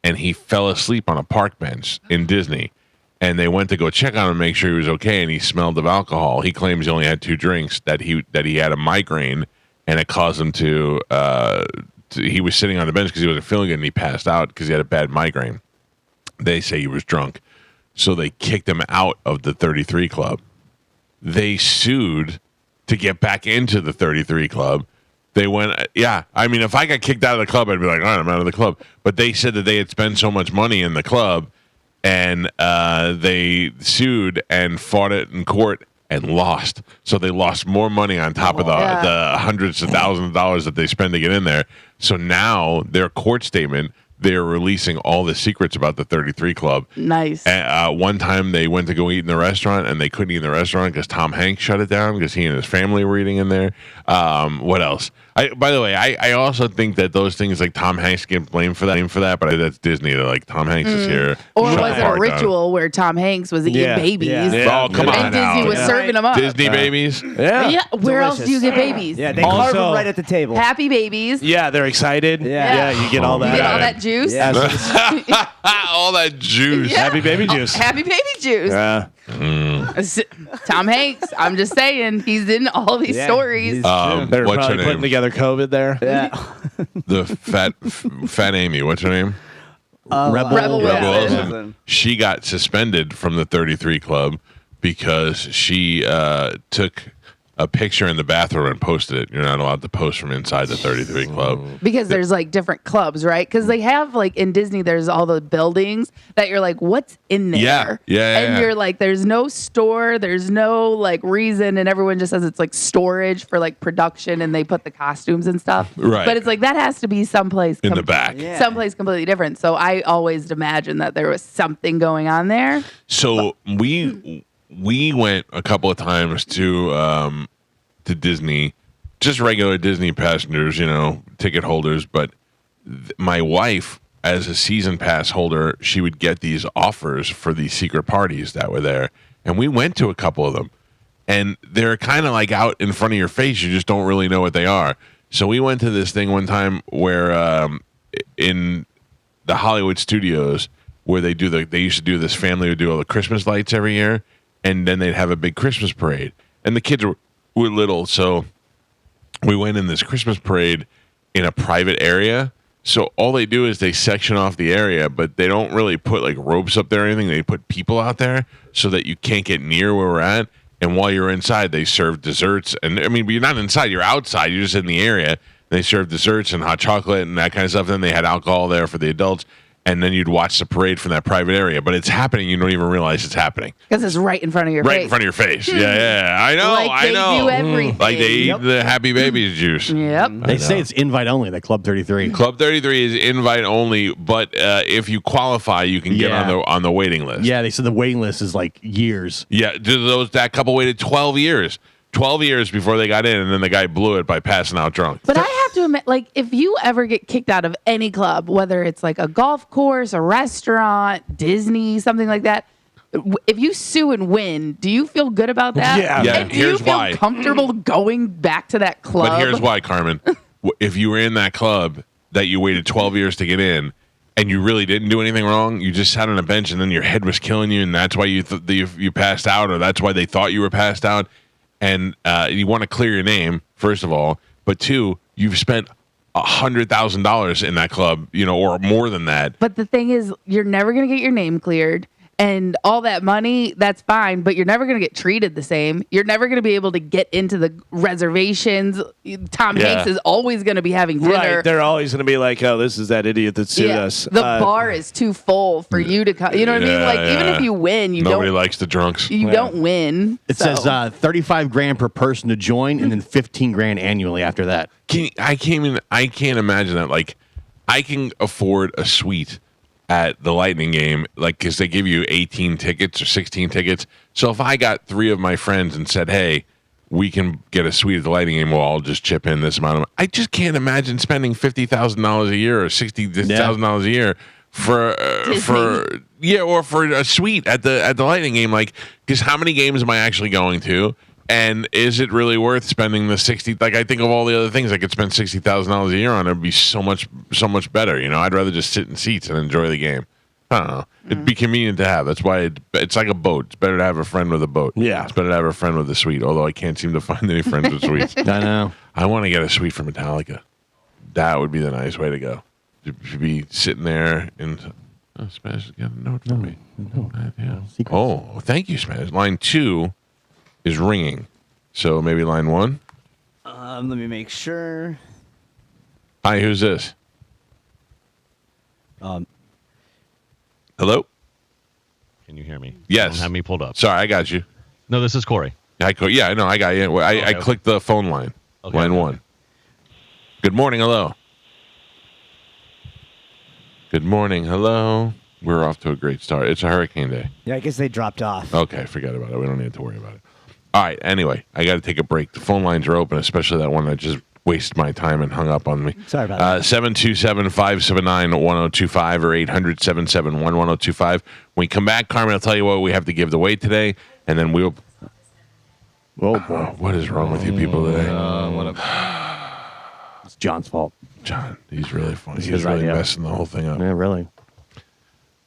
and he fell asleep on a park bench in Disney. And they went to go check on him, make sure he was okay, and he smelled of alcohol. He claims he only had 2 drinks. That he had a migraine, and it caused him to he was sitting on the bench because he wasn't feeling good, and he passed out because he had a bad migraine. They say he was drunk, so they kicked him out of the 33 Club. They sued to get back into the 33 Club. They went, I mean, if I got kicked out of the club, I'd be like, all right, I'm out of the club. But they said that they had spent so much money in the club, and they sued and fought it in court and lost. So they lost more money on top of the hundreds of thousands of dollars that they spend to get in there. So now their court statement, they're releasing all the secrets about the 33 Club. Nice. One time they went to go eat in the restaurant, and they couldn't eat in the restaurant because Tom Hanks shut it down because he and his family were eating in there. What else? By the way, I also think that those things like Tom Hanks get blamed for that, but that's Disney. They're like, Tom Hanks is here. Or was it a ritual where Tom Hanks was eating babies? Oh, come on. And Disney was serving them up. Disney babies? Yeah. Where else do you get babies? Yeah, they carve them right at the table. Happy babies. Yeah, they're excited. Yeah. You get all that. You get all that juice. Yeah. All that juice. Yeah. Happy baby juice. Happy baby juice. Tom Hanks. I'm just saying, he's in all these stories. They're what's her probably putting name? together COVID there. Yeah. The fat Amy. What's her name? Rebel Wilson. She got suspended from the 33 Club because she took a picture in the bathroom and posted it. You're not allowed to post from inside the 33 Club. Because there's like different clubs, right? Because they have like in Disney, there's all the buildings that you're like, what's in there? Yeah. And you're like, there's no store, there's no like reason, and everyone just says it's like storage for like production, and they put the costumes and stuff. Right. But it's like that has to be someplace In the back. Yeah. someplace completely different. So I always imagined that there was something going on there. So we went a couple of times to Disney, just regular Disney passengers, ticket holders. But my wife, as a season pass holder, she would get these offers for these secret parties that were there. And we went to a couple of them. And they're kind of like out in front of your face. You just don't really know what they are. So we went to this thing one time where in the Hollywood studios where they used to do this, family would do all the Christmas lights every year. And then they'd have a big Christmas parade. And the kids were little, so we went in this Christmas parade in a private area. So all they do is they section off the area, but they don't really put like ropes up there or anything. They put people out there so that you can't get near where we're at. And while you're inside, they serve desserts. And I mean, but you're not inside, you're outside. You're just in the area. They serve desserts and hot chocolate and that kind of stuff. And then they had alcohol there for the adults. And then you'd watch the parade from that private area. But it's happening. You don't even realize it's happening. Because it's right in front of your face. Right in front of your face. Yeah. I know. Like they do everything. Like they eat the Happy Babies juice. Yep. They say it's invite only, the Club 33. Club 33 is invite only, but if you qualify, you can get on the waiting list. Yeah, they said the waiting list is like years. Yeah, that couple waited 12 years. 12 years before they got in, and then the guy blew it by passing out drunk. But I have to admit, like, if you ever get kicked out of any club, whether it's like a golf course, a restaurant, Disney, something like that, if you sue and win, do you feel good about that? Yeah. And do you feel comfortable going back to that club? But here's why, Carmen. If you were in that club that you waited 12 years to get in, and you really didn't do anything wrong, you just sat on a bench, and then your head was killing you, and that's why you passed out, or that's why they thought you were passed out, and you want to clear your name, first of all, but two, you've spent $100,000 in that club, or more than that. But the thing is, you're never going to get your name cleared. And all that money, that's fine, but you're never going to get treated the same. You're never going to be able to get into the reservations. Tom Hanks is always going to be having dinner. Right. They're always going to be like, oh, this is that idiot that sued us. The bar is too full for you to come. You know what I mean? Like, even if you win, Nobody likes the drunks. You don't win. It says $35,000 per person to join, and then $15,000 annually after that. I can't imagine that. Like, I can afford a suite at the Lightning game, like, because they give you 18 tickets or 16 tickets. So if I got 3 of my friends and said, hey, we can get a suite at the Lightning game, we'll all just chip in this amount of money. I just can't imagine spending $50,000 a year or $60,000 a year for a suite at the Lightning game. Like, because how many games am I actually going to? And is it really worth spending the 60? Like, I think of all the other things I could spend $60,000 a year on. It'd be so much better. I'd rather just sit in seats and enjoy the game. I don't know. It'd be convenient to have. That's why it's like a boat. It's better to have a friend with a boat. Yeah. It's better to have a friend with a suite, although I can't seem to find any friends with suites. I know. I want to get a suite for Metallica. That would be the nice way to go. To be sitting there and... Oh, Spaz got a note for me. Yeah. Oh, thank you, Spaz. Line 2 is ringing. So maybe line 1? Let me make sure. Hi, who's this? Hello? Can you hear me? Yes. I don't have me pulled up. Sorry, I got you. No, this is Corey. Yeah, I know. I got you. I Okay. clicked the phone line. Okay. Line 1. Good morning. Hello. Good morning. Hello. We're off to a great start. It's a hurricane day. Yeah, I guess they dropped off. Okay, forget about it. We don't need to worry about it. All right. Anyway, I got to take a break. The phone lines are open, especially that one that just wasted my time and hung up on me. Sorry about that. 727-579-1025 or 800-771-1025. When we come back, Carmen will tell you what we have to give away today, and then we'll... Oh, boy. What is wrong with you people today? It's John's fault. John, he's really funny. He's He's right, really yeah. messing the whole thing up. Yeah, really.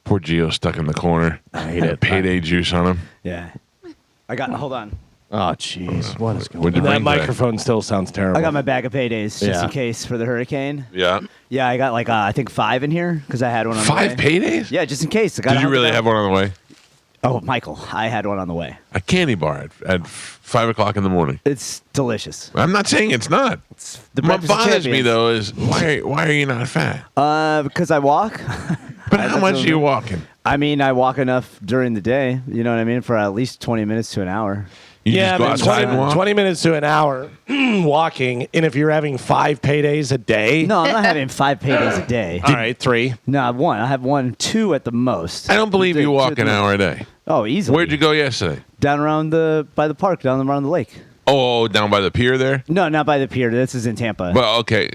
Poor Gio stuck in the corner. I hate Had it. Payday juice on him. Yeah. Hold on. Oh, jeez. What is What'd going you on? bring That today? microphone still sounds terrible. I got my bag of paydays just Yeah. in case for the hurricane. Yeah. Yeah, I got like I think 5 in here because I had one on the way. 5 paydays? Yeah, just in case. I got Did you really $100. have one on the way? Oh, Michael, I had one on the way. A candy bar at 5 o'clock in the morning. It's delicious. I'm not saying it's not. It's the What breakfast of bothers me, champions. though, is why are you not fat? Because I walk. But how much are you walking? I mean, I walk enough during the day. You know what I mean? For at least 20 minutes to an hour. You Yeah, just go man, outside and walk? 20 minutes to an hour walking. And if you're having 5 paydays a day, No, I'm not having 5 paydays a day. all right, 3. No, I have one. I have 1, 2 at the most. I don't believe you Two walk at the an most. hour a day. Oh, easily. Where'd you go yesterday? Down around by the park, down around the lake. Oh, down by the pier there? No, not by the pier. This is in Tampa. Well, okay.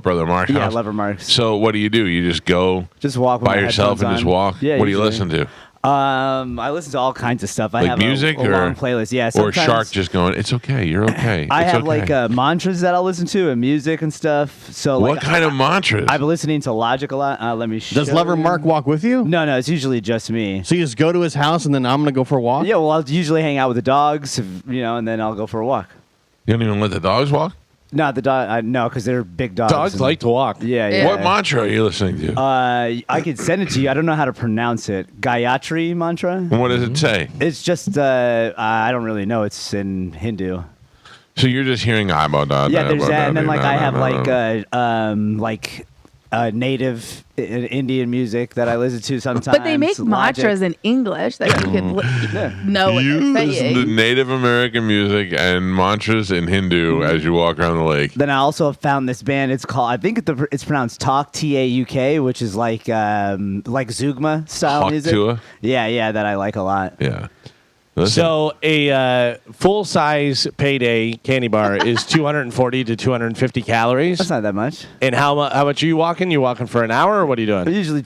Brother Mark yeah, house. Lever Marks. So what do? You just go Just walk with by my yourself and headphones just on. walk? Yeah. What do you usually. listen to? I listen to all kinds of stuff. I Like have music a or long playlist. Yeah, Or sometimes Shark just going, it's okay, you're okay. I it's have okay. like mantras that I'll listen to and music and stuff. So What like, kind of mantras? I've been listening to Logic a lot. Let me show Does Lever you. Mark walk with you? No, it's usually just me. So you just go to his house and then I'm going to go for a walk? Yeah, well, I'll usually hang out with the dogs, and then I'll go for a walk. You don't even let the dogs walk? No, the dog. No, because they're big dogs. Dogs and- like to walk. Yeah, yeah. What mantra are you listening to? I could send it to you. I don't know how to pronounce it. Gayatri mantra. And what does it say? It's just I don't really know. It's in Hindu. So you're just hearing Yeah, there's that, and then like I have like native Indian music that I listen to sometimes. But they make Logic. mantras in English that you could know what You they're listen to saying. Native American music and mantras in Hindu as you walk around the lake. Then I also found this band. It's called, I think it's pronounced Talk Tauk, which is like Zugma style music. Tua? Yeah, that I like a lot. Yeah. Listen, So a full-size payday candy bar is 240 to 250 calories. That's not that much. And how much are you walking? You walking for an hour, or what are you doing? Usually,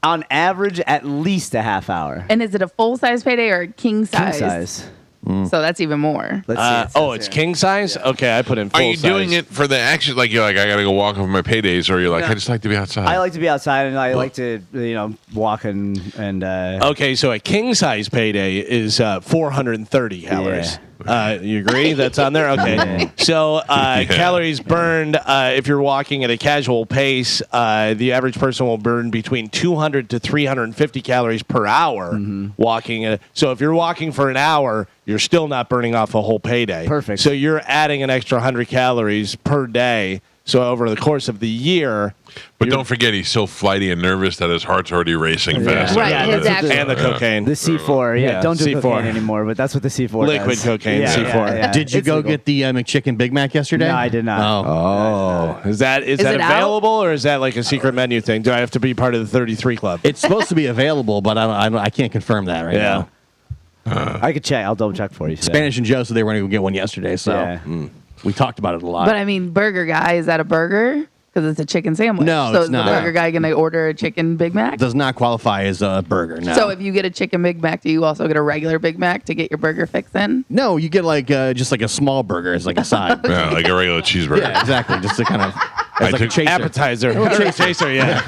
on average, at least a half hour. And is it a full size payday or a king King size? size. So that's even more. Let's see. It says It's here. king size? Okay, I put in full are you size. doing it for the action? Like you're like, I got to go walk for my paydays, or you're like, No. I just like to be outside. I like to be outside, and I like to walk and Okay, so a king size payday is 430 calories. You agree? That's on there? Okay. Yeah. So calories burned, if you're walking at a casual pace, the average person will burn between 200 to 350 calories per hour walking. So if you're walking for an hour, you're still not burning off a whole payday. Perfect. So you're adding an extra 100 calories per day. So over the course of the year, but don't forget, he's so flighty and nervous that his heart's already racing fast. Right, Yeah, his that's- actual- and the cocaine. the C4. Yeah, Yeah, don't do C4. cocaine anymore, but that's what the C4 Liquid does. cocaine, C4. Did you It's go legal. get the McChicken Big Mac yesterday? No, I did not. Oh. Is that it out? available, or is that like a secret menu thing? Do I have to be part of the 33 club? It's supposed to be available, but I can't confirm that right Yeah. now. I could check. I'll double check for you. today. Spanish and Joe said they were going to go get one yesterday, so Yeah. we talked about it a lot. But I mean, Burger Guy, is that a burger? because it's a chicken sandwich. No, so it's is not. the burger guy going to order a chicken Big Mac? Does not qualify as a burger. No. So if you get a chicken Big Mac, do you also get a regular Big Mac to get your burger fix in? No, you get like just like a small burger as like a side. Yeah, like a regular cheeseburger. Yeah, exactly. Just to kind of as like a took- chaser. Appetizer. Chaser, yeah.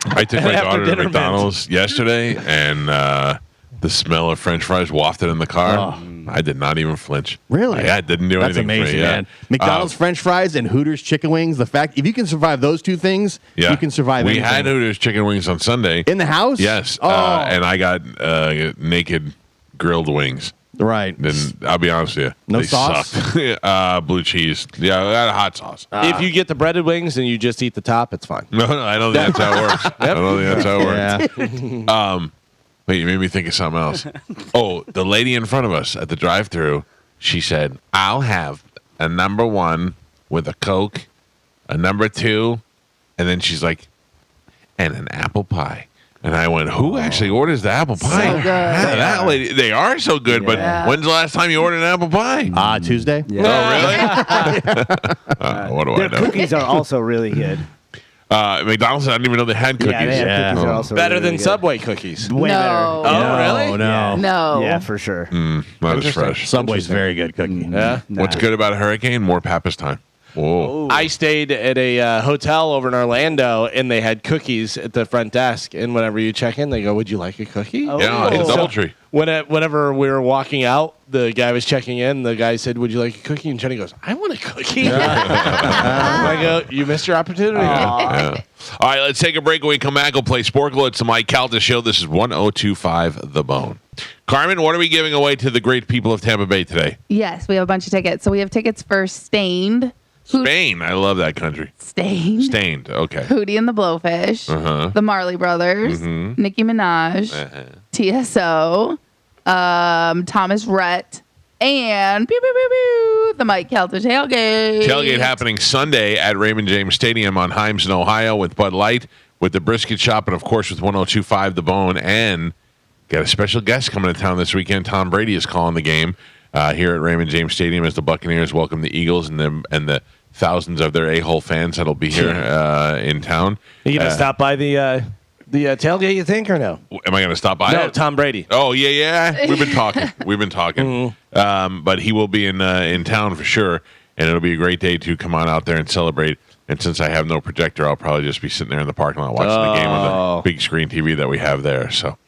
I took my After daughter to dinner McDonald's yesterday, and the smell of French fries wafted in the car. Oh. I did not even flinch. Really? Yeah, it didn't do That's anything amazing, for me. Yeah. man. McDonald's French fries and Hooters chicken wings. The fact if you can survive those two things, Yeah. you can survive. We anything. had Hooters chicken wings on Sunday. in the house. Yes. Oh, And I got naked grilled wings. right. And I'll be honest with you. No they sauce? sucked. Blue cheese. Yeah, I got a hot sauce. If you get the breaded wings and you just eat the top, it's fine. No, I don't think that's how it works. I don't think that's how it works. Yeah. Wait, you made me think of something else. Oh, the lady in front of us at the drive-thru, she said, "I'll have a number 1 with a Coke, a number 2," and then she's like, "and an apple pie." And I went, "Who actually orders the apple pie?" So good. Yeah, that lady. They are so good. Yeah. But when's the last time you ordered an apple pie? Tuesday. Oh, really? What do I Their know? cookies are also really good. McDonald's. I didn't even know they had cookies. Yeah, they have Yeah. cookies are also Better really, than really good. Subway cookies. Way No. better. Oh, really? No. No. Yeah, for sure. Not as fresh. Subway's very good cookie. Yeah. What's good about a hurricane? More Pappas time. Whoa. I stayed at a hotel over in Orlando, and they had cookies at the front desk. And whenever you check in, they go, "Would you like a cookie?" Oh. Yeah, it's So- DoubleTree. Whenever we were walking out, the guy was checking in. The guy said, "Would you like a cookie?" And Jenny goes, "I want a cookie." I go, "You missed your opportunity." Yeah. All right, let's take a break. When we come back, we'll play Sporkle. It's the Mike Calta Show. This is 1025 The Bone. Carmen, what are we giving away to the great people of Tampa Bay today? Yes, we have a bunch of tickets. So we have tickets for Stained. Spain. I love that country. Stained. Stained. Okay. Hootie and the Blowfish. Uh-huh. The Marley Brothers. Nicki Minaj. TSO. Thomas Rhett. And pew, pew, pew, pew, the Mike Calta Tailgate. Tailgate happening Sunday at Raymond James Stadium on Himes in Ohio with Bud Light, with the Brisket Shop, and of course with 1025 The Bone. And got a special guest coming to town this weekend. Tom Brady is calling the game here at Raymond James Stadium as the Buccaneers welcome the Eagles and the thousands of their a-hole fans that'll be here in town. You gonna stop by the tailgate? You think or no? Am I going to stop by? No, it? Tom Brady. Oh yeah. We've been talking. But he will be in town for sure, and it'll be a great day to come on out there and celebrate. And since I have no projector, I'll probably just be sitting there in the parking lot watching the game on the big screen TV that we have there. So,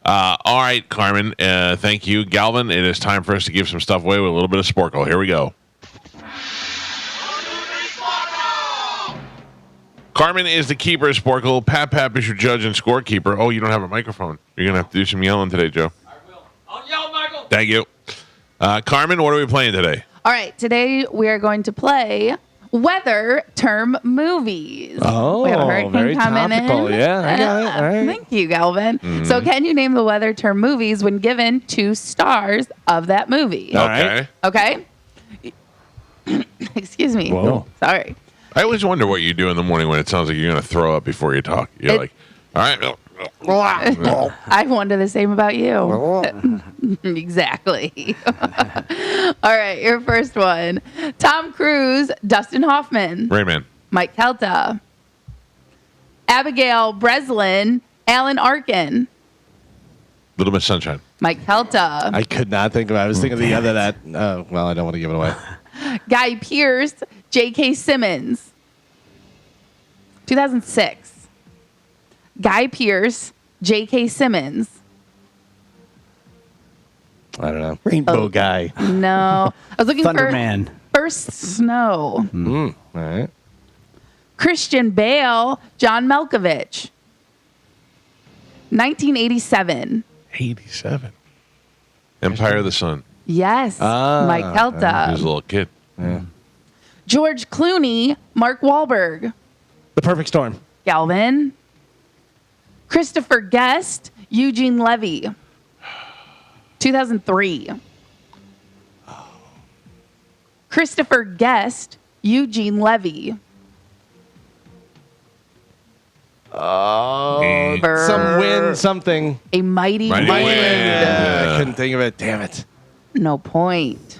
all right, Carmen, thank you, Galvin. It is time for us to give some stuff away with a little bit of Sporkle. Here we go. Carmen is the keeper of Sporkle. Pap is your judge and scorekeeper. Oh, you don't have a microphone. You're going to have to do some yelling today, Joe. I will. I'll yell, Michael. Thank you. Carmen, what are we playing today? All right, today we are going to play weather term movies. Oh, we have a hurricane very coming topical. in. Yeah, I got it. All right. Thank you, Galvin. So, can you name the weather term movies when given 2 stars of that movie? All right. Okay. Okay. Excuse me. Whoa. Sorry. I always wonder what you do in the morning when it sounds like you're going to throw up before you talk. You're like, all right. I wonder the same about you. Exactly. All right, your first one. Tom Cruise, Dustin Hoffman, Rayman. Mike Calta, Abigail Breslin, Alan Arkin, Little Miss Sunshine. Mike Calta, I could not think of it. I was thinking of the other that. Well, I don't want to give it away. Guy Pearce, J.K. Simmons. 2006. Guy Pearce, J.K. Simmons. I don't know. Rainbow guy. No. I was looking for Thunderman. First Snow. All right. Christian Bale, John Malkovich. 1987. 87. Empire of the Sun. Yes. Mike He Calta. was a little kid. George Clooney, Mark Wahlberg. The Perfect Storm. Galvin. Christopher Guest, Eugene Levy. 2003. Christopher Guest, Eugene Levy. Some wind, something. A Mighty Mighty Wind. Wind. I couldn't think of it. Damn it. No point.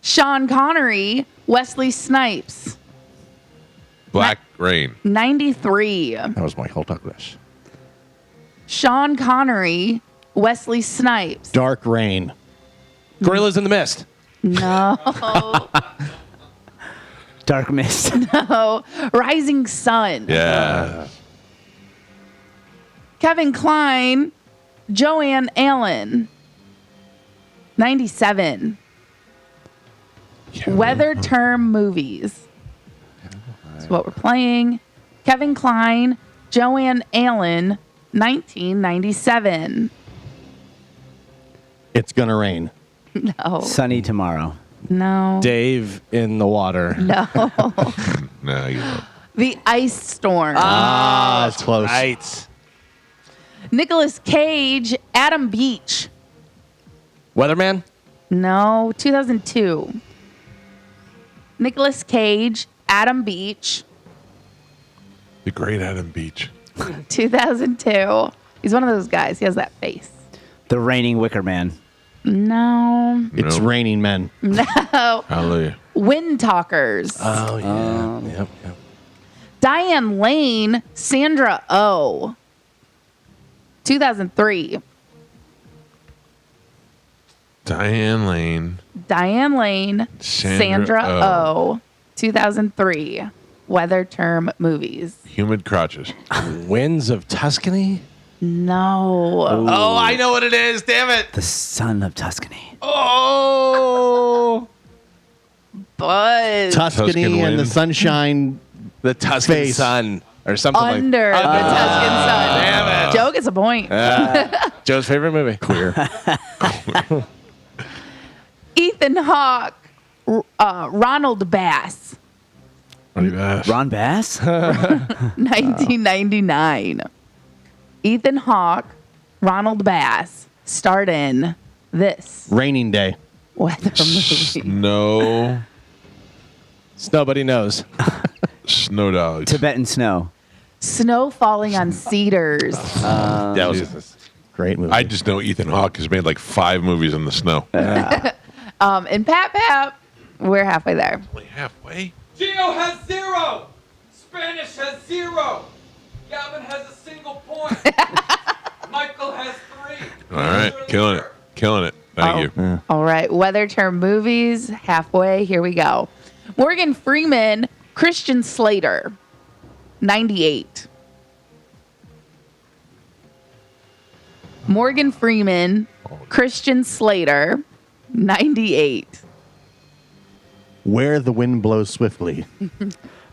Sean Connery, Wesley Snipes. Black Rain. 93. That was Michael Douglas. Sean Connery, Wesley Snipes. Dark Rain. Gorillas in the Mist. No. Dark Mist. No. Rising Sun. Yeah. Kevin Kline, Joanne Allen. 97. Weather term movies. That's what we're playing. Kevin Kline, Joanne Allen, 1997. It's Gonna Rain. No. Sunny Tomorrow. No. Dave in the Water. No. No, you don't. The Ice Storm. Ah, that's close. Right. Nicolas Cage, Adam Beach. Weatherman. No, 2002. Nicolas Cage, Adam Beach, The Great Adam Beach. 2002. He's one of those guys. He has that face. The Reigning Wicker Man. No. It's Nope. Raining Men. No. Hallelujah. Wind Talkers. Oh yeah. Yep. Diane Lane, Sandra Oh. 2003. Diane Lane. Diane Lane, Sandra Sandra Oh. Oh. 2003. Weather term movies. Humid crotches. Winds of Tuscany. No. Oh, I know what it is. Damn it. The Son of Tuscany. Oh. But Tuscany Tuscan and the Wind. sunshine. The Tuscan Face. Sun or something under like the Tuscan Sun. Damn it. Joe gets a point. Joe's favorite movie. Queer. Ethan Hawke, Ronald Bass, Ron Bass? 1999. Ethan Hawke, Ronald Bass starred in this Raining Day. weather movie. No. Nobody knows. Snow dogs. Tibetan Snow. Snow falling on cedars. That was Jesus. Great movie. I just know Ethan Hawke has made like 5 movies in the snow. And Pat, we're halfway there. Only halfway. Gio has 0. Spanish has 0. Gavin has a single point. Michael has 3. All right. Killing it. Killing it. Thank you. All right, weather term movies, halfway. Here we go. Morgan Freeman, Christian Slater, 98. Morgan Freeman, Christian Slater, 98. Where the Wind Blows Swiftly.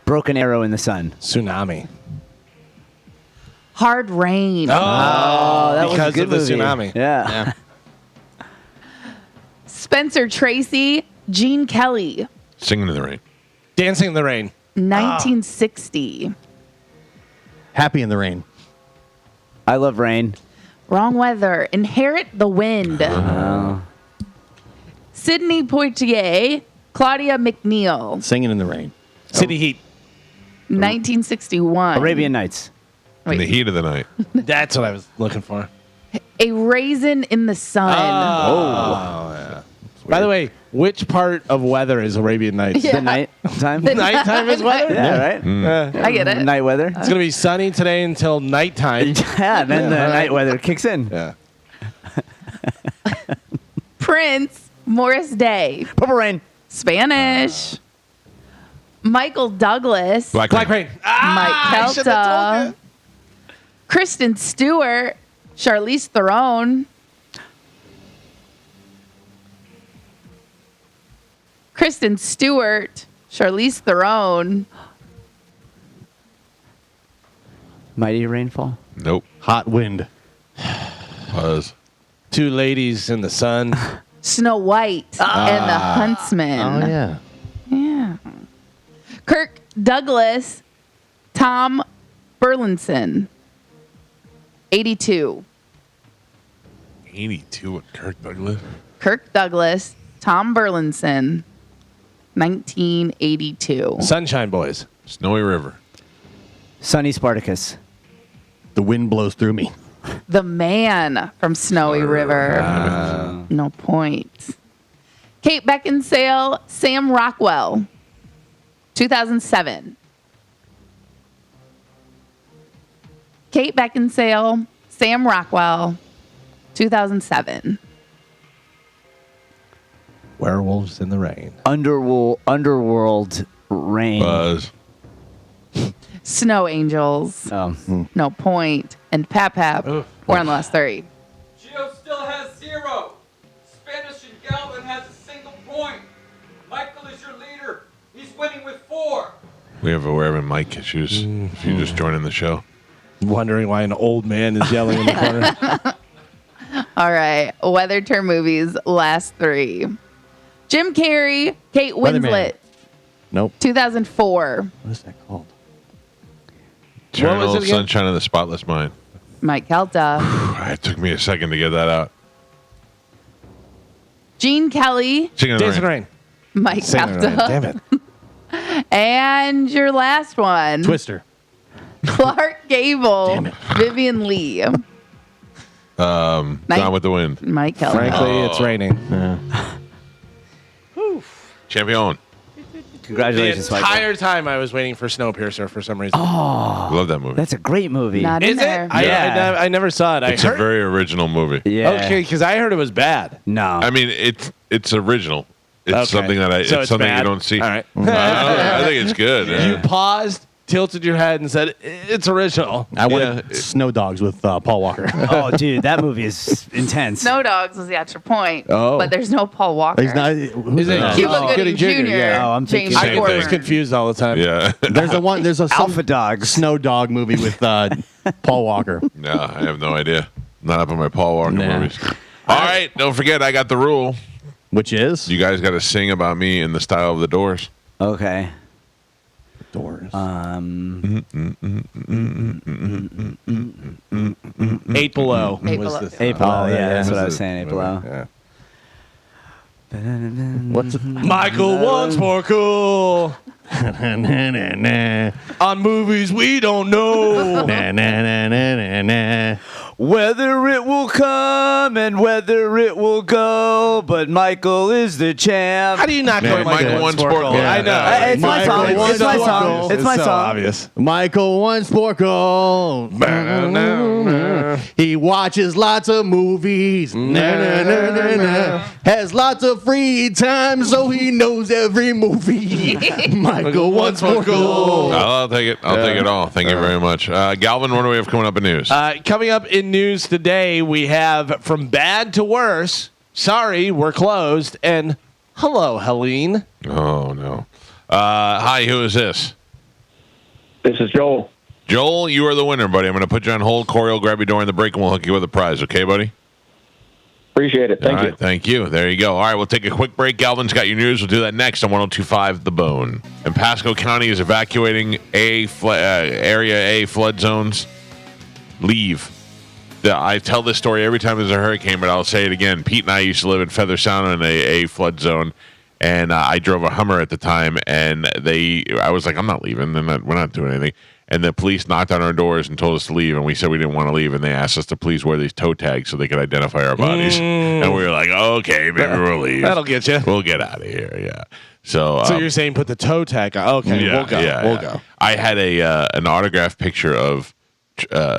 Broken Arrow in the Sun. Tsunami. Hard Rain. Oh, that because was a good of the movie. tsunami. Yeah. Spencer Tracy, Gene Kelly, Singing in the Rain. Dancing in the Rain. 1960. Happy in the Rain. I Love Rain. Wrong weather. Inherit the Wind. Sidney Poitier, Claudia McNeil, Singing in the Rain. City Heat. 1961. Arabian Nights. In the Wait. heat of the night. That's what I was looking for. A Raisin in the Sun. By the way, which part of weather is Arabian Nights? Yeah. The night time. Nighttime is weather? Yeah, right? I get it. Night weather. It's going to be sunny today until nighttime. Yeah, then the night weather kicks in. Yeah. Prince, Morris Day, Purple Rain. Spanish. Michael Douglas, Black Black Rain. Rain. Mike I should've Calta, told Kristen Stewart, Charlize Theron, Kristen Stewart, Charlize Theron, Mighty Rainfall. Nope. Hot Wind. Buzz. 2 ladies in the sun. Snow White, and the Huntsman. Oh, yeah. Yeah. Kirk Douglas, Tom Burlinson, 82. 82 with Kirk Douglas. Kirk Douglas, Tom Burlinson, 1982. Sunshine Boys. Snowy River. Sunny Spartacus. The Wind Blows Through Me. The Man from Snowy River. No point. Kate Beckinsale, Sam Rockwell, 2007. Kate Beckinsale, Sam Rockwell, 2007. Werewolves in the Rain. Underworld Rain. Buzz. Snow Angels, Oh. No Point, and Pap Pap were on the last 3. Gio still has 0. Spanish and Galvin has a single point. Michael is your leader. He's winning with 4. We have we're having mic issues. If you just join in the show. Wondering why an old man is yelling in the corner. All right. Weather Term Movies, last 3. Jim Carrey, Kate Weatherman. Winslet, Nope. 2004. What is that called? Eternal it again? Sunshine of the Spotless Mind. Mike Calta. It took me a second to get that out. Gene Kelly, Singing in the Days in the Rain. Rain. Mike Singing in the Rain. Calta. Damn it. And your last one, Twister. Clark Gable, Damn it. Vivian Lee. Gone with the Wind. Mike Calta. Frankly, it's raining. Champion. Congratulations, The Michael. entire time I was waiting for Snowpiercer for some reason. Love that movie. That's a great movie. Not Is in it? there. Yeah. I never saw it. It's I a heard. very original movie. Yeah. Okay, because I heard it was bad. No. I mean, it's original. It's Okay. something that So it's something bad? you don't see. All right. I think it's good. You Yeah. paused, tilted your head, and said, "It's original." I wanted Snow Dogs with Paul Walker. Oh, dude, that movie is intense. Snow Dogs was the extra point. Oh. But there's no Paul Walker. He's not. Who's Is it that? Cuba Oh, Gooding Gooding Jr. Jr., yeah. Oh, I'm thinking James I Same get Corden. those confused all the time. Yeah. There's a one. There's a some Alpha Dogs. Snow Dog movie with Paul Walker. No, I have no idea. Not up on my Paul Walker Nah. movies. All right, don't forget, I got the rule. Which is You guys got to sing about me in the style of the Doors. Okay. Doors. 8 Below. Eight was Below. the- Eight Below. Oh, yeah, yeah, that's yeah. what I was saying. Eight Below. Yeah. What's it? Michael wants more cool na, na, na, na. on movies we don't know. Na, na, na, na, na, na. Whether it will come and whether it will go, but Michael is the champ. How do you not Man, go like Michael that? wants more gold. I know. Yeah. It's my Michael song. wants It's my more song. gold. It's my so song. obvious. Michael wants Sporkle. He watches lots of movies. Na, na, na, na, na. Has lots of free time, so he knows every movie. Michael wants Sporkle. I'll take it. I'll take it all. Thank you very much. Galvin, what do we have coming up in news? Coming up in news today, we have From Bad to Worse. Sorry, we're closed. And hello, Helene. Oh, no. Hi, who is this? This is Joel. Joel, you are the winner, buddy. I'm going to put you on hold. Corey will grab you during the break, and we'll hook you with a prize. Okay, buddy? Appreciate it. Thank All you. right, thank you. There you go. All right, we'll take a quick break. Galvin's got your news. We'll do that next on 102.5 The Bone. And Pasco County is evacuating Area A flood zones. Leave. I tell this story every time there's a hurricane, but I'll say it again. Pete and I used to live in Feather Sound in a flood zone, and I drove a Hummer at the time, and I was like, I'm not leaving. We're not doing anything. And the police knocked on our doors and told us to leave, and we said we didn't want to leave, and they asked us to please wear these toe tags so they could identify our bodies. And we were like, okay, maybe we'll leave. That'll get you. We'll get out of here, yeah. So you're saying put the toe tag on. Okay, yeah, we'll go. yeah, we'll yeah. go. I had an autographed picture of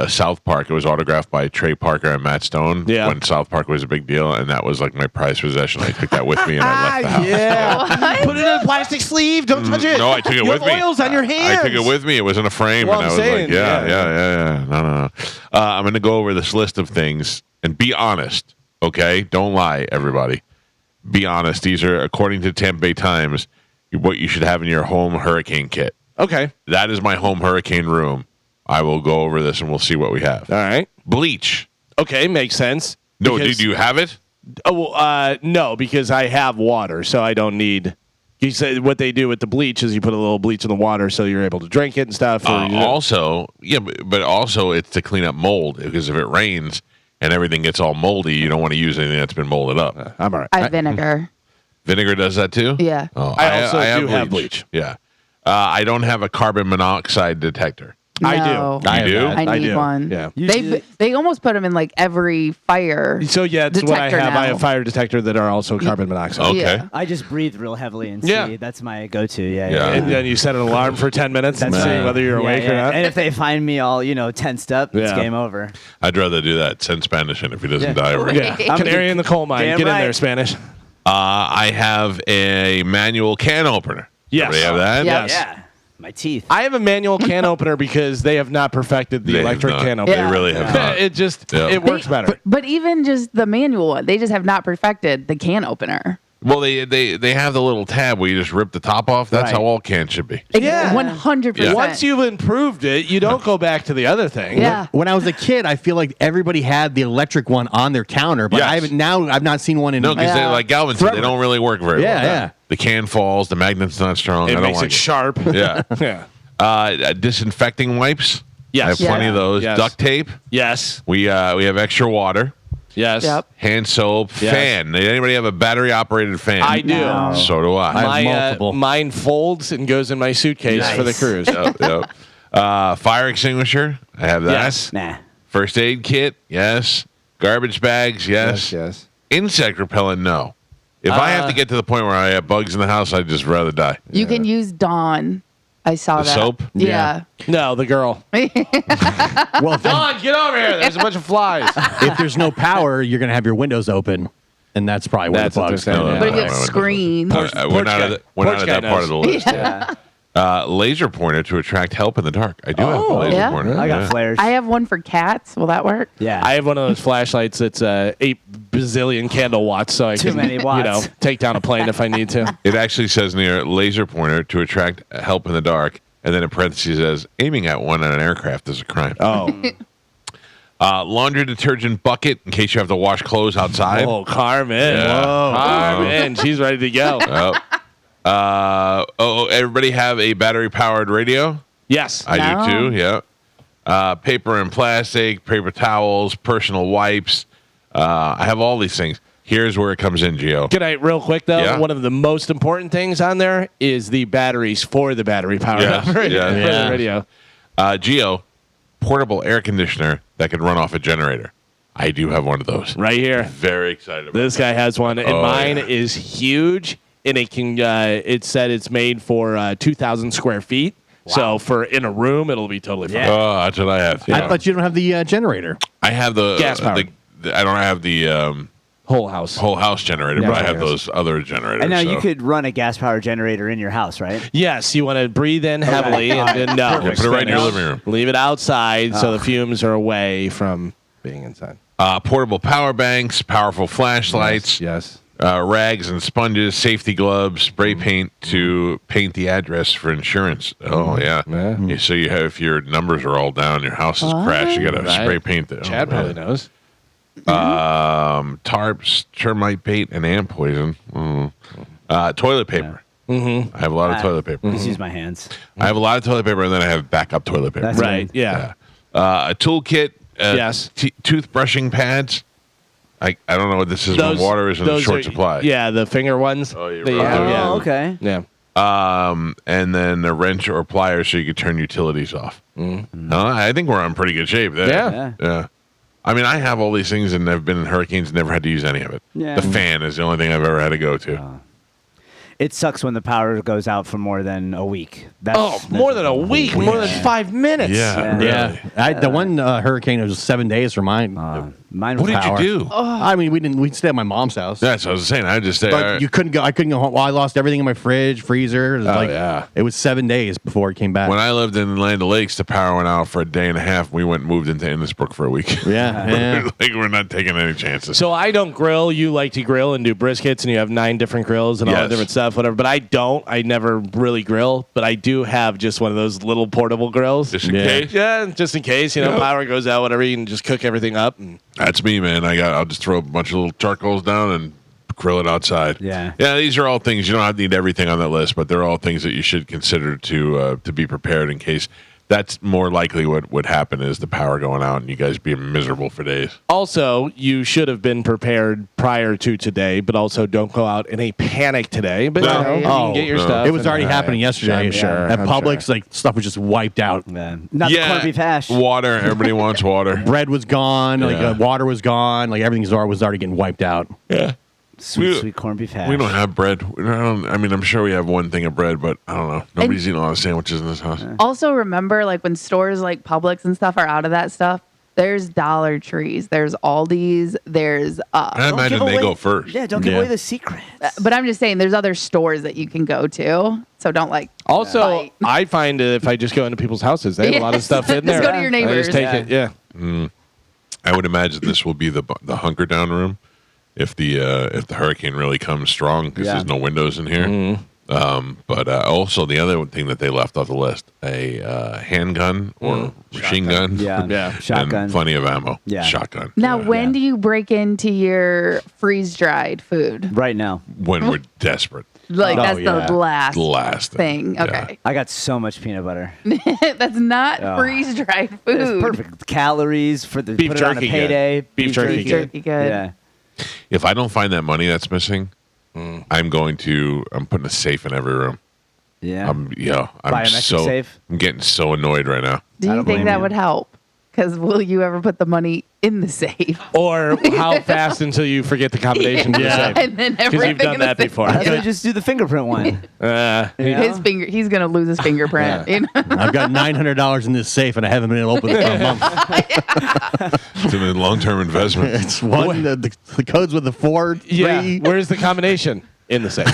South Park. It was autographed by Trey Parker and Matt Stone when South Park was a big deal, and that was like my prized possession. I took that with me, and I left the house. Yeah. Put it in a plastic sleeve. Don't touch it. No, I took it with me. Oils on your hands. I took it with me. It was in a frame, Well, and I I'm was saying, like, yeah. yeah. No. I'm going to go over this list of things and be honest, okay? Don't lie, everybody. Be honest. These are, according to Tampa Bay Times, what you should have in your home hurricane kit. Okay. That is my home hurricane room. I will go over this, and we'll see what we have. All right. Bleach. Okay, makes sense. No, Because- did you have it? Oh, well, no, because I have water, so I don't need. You said what they do with the bleach is you put a little bleach in the water so you're able to drink it and stuff. Also, but also it's to clean up mold, because if it rains and everything gets all moldy, you don't want to use anything that's been molded up. I'm all right. I have vinegar. Vinegar does that too? Yeah. Oh, I also do have bleach. Yeah. I don't have a carbon monoxide detector. I No. do. You do? I need do. one. Yeah. They almost put them in like every fire. So yeah, that's what I detector have. I now. have fire detector that are also carbon monoxide. Okay. Yeah. I just breathe real heavily and Yeah. see. That's my go-to. Yeah. Yeah. And then you set an alarm for 10 minutes and That's see right. whether you're awake or not. And if they find me all, tensed up, it's Yeah. game over. I'd rather do that. Send Spanish in if he doesn't die already. Yeah. Canary in the coal mine. Damn Get in right. there, Spanish. I have a manual can opener. Yes. Everybody have that? Yeah. Yes. Yeah. My teeth. I have a manual can opener because they have not perfected the They have electric not. can opener. They really have not. It just Yeah. it works better. But even just the manual one, they just have not perfected the can opener. Well, they have the little tab where you just rip the top off. That's Right. how all cans should be. Yeah. 100%. Once you've improved it, you don't go back to the other thing. Yeah. When I was a kid, I feel like everybody had the electric one on their counter, but Yes. I've not seen one in. No, because like Galvin said, they don't really work very Yeah, well. yeah. The can falls. The magnet's not strong. It I don't makes like it sharp. Yeah. Yeah. Disinfecting wipes. Yes. I have plenty of those. Yes. Duct tape. Yes. We have extra water. Yes. Yep. Hand soap. Yes. Fan. Did anybody have a battery operated fan? I do. No. So do I. I have multiple. Mine folds and goes in my suitcase for the cruise. Yep. Fire extinguisher. I have that. Yes. Nah. First aid kit. Yes. Garbage bags. Yes. Yes. Insect repellent. No. If I have to get to the point where I have bugs in the house, I'd just rather die. You can use Dawn. I saw The that. soap? Yeah. No, the girl. Well, Don, get over here. There's a bunch of flies. if there's no power, you're gonna have your windows open, and that's probably where That's the what bugs they're saying, come. yeah. But if you no, have no, screen. We're not at Porch guy that part of the list. Yeah. Laser pointer to attract help in the dark. I do have a laser Yeah? pointer. I got yeah. flares. I have one for cats. Will that work? Yeah. I have one of those flashlights that's 8 bazillion candle watts, so I Too can many watts. take down a plane if I need to. It actually says near laser pointer to attract help in the dark, and then in parentheses says aiming at one on an aircraft is a crime. Oh, Laundry detergent bucket in case you have to wash clothes outside. Carmen. Yeah. Whoa. Carmen, she's ready to go. Everybody have a battery powered radio? Yes. I No. do too. Yeah. Paper and plastic, paper towels, personal wipes. I have all these things. Here's where it comes in, Gio. Good night, real quick though. Yeah. One of the most important things on there is the batteries for the battery powered Yes, for yes. the radio. Gio, portable air conditioner that can run off a generator. I do have one of those. Right here. Very excited about This guy has one, and Oh, mine yeah. is huge, and it can. It said it's made for 2,000 square feet. So for in a room, it'll be totally fine. Yeah. Oh, that's what I have. I thought you don't have the generator. I have the Gas powered. I don't have the Whole house. whole house generator, but I have yes. those other generators. And now so. you could run a gas powered generator in your house, right? Yes, you want to breathe in heavily, and then no, Yeah, put it right in your living room. Leave it outside so the fumes are away from being inside. Portable power banks, powerful flashlights, Yes. rags and sponges, safety gloves, spray paint to paint the address for insurance. Oh yeah. Yeah. So you have if your numbers are all down, your house is crashed, you got to Right. spray paint it. Chad probably knows. Tarps, termite bait, and ant poison. Toilet paper. I have a lot of toilet paper. Just use my hands. I have a lot of toilet paper, and then I have backup toilet paper. That's Right. good. Yeah. A toolkit. Yes. Toothbrushing pads. I don't know what this is when water is in those short are- supply. Yeah, the finger ones. Oh, you're that you right. have, Oh, yeah. okay. Yeah. And then a wrench or pliers so you could turn utilities off. I think we're on pretty good shape there. Yeah. Yeah. I mean, I have all these things and I've been in hurricanes, never had to use any of it. Yeah. The fan is the only thing I've ever had to go to. It sucks when the power goes out for more than a week. More than a week, more than 5 minutes. Yeah, Yeah. really. The one hurricane was 7 days for mine. Mine What was did power. you do? I mean, we'd stay at my mom's house. That's what I was saying. I just say, But you couldn't go. I couldn't go home. Well, I lost everything in my fridge, freezer. It was yeah. It was 7 days before it came back. when I lived in Land O'Lakes, the power went out for a day and a half. We went and moved into Innisbrook for a week. yeah. Like we're not taking any chances. So I don't grill. You like to grill and do briskets, and you have 9 different grills and all the Yes. different stuff, whatever. But I don't. I never really grill, but I do have just one of those little portable grills. Just in Yeah. case. Yeah, just in case, Yep. power goes out, whatever, you can just cook everything up. And That's me, man. I'll just throw a bunch of little charcoals down and grill it outside. Yeah. Yeah, these are all things you don't have to need everything on that list, but they're all things that you should consider to be prepared in case That's more likely what would happen is the power going out and you guys being miserable for days. Also, you should have been prepared prior to today, but also don't go out in a panic today. But No. you know, you can get your stuff. It was already happening yesterday. I'm sure. At I'm Publix, like stuff was just wiped out. Man. Not the corned beef hash. Water. Everybody wants water. Bread was gone. Like Yeah. water was gone. Like everything was already getting wiped out. Yeah. Sweet corned beef hash. We don't have bread. I mean, I'm sure we have one thing of bread, but I don't know. Nobody's eating a lot of sandwiches in this house. Also, remember, like when stores like Publix and stuff are out of that stuff, there's Dollar Trees, there's Aldi's, there's. I imagine they go first. Yeah, don't give away the secret. But I'm just saying, there's other stores that you can go to, so don't like. Also, fight. I find if I just go into people's houses, they have a lot of stuff in Just there. go to your I neighbors. just take it. Yeah. I would imagine this will be the hunker down room if the hurricane really comes strong because there's no windows in here. But also the other thing that they left off the list, a handgun or machine gun. Yeah. Shotgun. And plenty of ammo. Yeah. Shotgun. Now, when do you break into your freeze dried food? Right now. When we're desperate. Like that's the last Last thing. Yeah. Okay. I got so much peanut butter. That's not Oh. freeze dried food. It's perfect. Calories for the Beef put it on a jerky good. payday. Beef jerky Beef good. jerky good. Yeah. If I don't find that money that's missing, I'm putting a safe in every room. Yeah. I'm Biometric safe? I'm getting so annoyed right now. Do I you don't think blame that you. would help? Because will you ever put the money in the safe? Or how fast until you forget the combination to the safe. And then Because everything you've done in the that safe- before. I'm gonna just do the fingerprint one. Uh, You know? His finger, he's gonna lose his fingerprint. You know? I've got $900 in this safe, and I haven't been able to open it for a month. It's a long-term investment. It's one. The code's with the 4, 3. yeah. Where's the combination? In the safe.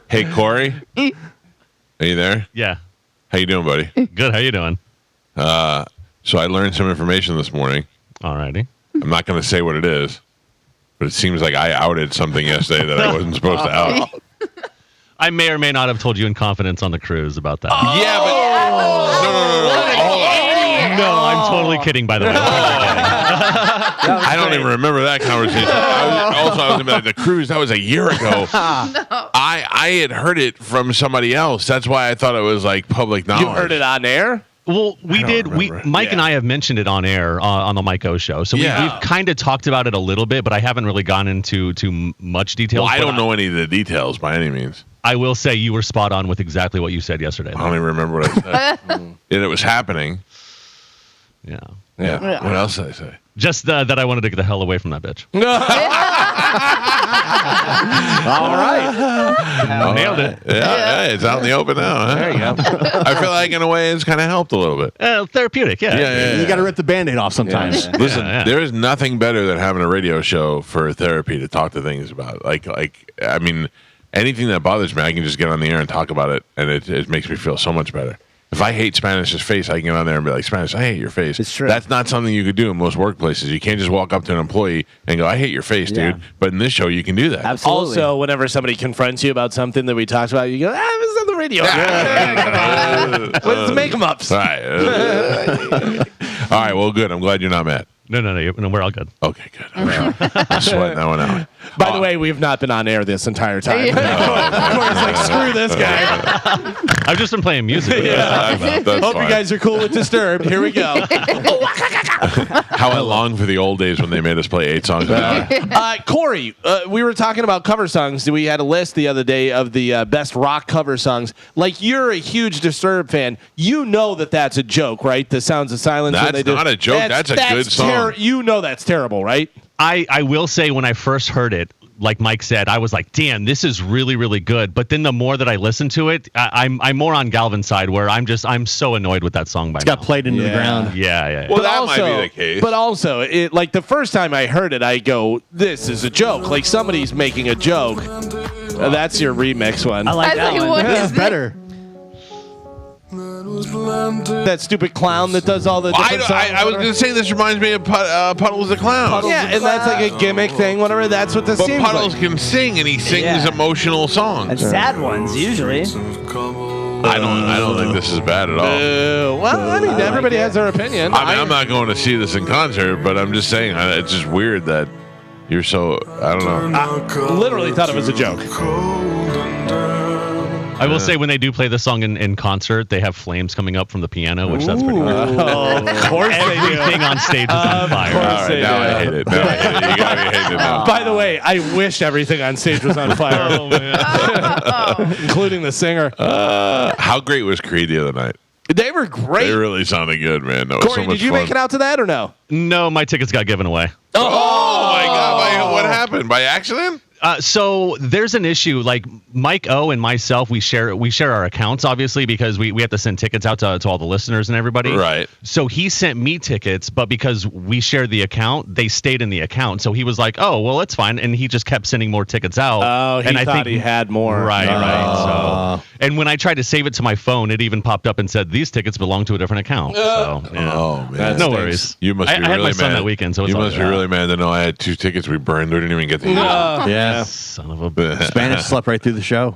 Hey, Corey, are you there? Yeah. How you doing, buddy? Good. How you doing? So I learned some information this morning. Alrighty. I'm not going to say what it is, but it seems like I outed something yesterday that I wasn't supposed to out. I may or may not have told you in confidence on the cruise about that. Yeah, but no. Hold on. No, I'm totally kidding, by the way. I don't even remember that conversation. I was gonna be like, the cruise, that was a year ago. I had heard it from somebody else. That's why I thought it was like public knowledge. You heard it on air? Well, we don't did. remember. Mike and I have mentioned it on air on the Mike O Show. So Yeah. we've kind of talked about it a little bit, but I haven't really gone into too much detail. Well, I don't know any of the details by any means. I will say you were spot on with exactly what you said yesterday. I don't even remember what I said. And it was happening. Yeah. Yeah. What else did I say? Just that I wanted to get the hell away from that bitch. All right. Nailed it. Yeah, it's out in the open now. Huh? There you go. I feel like in a way it's kind of helped a little bit. Therapeutic, yeah. Yeah. You got to rip the Band-Aid off sometimes. Listen, Yeah. there is nothing better than having a radio show for therapy to talk to things about. Like I mean, anything that bothers me, I can just get on the air and talk about it, and it makes me feel so much better. If I hate Spanish's face, I can get on there and be like, Spanish, I hate your face. It's true. That's not something you could do in most workplaces. You can't just walk up to an employee and go, I hate your face, Yeah. dude. But in this show, you can do that. Absolutely. Also, whenever somebody confronts you about something that we talked about, you go, this is on the radio. Let's make them up. All right. All right, well, good. I'm glad you're not mad. No, we're all good. Okay, good. I'm sweating that one out. By the way, we've not been on air this entire time. Corey's like, screw this guy. I've just been playing music. That's Hope fine. you guys are cool with Disturbed. Here we go. How I long for the old days when they made us play 8 songs an hour. Corey, we were talking about cover songs. We had a list the other day of the best rock cover songs. Like, you're a huge Disturbed fan. You know that that's a joke, right? The Sounds of Silence. when That's they do. not a joke. That's a good song. You know that's terrible, right? I will say when I first heard it, like Mike said, I was like, damn, this is really, really good. But then the more that I listen to it, I'm more on Galvin's side where I'm so annoyed with that song by It's now. got played into the ground. Yeah. Well, that might be the case. But also, it, like the first time I heard it, I go, this is a joke. Like somebody's making a joke. That's your remix one. I like I that think one. what This is is better. That stupid clown that does all the different songs. I was going to say this reminds me of Puddles the Clown. Yeah, and that's like a gimmick thing, whatever. That's what this But seems Puddles like. can sing, and he sings Yeah. emotional songs. And sad ones, usually. I don't think this is bad at all. Well, I mean, everybody has their opinion. I mean, I'm not going to see this in concert, but I'm just saying it's just weird that you're so. I don't know. I literally thought it was a joke. I will say when they do play the song in concert, they have flames coming up from the piano, which that's pretty cool. Of course they do. Everything on stage is on fire. course. All right, now I hate it. Now I hate it. You got me hating it now. By the way, I wish everything on stage was on fire. Oh, man. Including the singer. How great was Creed the other night? They were great. They really sounded good, man. That was Corey, so much did you fun. make it out to that or no? No, my tickets got given away. Oh my God! What happened? By accident? So there's an issue. Like Mike O and myself, we share our accounts, obviously, because we have to send tickets out to all the listeners and everybody. Right. So he sent me tickets, but because we shared the account, they stayed in the account. So he was like, "Oh, well, that's fine," and he just kept sending more tickets out. Oh, he and thought he had more. Right. So, and when I tried to save it to my phone, it even popped up and said these tickets belong to a different account. So, yeah. Oh man, no worries. You must be I had really my son mad that weekend, so it's you all must be good. really mad to know I had 2 tickets we burned. We didn't even get to use them. Yeah. Son of a bitch. Spanish slept right through the show.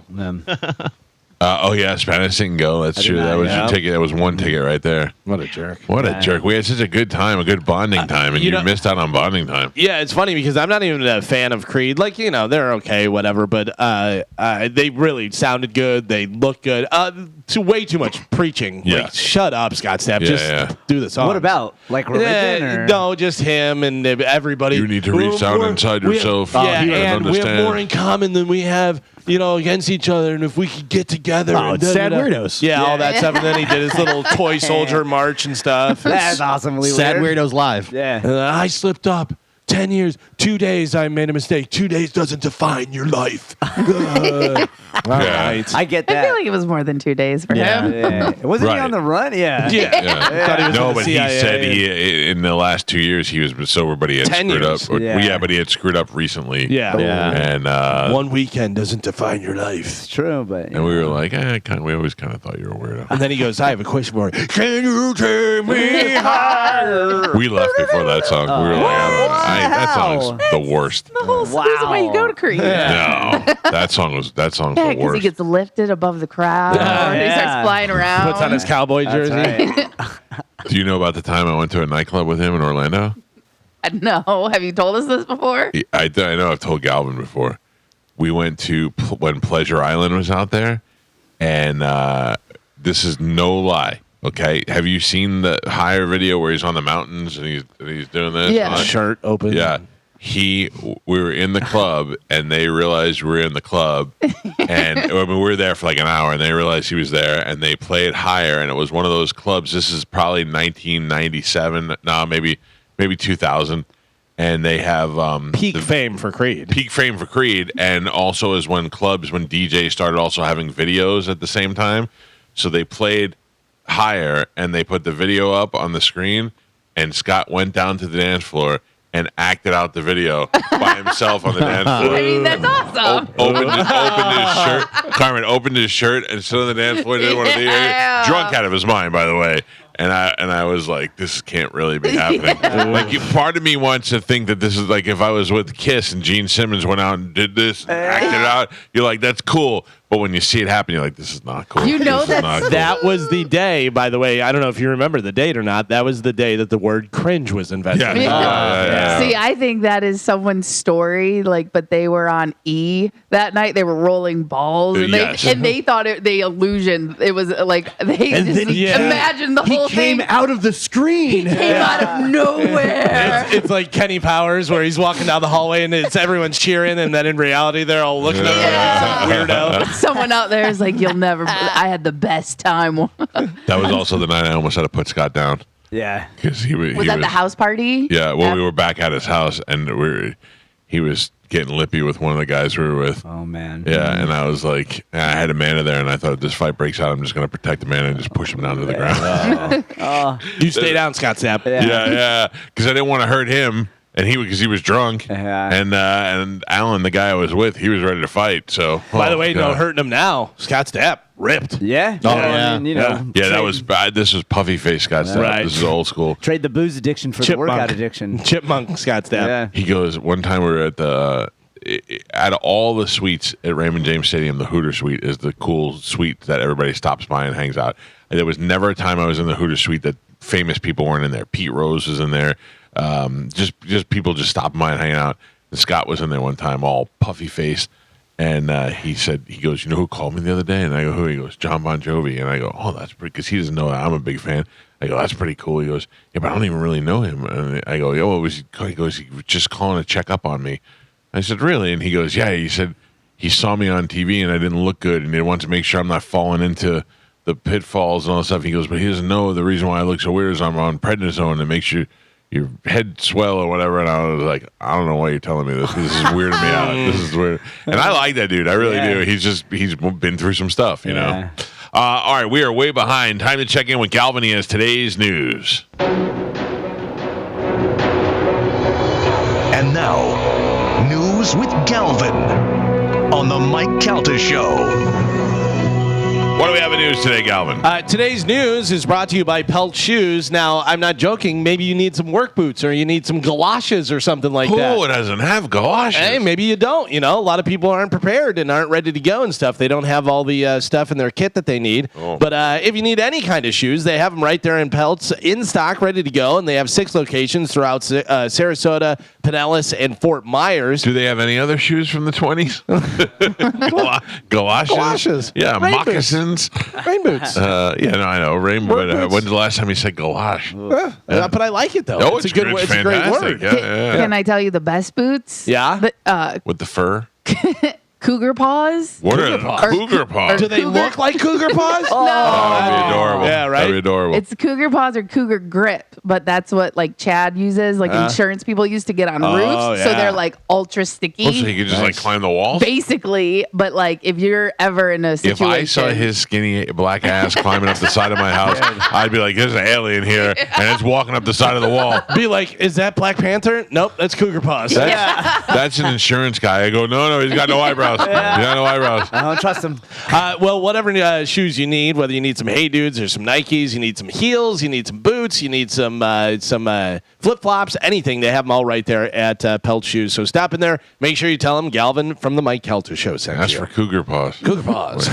Oh yeah, Spanish didn't go. That's true. That was your ticket. That was one ticket right there. What a jerk. What a jerk. We had such a good time, a good bonding time, and you you know- missed out on bonding time. Yeah, it's funny because I'm not even a fan of Creed. Like, they're okay, whatever, but they really sounded good. They looked good. Way too much preaching. Yeah. Like, shut up, Scott Stapp. Yeah, Just yeah. do the song. What about like religion? Or? No, just him and everybody. You need to reach down inside yourself. Yeah, and and we have understand. more in common than we have, against each other. And if we could get together. Oh, and it's Sad da-da-da. Weirdos. Yeah, all that stuff. And then he did his little toy soldier march and stuff. That's awesomely Sad weird. Weirdos Live. Yeah. I slipped up. 10 years, 2 days, I made a mistake. 2 days doesn't define your life. All right. I get that. I feel like it was more than 2 days for him. Yeah. Wasn't Right. he on the run? Yeah. Yeah. Yeah. Thought he was in No, the but he CIA. said in the last 2 years he was sober, but he had 10 screwed years. up. Yeah. But he had screwed up recently. Yeah. And One weekend doesn't define your life. It's true, but and we were like, we always kind of thought you were a weirdo. And then he goes, I have a question for you. Can you take me higher? We left before that song. We were like, that song's the worst. The whole reason why you go to Creed. No, that song's Yeah, the because he worst. gets lifted above the crowd. Yeah. He starts flying around. Puts on his cowboy That's jersey. right. Do you know about the time I went to a nightclub with him in Orlando? No, have you told us this before? I know I've told Galvin before. We went to when Pleasure Island was out there, and this is no lie. Okay, have you seen the higher video where he's on the mountains and he's doing this? Yeah. Shirt open. Yeah. We were in the club and they realized we were in the club and we were there for like an hour and they realized he was there and they played higher and it was one of those clubs. This is probably 1997. No, maybe 2000. And they have Peak fame for Creed. peak fame for Creed, and also is when DJs started also having videos at the same time. So they played higher and they put the video up on the screen, and Scott went down to the dance floor and acted out the video by himself on the dance floor. I mean, that's awesome. Opened his shirt. Carmen opened his shirt and stood on the dance floor. Did one of the Yeah. drunk out of his mind, by the way. And I was like, this can't really be happening. Like, part of me wants to think that this is like if I was with Kiss and Gene Simmons went out and did this, and acted it out. You're like, that's cool. But when you see it happen, you're like, this is not cool. You know This is that's- not cool. That was the day, by the way. I don't know if you remember the date or not. That was the day that the word cringe was invented. Yeah. Yeah. See, I think that is someone's story. But they were on E that night. They were rolling balls, and Yes. they thought they illusioned. It was like they And just then he imagined the whole came thing out of the screen. came out of nowhere. It's like Kenny Powers where he's walking down the hallway and everyone's cheering, and then in reality they're all looking at him like some weirdo. Someone out there is like, "You'll never." I had the best time. Was That was also the night I almost had to put Scott down Yeah. because he was. that the house party? Yeah, well, we were back at his house, and he was getting lippy with one of the guys we were with. Oh man. Yeah, and I was like, I had Amanda there, and I thought if this fight breaks out, I'm just going to protect Amanda and just push him down to the ground. You stay down, Scott Stapp. Yeah, because I didn't want to hurt him, and because he was drunk, Yeah. and Alan, the guy I was with, he was ready to fight. So, By the way, no God. hurting him now. Scott Stapp ripped. Yeah. Oh, I yeah. mean, Yeah, that was bad. This was puffy face Scott Stapp. Right. This is old school. trade the booze addiction for the workout addiction. Chipmunk Scott Stapp. Yeah. He goes, one time we were at out of all the suites at Raymond James Stadium, the Hooter Suite is the cool suite that everybody stops by and hangs out. And there was never a time I was in the Hooter Suite that famous people weren't in there. Pete Rose was in there. Just people just stopping by and hanging out. And Scott was in there one time, all puffy faced. And he goes, you know who called me the other day? And I go, who? He goes, John Bon Jovi. And I go, oh, that's pretty, because he doesn't know that I'm a big fan. I go, that's pretty cool. He goes, yeah, but I don't even really know him. And I go, oh, he goes, he was just calling to check up on me. I said, really? And he goes, yeah. He said he saw me on TV and I didn't look good, and he wants to make sure I'm not falling into the pitfalls and all that stuff. He goes, but he doesn't know the reason why I look so weird is I'm on prednisone and makes your head swell or whatever. And I was like, I don't know why you're telling me this. This is weirding me out. This is weird. And I like that dude. I really do. He's been through some stuff, you know. All right, we are way behind. Time to check in with Galvin. He has today's news. And now, news with Galvin on the Mike Calta Show. What do we have in news today, Galvin? Today's news is brought to you by Pelt Shoes. Now, I'm not joking. Maybe you need some work boots or you need some galoshes or something like that. Who doesn't have galoshes? Hey, maybe you don't. You know, a lot of people aren't prepared and aren't ready to go and stuff. They don't have all the stuff in their kit that they need. Oh. But if you need any kind of shoes, they have them right there in Pelts, in stock, ready to go. And they have 6 locations throughout Sarasota, Pinellas, and Fort Myers. Do they have any other shoes from the 20s? Galoshes? Galoshes. Yeah, Rain moccasins. Rain boots. Yeah, no, I know. Rain Work but boots. when's the last time you said galosh? But I like it, though. Oh, it's a good it's It's a great fantastic. word. Yeah. Can I tell you the best boots? Yeah? With the fur? Cougar paws. What are cougar paws? Do they look like cougar paws? No. That'd be adorable. Yeah, right? That'd be adorable. It's cougar paws or cougar grip, but that's what like Chad uses, like insurance people used to get on roofs. So yeah. they're like ultra sticky. Oh, so you could just like climb the walls? Basically, but like if you're ever in a If situation, I saw his skinny black ass climbing up the side of my house, I'd be like, there's an alien here, and it's walking up the side of the wall. Be like, is that Black Panther? Nope, that's cougar paws. That's an insurance guy. I go, no, he's got no eyebrows. He's got no eyebrows. I don't trust him. Well, whatever shoes you need, whether you need some Hey Dudes or some Nikes, you need some heels, you need some boots, you need some flip-flops, anything. They have them all right there at Pelt Shoes. So stop in there. Make sure you tell them Galvin from the Mike Calta Show sent That's you. for cougar paws. Cougar paws.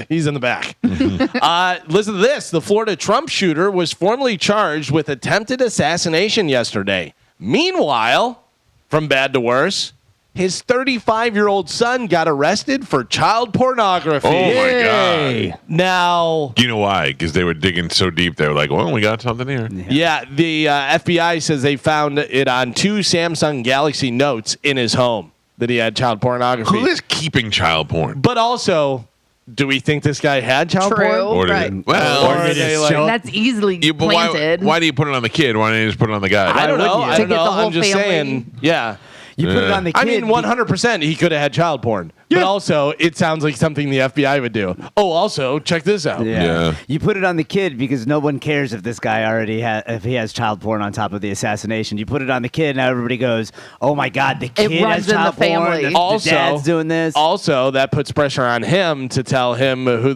He's in the back. Listen to this. The Florida Trump shooter was formally charged with attempted assassination yesterday. Meanwhile, from bad to worse, his 35-year-old son got arrested for child pornography. Oh, my God. Now, You know why? Because they were digging so deep. They were like, well, we got something here. yeah, the FBI says they found it on 2 Samsung Galaxy Notes in his home that he had child pornography. Who is keeping child porn? But also, do we think this guy had child True. porn? Or did Right. it- well, Or are they like, that's easily but planted. why do you put it on the kid? Why don't you just put it on the guy? I don't know. wouldn't you? I To don't get know. the whole I'm just family. saying. Yeah. You put it on the kid. I mean, 100% he could have had child porn. But also, it sounds like something the FBI would do. Oh, also, check this out. Yeah. You put it on the kid because no one cares if this guy already if he has child porn on top of the assassination. You put it on the kid, now everybody goes, "Oh my God, the kid runs has in the child porn. family." The Also, dad's doing this." Also, that puts pressure on him to tell him who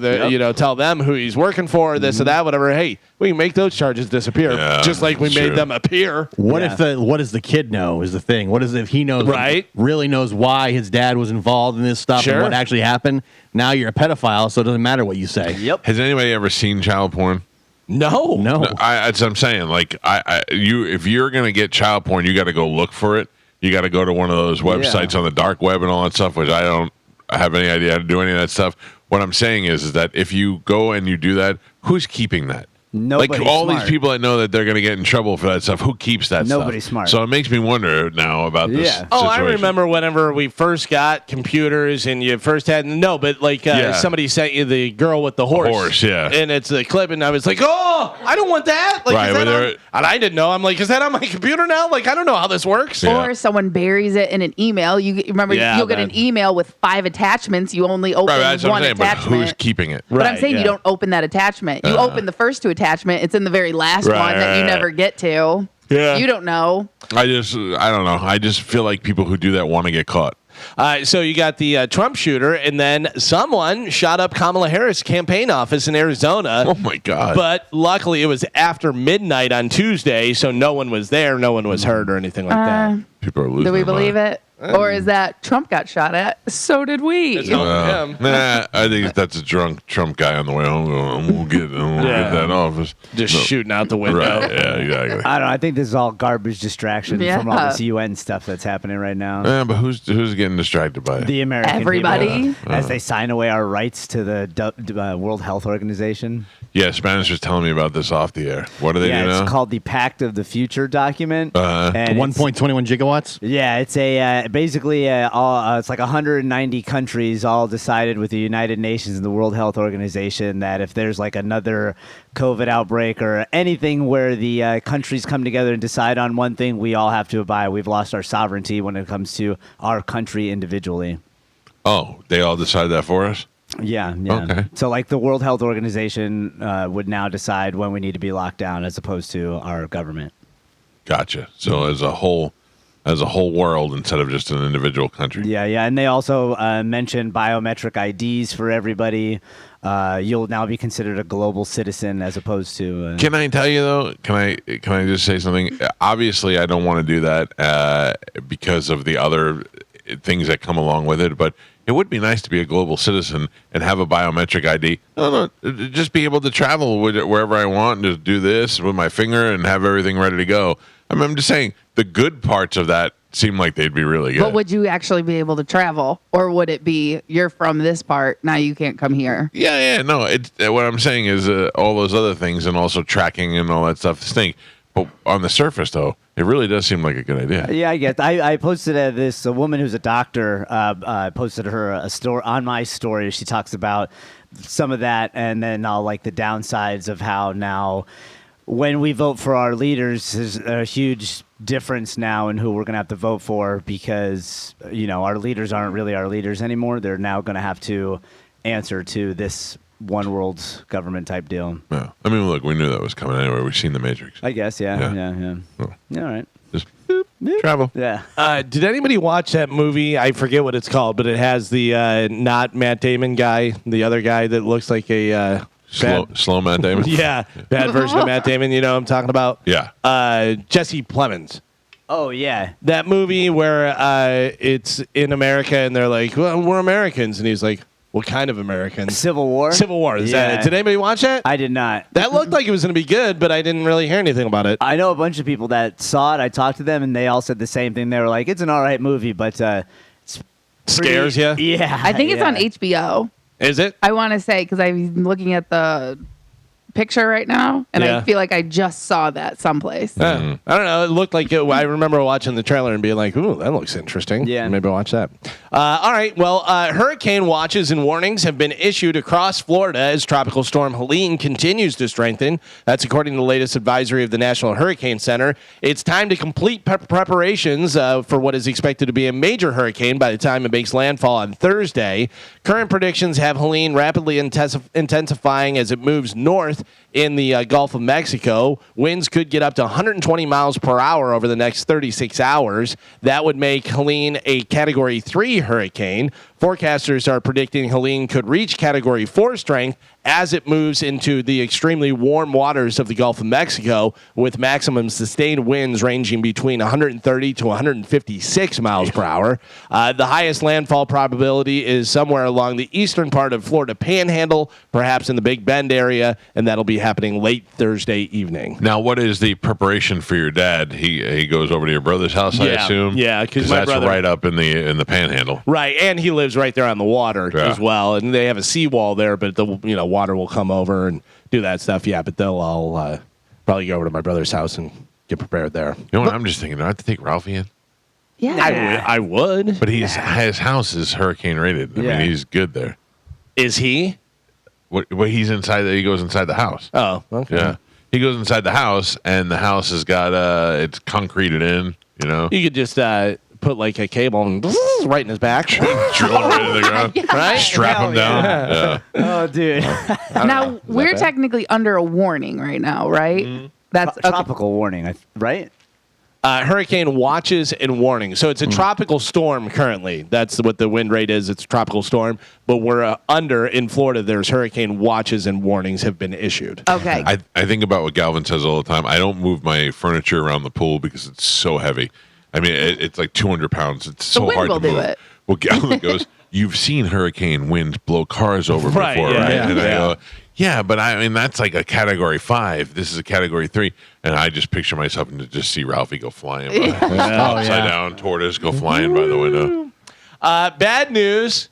tell them who he's working for, this or that, whatever. Hey, we can make those charges disappear, Yeah, just like we sure. made them appear. What Yeah. what does the kid know is the thing? What is if he knows Right. really knows why his dad was involved in this stuff Sure. and what actually happened? Now you're a pedophile, so it doesn't matter what you say. Yep. Has anybody ever seen child porn? No. No. That's what I'm saying. Like, if you're gonna get child porn, you got to go look for it. You got to go to one of those websites on the dark web and all that stuff, which I don't have any idea how to do any of that stuff. What I'm saying is that if you go and you do that, who's keeping that? Nobody's like all smart. these people that know that they're going to get in trouble for that stuff. Who keeps that stuff? Nobody's smart. So it makes me wonder now about this. Yeah. Oh, I situation. remember whenever we first got computers and you first had somebody sent you the girl with the horse. Horse, yeah. And it's a clip, and I was like, oh, I don't want that. Like, Right, is that but on- there- and I didn't know. I'm like, is that on my computer now? Like, I don't know how this works. Yeah. Or someone buries it in an email. You remember Yeah, you'll get an man. email with 5 attachments. You only open Right, that's what one I'm saying. But attachment. who's keeping it? But I'm Right, saying yeah. you don't open that attachment. You open the first 2 attachment. It's in the very last Right, one that you right, never get to. Yeah. You don't know. I don't know. I just feel like people who do that want to get caught. So you got the Trump shooter, and then someone shot up Kamala Harris' campaign office in Arizona. Oh my God! But luckily, it was after midnight on Tuesday, so no one was there, no one was hurt, or anything like that. People are losing. Do we their believe mind. it? Or is that Trump got shot at? So did we. Nah, I think that's a drunk Trump guy on the way home. I'm gonna get that office. Just shooting out the window. Right? Yeah, exactly. I don't know. I think this is all garbage distraction Yeah. from all this UN stuff that's happening right now. Yeah, but who's getting distracted by it? The American Everybody. people, as they sign away our rights to the World Health Organization. Yeah, Spanish was telling me about this off the air. What do they do now? It's called the Pact of the Future document. And 1.21 gigawatts. Yeah, it's a basically it's like 190 countries all decided with the United Nations and the World Health Organization that if there's like another COVID outbreak or anything where the countries come together and decide on one thing, we all have to abide. We've lost our sovereignty when it comes to our country individually. Oh, they all decided that for us? Yeah. Okay. So like the World Health Organization would now decide when we need to be locked down as opposed to our government. Gotcha. So as a whole world instead of just an individual country. Yeah, and they also mentioned biometric IDs for everybody. You'll now be considered a global citizen as opposed to. Can I tell you though? Can I just say something? Obviously, I don't want to do that because of the other things that come along with it. But it would be nice to be a global citizen and have a biometric ID. No, just be able to travel wherever I want and just do this with my finger and have everything ready to go. I'm just saying the good parts of that seem like they'd be really good. But would you actually be able to travel? Or would it be, you're from this part, now you can't come here? Yeah. No, what I'm saying is all those other things and also tracking and all that stuff stink. But on the surface, though, it really does seem like a good idea. Yeah, I get. I posted this a woman who's a doctor. Posted her a story on my story. She talks about some of that, and then all like the downsides of how now, when we vote for our leaders, there's a huge difference now in who we're going to have to vote for because our leaders aren't really our leaders anymore. They're now going to have to answer to this one world government type deal. Yeah. I mean, look, we knew that was coming anyway. We've seen the Matrix. I guess, yeah. Oh. Yeah, all right. Just travel. Yeah. Did anybody watch that movie? I forget what it's called, but it has the not Matt Damon guy, the other guy that looks like a Slow Matt Damon. yeah, bad version of Matt Damon. You know what I'm talking about? Yeah. Jesse Plemons. Oh, yeah. That movie where it's in America and they're like, well, we're Americans. And he's like, what kind of Americans? Civil War? Civil War. Is that it? Did anybody watch that? I did not. That looked like it was going to be good, but I didn't really hear anything about it. I know a bunch of people that saw it. I talked to them, and they all said the same thing. They were like, it's an all right movie, but it's Scares you? Yeah. I think it's on HBO. Is it? I want to say, because I'm looking at the picture right now, and Yeah. I feel like I just saw that someplace. I don't know. It looked like it. I remember watching the trailer and being like, ooh, that looks interesting. Yeah. Maybe I'll watch that. All right. Well, hurricane watches and warnings have been issued across Florida as Tropical Storm Helene continues to strengthen. That's according to the latest advisory of the National Hurricane Center. It's time to complete preparations for what is expected to be a major hurricane by the time it makes landfall on Thursday. Current predictions have Helene rapidly intensifying as it moves north in the Gulf of Mexico. Winds could get up to 120 miles per hour over the next 36 hours. That would make Helene a Category 3 hurricane. Forecasters are predicting Helene could reach Category 4 strength as it moves into the extremely warm waters of the Gulf of Mexico, with maximum sustained winds ranging between 130 to 156 miles per hour. The highest landfall probability is somewhere along the eastern part of Florida Panhandle, perhaps in the Big Bend area, and that'll be happening late Thursday evening. Now, what is the preparation for your dad? He goes over to your brother's house, I assume. Yeah, because my that's brother, right up in the Panhandle. Right, and he lives right there on the water Yeah. as well, and they have a seawall there, but the water will come over and do that stuff. Yeah, but they'll all probably go over to my brother's house and get prepared there. You know what I'm just thinking? Do I have to take Ralphie in? Yeah. I would. But his house is hurricane rated. I Yeah. mean, he's good there. Is he? What he's inside? He goes inside the house. Oh, okay. Yeah, he goes inside the house, and the house has got it's concreted in. You know, You could just put like a cable and right in his back. drill him right in the ground, Right? strap him down. Yeah. Oh, dude. Now, we're bad? technically under a warning right now, right? That's okay. Tropical warning, right? Hurricane watches and warnings. So it's a tropical storm currently. That's what the wind rate is. It's a tropical storm. But we're under in Florida. There's hurricane watches and warnings have been issued. Okay. I think about what Galvin says all the time. I don't move my furniture around the pool because it's so heavy. I mean, it's like 200 pounds. It's so wind hard will to do move. it. Well, Galvin goes, you've seen hurricane winds blow cars over Right, before, yeah, right? yeah, And I yeah. go, yeah, but I mean, that's like a category 5. This is a category 3. And I just picture myself and just see Ralphie go flying by. Upside down tortoise go flying by the window. Bad news.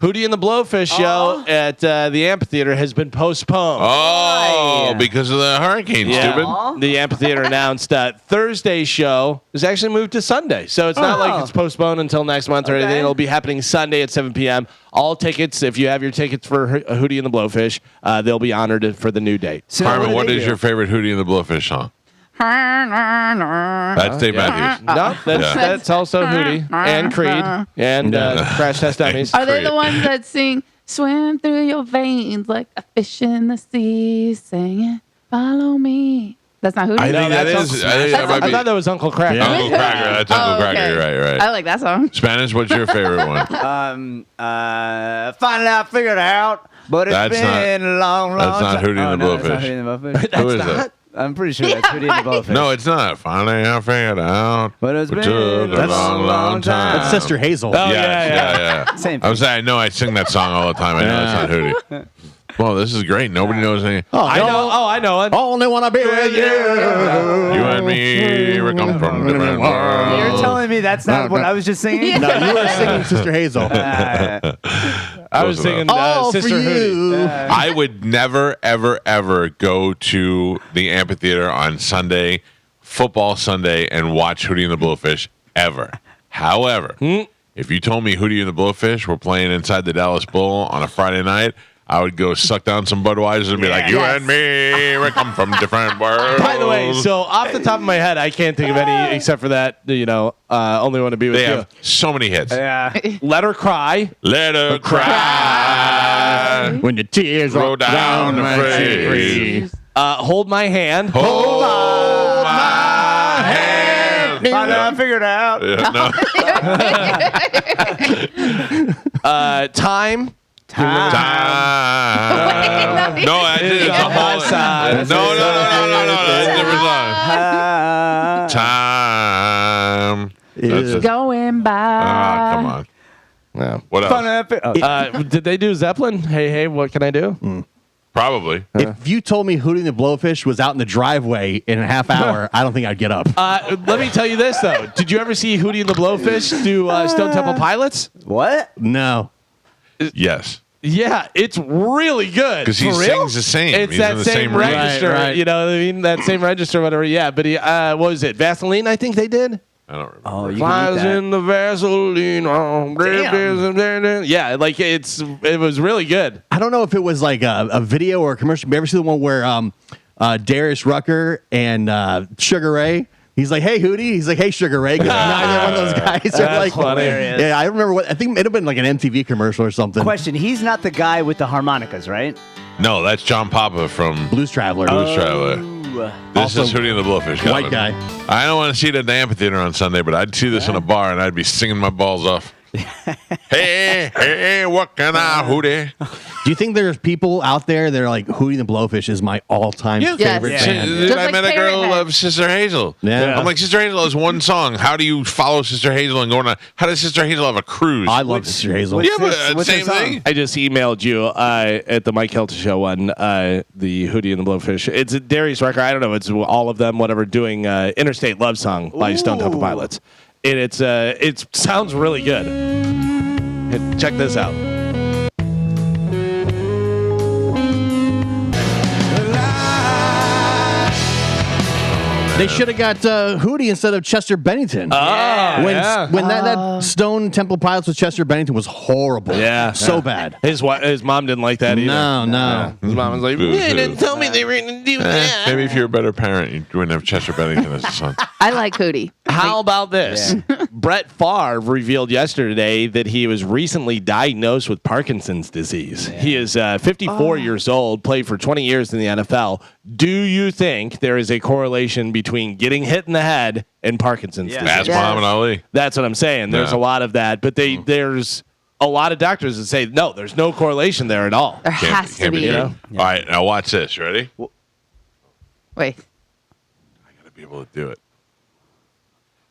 Hootie and the Blowfish show at the amphitheater has been postponed. Oh, because of the hurricane, stupid. The amphitheater announced Thursday's show is actually moved to Sunday. So it's not like it's postponed until next month or anything. It'll be happening Sunday at 7 p.m. All tickets, if you have your tickets for Hootie and the Blowfish, they'll be honored for the new date. So Carmen, what do they is do? your favorite Hootie and the Blowfish song? That's Dave Matthews. No, that's also Hootie and Creed and Crash Test Dummies. Are they the ones that sing "Swim through your veins like a fish in the sea, singing follow me"? That's not Hootie. I think that that's is. I think that might I be thought that was Uncle Cracker. Yeah. Uncle Cracker. That's Uncle Cracker. Right. I like that song. Spanish, what's your favorite one? Finally I figured out, but it's That's been a long, long that's not time. Hootie and the no, that's not Blowfish. Hootie and the Blowfish. Who is that? I'm pretty sure that's Hootie and the Blowfish. No, it's not. Finally, I figured out. But it's It been took a a long, long time. That's Sister Hazel. Oh, Yeah. Same I was saying, I know I sing that song all the time. I know it's not Hootie. Well, this is great. Nobody knows anything. I know. Oh, I know it. Only wanna be with you. You and me, we come from different worlds. You're telling me that's not what I was just singing? No, you were singing Sister Hazel. I was singing All Sister for Hootie. you. I would never, ever, ever go to the amphitheater on Sunday, football Sunday, and watch Hootie and the Blowfish ever. However, if you told me Hootie and the Blowfish were playing inside the Dallas Bowl on a Friday night, I would go suck down some Budweiser and be like, you and me, we come from different worlds. By the way, so off the top of my head, I can't think of any except for that, Only Want to Be With they You. have so many hits. Yeah. Let Her Cry. Let her cry. When your tears Roll down the face. Hold My Hand. Hold my hand. Finally I figured out. Yeah, no. Time. Time. No, I did it. It's on my side. No. That's a different song. Time. That's it. Going by. Ah, come on. No. What else? Did they do Zeppelin? Hey, what can I do? Probably. If you told me Hootie and the Blowfish was out in the driveway in a half hour, I don't think I'd get up. Let me tell you this, though. Did you ever see Hootie and the Blowfish do Stone Temple Pilots? What? No. Yes. Yeah, it's really good. Because he For real? sings the same. It's He's that in the same range. register, Right. you know what I mean? That same register, whatever. Yeah, but he, what was it? Vaseline, I think they did? I don't remember. Oh, you Flies can eat that. in the Vaseline. Yeah, like it was really good. I don't know if it was like a video or a commercial. You ever see the one where Darius Rucker and Sugar Ray? He's like, "Hey Hootie." He's like, "Hey Sugar Ray." 'Cause neither one of those guys are like. funny. Yeah, I remember what I think it might have been like an MTV commercial or something. Question, he's not the guy with the harmonicas, right? No, that's John Papa from Blues Traveler. Blues Traveler. This Also, is Hootie and the Blowfish. white guy. I don't want to see it at the amphitheater on Sunday, but I'd see this in a bar and I'd be singing my balls off. hey, what can I, Hootie? Do you think there's people out there that are like Hootie and the Blowfish is my all-time Yeah. favorite Yes. band? Dude, Just I like met a girl who Parrot Head. loves Sister Hazel. Yeah. I'm like, Sister Hazel has one song. How do you follow Sister Hazel and go on a, how does Sister Hazel have a cruise? I love Sister Hazel. yeah, but What's her same song? thing. I just emailed you at the Mike Calta Show on the Hootie and the Blowfish. It's a Darius Rucker. I don't know. It's all of them, whatever, doing Interstate Love Song by Stone Temple Pilots. And it sounds really good. Check this out. They should have got Hootie instead of Chester Bennington. Oh, yeah. When that Stone Temple Pilots with Chester Bennington was horrible. Yeah. So bad. His mom didn't like that either. No. His mom was like, Boo, "Yeah, boo. didn't tell me they were going to do that." Maybe if you're a better parent, you wouldn't have Chester Bennington as a son. I like Hootie. How about this? Brett Favre revealed yesterday that he was recently diagnosed with Parkinson's disease. He is 54 years old, played for 20 years in the NFL. Do you think there is a correlation between getting hit in the head and Parkinson's disease? Ask Yes. Muhammad Ali. That's what I'm saying. There's Yeah. a lot of that, but there's a lot of doctors that say, no, there's no correlation there at all. There has to be. You know? All right, now watch this. Ready? Wait. I got to be able to do it.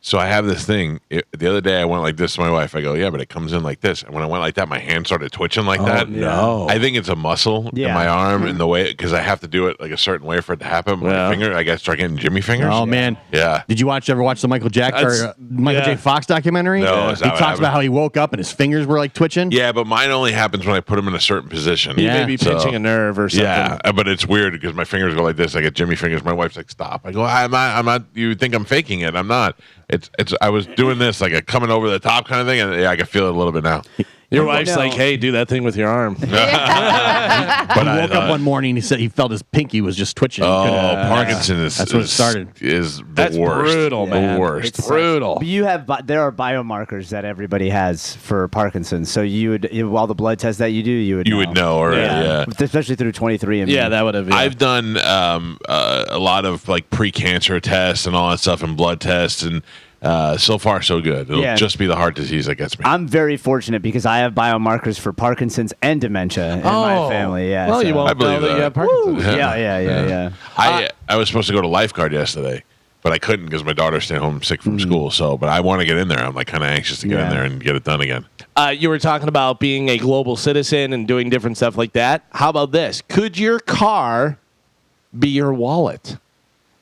So I have this thing. The other day I went like this to my wife. I go, yeah, but it comes in like this. And when I went like that, my hand started twitching like that. no. I think it's a muscle in my arm and the way, because I have to do it like a certain way for it to happen. My finger, I guess, start getting Jimmy fingers. Oh man, yeah. Did you ever watch the Michael J. Fox documentary? No, he talks about how he woke up and his fingers were like twitching. Yeah, but mine only happens when I put them in a certain position. You may be pinching a nerve or something. Yeah, but it's weird because my fingers go like this. I get Jimmy fingers. My wife's like, "Stop!" I go, "I'm not. You think I'm faking it? I'm not. It's. I was doing this like a coming over the top kind of thing, and I can feel it a little bit now." Your wife's like, "Hey, do that thing with your arm." But he woke up one morning. He said he felt his pinky was just twitching. Parkinson's. That's what it started. Is the That's worst. brutal, man. The worst. It's brutal. But you have there are biomarkers that everybody has for Parkinson's. So you would all the blood tests that you do, you would know already. Yeah. Especially through 23andMe. Yeah, that would have. Yeah. I've done a lot of like pre-cancer tests and all that stuff and blood tests, and so far so good. It'll just be the heart disease that gets me. I'm very fortunate because I have biomarkers for Parkinson's and dementia in my family. Yeah. Well, so. you won't know that you have Parkinson's. Yeah. I was supposed to go to lifeguard yesterday, but I couldn't because my daughter stayed home sick from school. So, but I want to get in there. I'm like kind of anxious to get in there and get it done again. You were talking about being a global citizen and doing different stuff like that. How about this? Could your car be your wallet?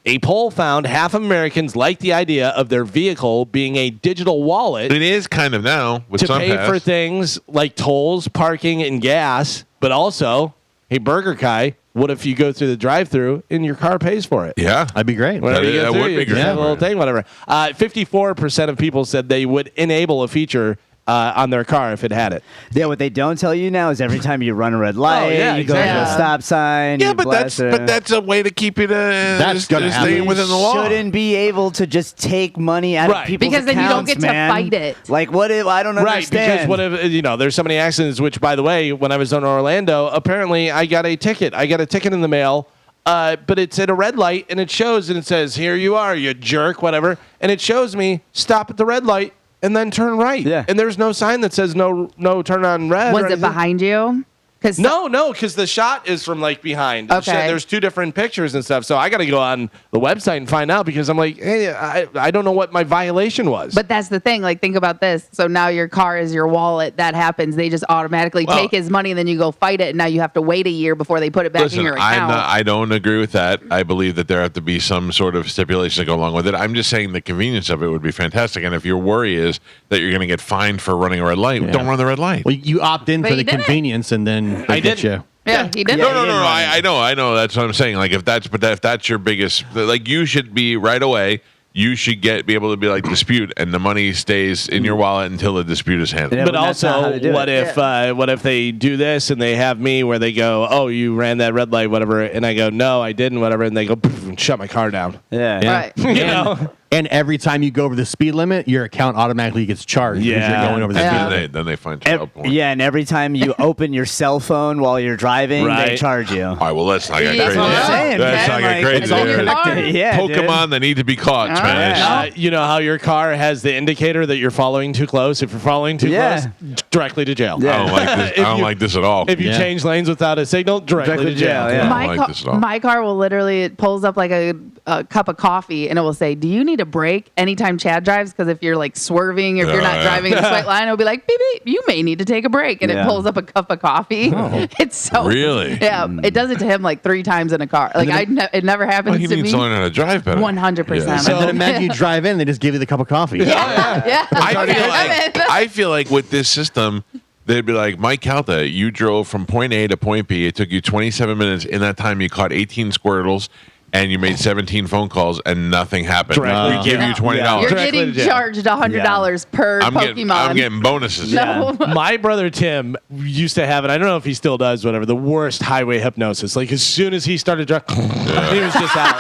A poll found half of Americans like the idea of their vehicle being a digital wallet. It is kind of now with to some pay for things like tolls, parking, and gas. But also, hey, Burger Kai, what if you go through the drive-thru and your car pays for it? Yeah, that'd be great. Whenever you that get would through, be you great. just have a little thing, whatever. 54% of people said they would enable a feature on their car if it had it. Yeah, what they don't tell you now is every time you run a red light, you go to a stop sign. Yeah, you but that's a way to keep you That's gonna happen. staying within the law. Shouldn't be able to just take money out of people's because then you don't get accounts, man. to fight it. Like, what if I don't understand? Right, because what if there's so many accidents. Which, by the way, when I was in Orlando, apparently I got a ticket. I got a ticket in the mail. But it's at a red light, and it shows, and it says, "Here you are, you jerk," whatever, and it shows me stop at the red light and then turn right. Yeah. And there's no sign that says no turn on red. Was it behind you? No, because the shot is from like behind. Okay. There's two different pictures and stuff. So I got to go on the website and find out because I'm like, hey, I don't know what my violation was. But that's the thing. Like, think about this. So now your car is your wallet. That happens. They just automatically take his money, and then you go fight it. And now you have to wait a year before they put it back in your account. I don't agree with that. I believe that there have to be some sort of stipulation to go along with it. I'm just saying the convenience of it would be fantastic. And if your worry is that you're going to get fined for running a red light, don't run the red light. Well, you opt in But for the you did it. convenience, and then I did. you. Yeah, he did. No. I know. That's what I'm saying. Like, if that's your biggest, like, you should be right away. You should be able to be like dispute, and the money stays in your wallet until the dispute is handled. Yeah, But that's not how also, to do what it. if they do this and they have me where they go, oh, you ran that red light, whatever, and I go, no, I didn't, whatever, and they go, poof, and shut my car down. Yeah. Right. You know? And every time you go over the speed limit, your account automatically gets charged. because Yeah. you're going over the Yeah. speed limit. Then they find child porn. Yeah, and every time you open your cell phone while you're driving, they Right. charge you. All right, well, let's not get That's crazy. what I'm saying, Let's man. not get Like, crazy. it's all there. connected. Yeah, dude. Pokemon, they need to be caught, Spanish. right. You know how your car has the indicator that you're following too close? If you're following too Yeah. close, directly to jail. I don't like this. If I don't you- like this at all. If you Yeah. change lanes without a signal, directly to jail. yeah. I don't like this at all. My car will literally, it pulls up like a cup of coffee, and it will say, "Do you need a break?" Anytime Chad drives, because if you're like swerving or if you're not Yeah. driving in a straight line, it'll be like, "Beep beep, you may need to take a break," and Yeah. it pulls up a cup of coffee. It's so Really? Yeah, it does it to him like 3 times in a car. Like it never happens Well, he to needs me. to learn how to drive better. 100%. And then imagine you drive in, they just give you the cup of coffee. Yeah. I feel like with this system, they'd be like, Mike Calta, you drove from point A to point B. It took you 27 minutes. In that time, you caught 18 squirtles, and you made 17 phone calls, and nothing happened. Directly We give you $20. You're Directly getting to jail. charged $100 per I'm Pokemon. getting bonuses. No. My brother Tim used to have it. I don't know if he still does. Whatever. The worst highway hypnosis. Like as soon as he started driving, he was just out.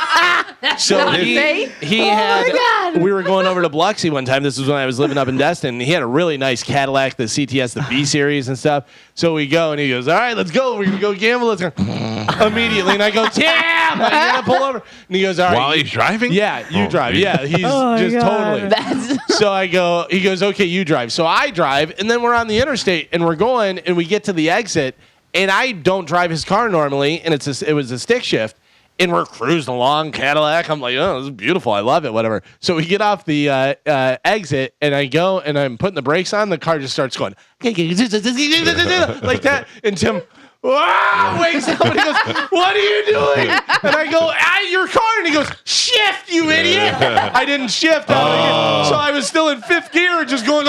So he Oh had. my God. We were going over to Biloxi one time. This was when I was living up in Destin. And he had a really nice Cadillac, the CTS, the B series and stuff. So we go and he goes, "All right, let's go. We're gonna go gamble." Let's go immediately. And I go, "Damn!" I'm gonna pull over. And he goes, "All right." While he's driving? Yeah, you Oh, drive. man. Yeah, he's just totally. That's So I go, he goes, "Okay, you drive." So I drive, and then we're on the interstate, and we're going, and we get to the exit, and I don't drive his car normally, and it was a stick shift, And we're cruising along Cadillac. I'm like, oh, this is beautiful. I love it. Whatever. So we get off the exit, and I go, and I'm putting the brakes on. The car just starts going like that. And Tim wakes up and he goes, "What are you doing?" And I go, "Your car." And he goes, "Shift, you idiot!" I didn't shift. So I was still in fifth gear, just going.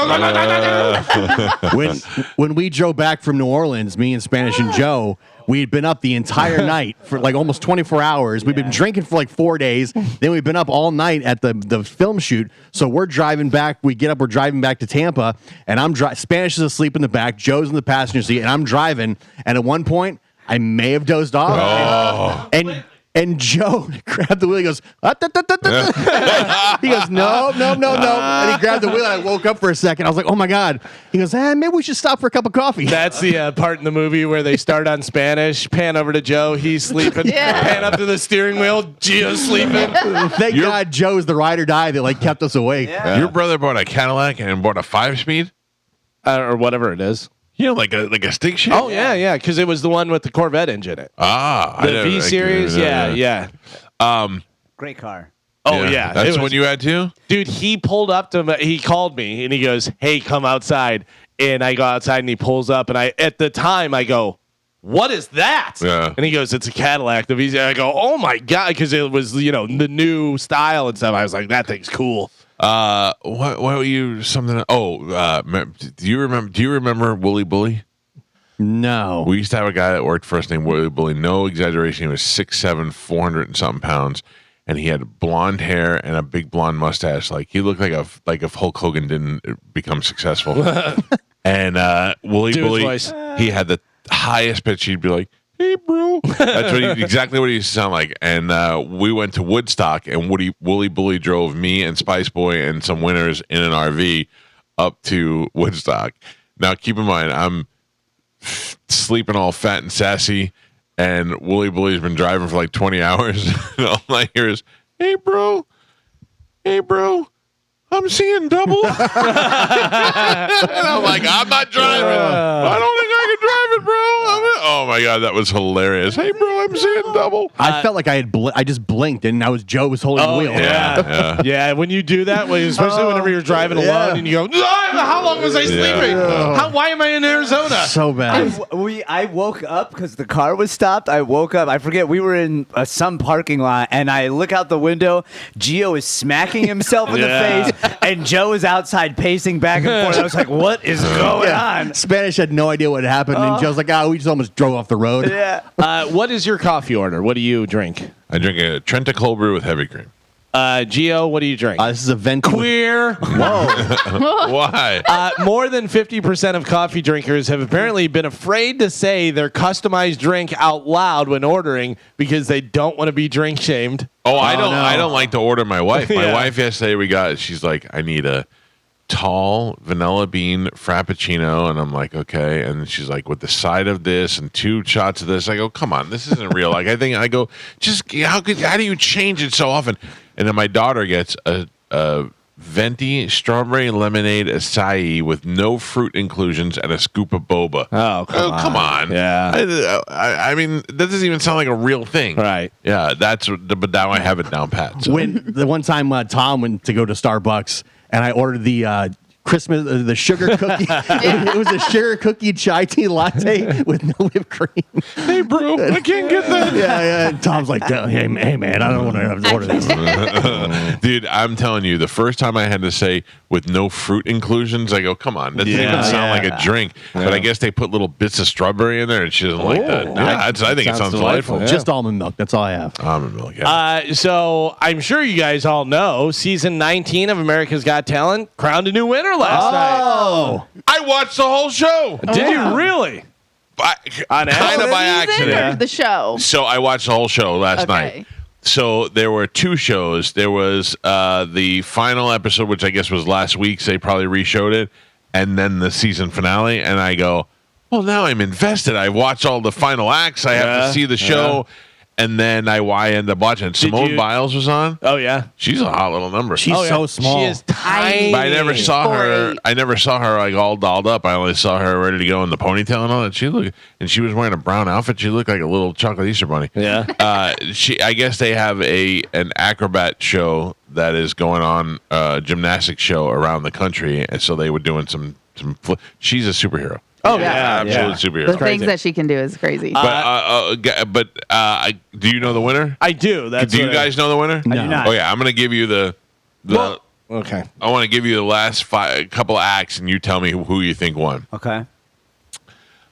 When we drove back from New Orleans, me and Spanish and Joe, we had been up the entire night for like almost 24 hours. We've been drinking for like 4 days. Then we've been up all night at the film shoot. So we're driving back. We get up. We're driving back to Tampa, and Spanish is asleep in the back. Joe's in the passenger seat, and I'm driving. And at one point, I may have dozed off. And Joe grabbed the wheel. He goes, he goes, no. And he grabbed the wheel, and I woke up for a second. I was like, oh, my God. He goes, maybe we should stop for a cup of coffee. That's the part in the movie where they start on Spanish, pan over to Joe, he's sleeping, pan up to the steering wheel, Gio's sleeping. Thank God Joe's the ride or die that like kept us awake. Your brother bought a Cadillac and bought a 5-speed? Or whatever it is. You know, like a stick shift? Oh, yeah, because it was the one with the Corvette engine in it. The V Series, yeah. Great car. Oh, yeah. That's what you had too? Dude, he pulled up to me. He called me, and he goes, "Hey, come outside." And I go outside, and he pulls up, and at the time, I go, "What is that?" Yeah. And he goes, "It's a Cadillac." The V Series. I go, "Oh, my God," because it was, the new style and stuff. I was like, that thing's cool. What were you something? Do you remember Wooly Bully? No. We used to have a guy that worked for us named Wooly Bully. No exaggeration. He was 6'7", 400 and something pounds, and he had blonde hair and a big blonde mustache. Like he looked like if Hulk Hogan didn't become successful. And Wooly Bully, voice. he had the highest pitch. He'd be like, "Hey, bro." That's exactly what he used to sound like. And we went to Woodstock, and Wooly Bully drove me and Spice Boy and some winners in an RV up to Woodstock. Now, keep in mind, I'm sleeping all fat and sassy, and Wooly Bully's been driving for like 20 hours. And all I hear is, "Hey, bro. I'm seeing double." And I'm like, "I'm not driving. I don't think I can drive it, bro." Oh my God, that was hilarious. "Hey, bro, I'm seeing double." I felt like I just blinked, and Joe was holding the wheel. Yeah, when you do that, especially whenever you're driving alone and you go, "How long was I sleeping? Why am I in Arizona?" So bad. I woke up because the car was stopped. I woke up. I forget. We were in some parking lot, and I look out the window. Gio is smacking himself in the face, and Joe is outside pacing back and forth. I was like, what is going on? Spanish had no idea what happened, and Joe's like, we just almost drove off the road. Yeah. What is your coffee order? What do you drink? I drink a Trenta cold brew with heavy cream. Gio, what do you drink? This is a venti. Queer. Whoa. Why? More than 50% of coffee drinkers have apparently been afraid to say their customized drink out loud when ordering because they don't want to be drink shamed. I don't like to order my wife. My wife yesterday she's like, "I need a tall vanilla bean frappuccino," and I'm like, "Okay." And she's like, "With the side of this and 2 shots of this." I go, "Come on, this isn't real." Like I go, "Just how do you change it so often?" And then my daughter gets a venti strawberry lemonade acai with no fruit inclusions and a scoop of boba. Oh, come on. Yeah. I mean, that doesn't even sound like a real thing. Right. Yeah, but now I have it down pat. So. When the one time Tom went to go to Starbucks, and I ordered the the sugar cookie. It was a sugar cookie chai tea latte with no whipped cream. "Hey, bro, I can't get that." Yeah. And Tom's like, "Hey, man, I don't want to order this." Dude, I'm telling you, the first time I had to say with no fruit inclusions, I go, "Come on, that doesn't even sound like a drink." Yeah. But I guess they put little bits of strawberry in there, and she doesn't like that. I think it sounds delightful. Just almond milk. That's all I have. Almond milk. Yeah. So I'm sure you guys all know season 19 of America's Got Talent crowned a new winner last night. I watched the whole show. Did you really? Kind of by accident. Or the show. So I watched the whole show last night. So there were 2 shows. There was the final episode, which I guess was last week. So they probably reshowed it, and then the season finale. And I go, well, now I'm invested. I watched all the final acts. I have to see the show. and then I ended up watching it. Simone Biles was on. Oh yeah, she's a hot little number. She's so small. She is tiny. But I never saw her. I never saw her like all dolled up. I only saw her ready to go in the ponytail and all that. She was wearing a brown outfit. She looked like a little chocolate Easter bunny. Yeah. I guess they have an acrobat show that is going on, gymnastics show around the country, and so they were doing some. She's a superhero. Oh yeah, absolute superhero. The things that she can do is crazy. But do you know the winner? I do. Do you guys know the winner? I do not. Oh yeah, I'm going to give you the. Okay. I want to give you the last couple of acts, and you tell me who you think won. Okay.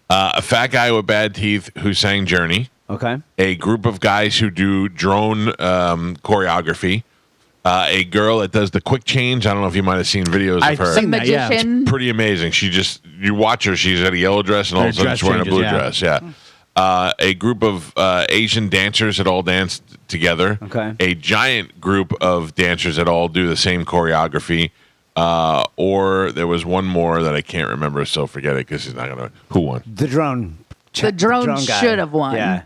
A fat guy with bad teeth who sang Journey. Okay. A group of guys who do drone choreography. A girl that does the quick change. I don't know if you might have seen videos of her. The magician. Pretty amazing. You watch her. She's got a yellow dress, and all of a sudden she's wearing a blue dress. Yeah. A group of Asian dancers that all dance together. Okay. A giant group of dancers that all do the same choreography. Or there was one more that I can't remember, so forget it because he's not gonna. Who won? The drone. The drone guy. should have won. Yeah.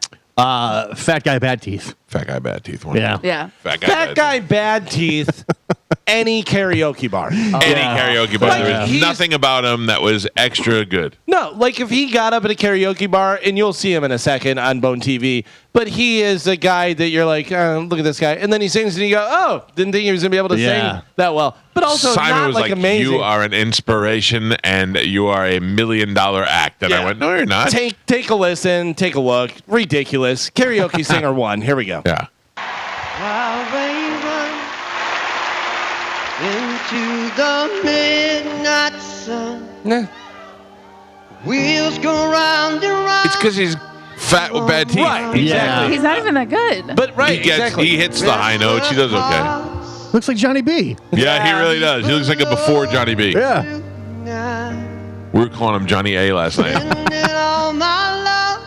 Fat guy, bad teeth. Fat guy, bad teeth. Won. Yeah. Yeah. Fat guy, bad teeth. Any karaoke bar. Any karaoke bar. Like, There was he's- nothing about him that was extra good. No, like if he got up at a karaoke bar, and you'll see him in a second on Bone TV, but he is a guy that you're like, look at this guy. And then he sings and you go, oh, didn't think he was going to be able to sing that well. But also Simon not was like amazing. you are an inspiration and you are $1 million act. And I went, no, you're not. Take a listen, take a look. Ridiculous. Karaoke singer one. Here we go. Yeah. Into the midnight sun. Nah. Wheels go round and round. It's because he's fat with bad teeth. Right, exactly. He's not even that good. But He hits the high notes. He does okay. Looks like Johnny B. Yeah, he really does. He looks like a before Johnny B. Yeah. We were calling him Johnny A last night. All my love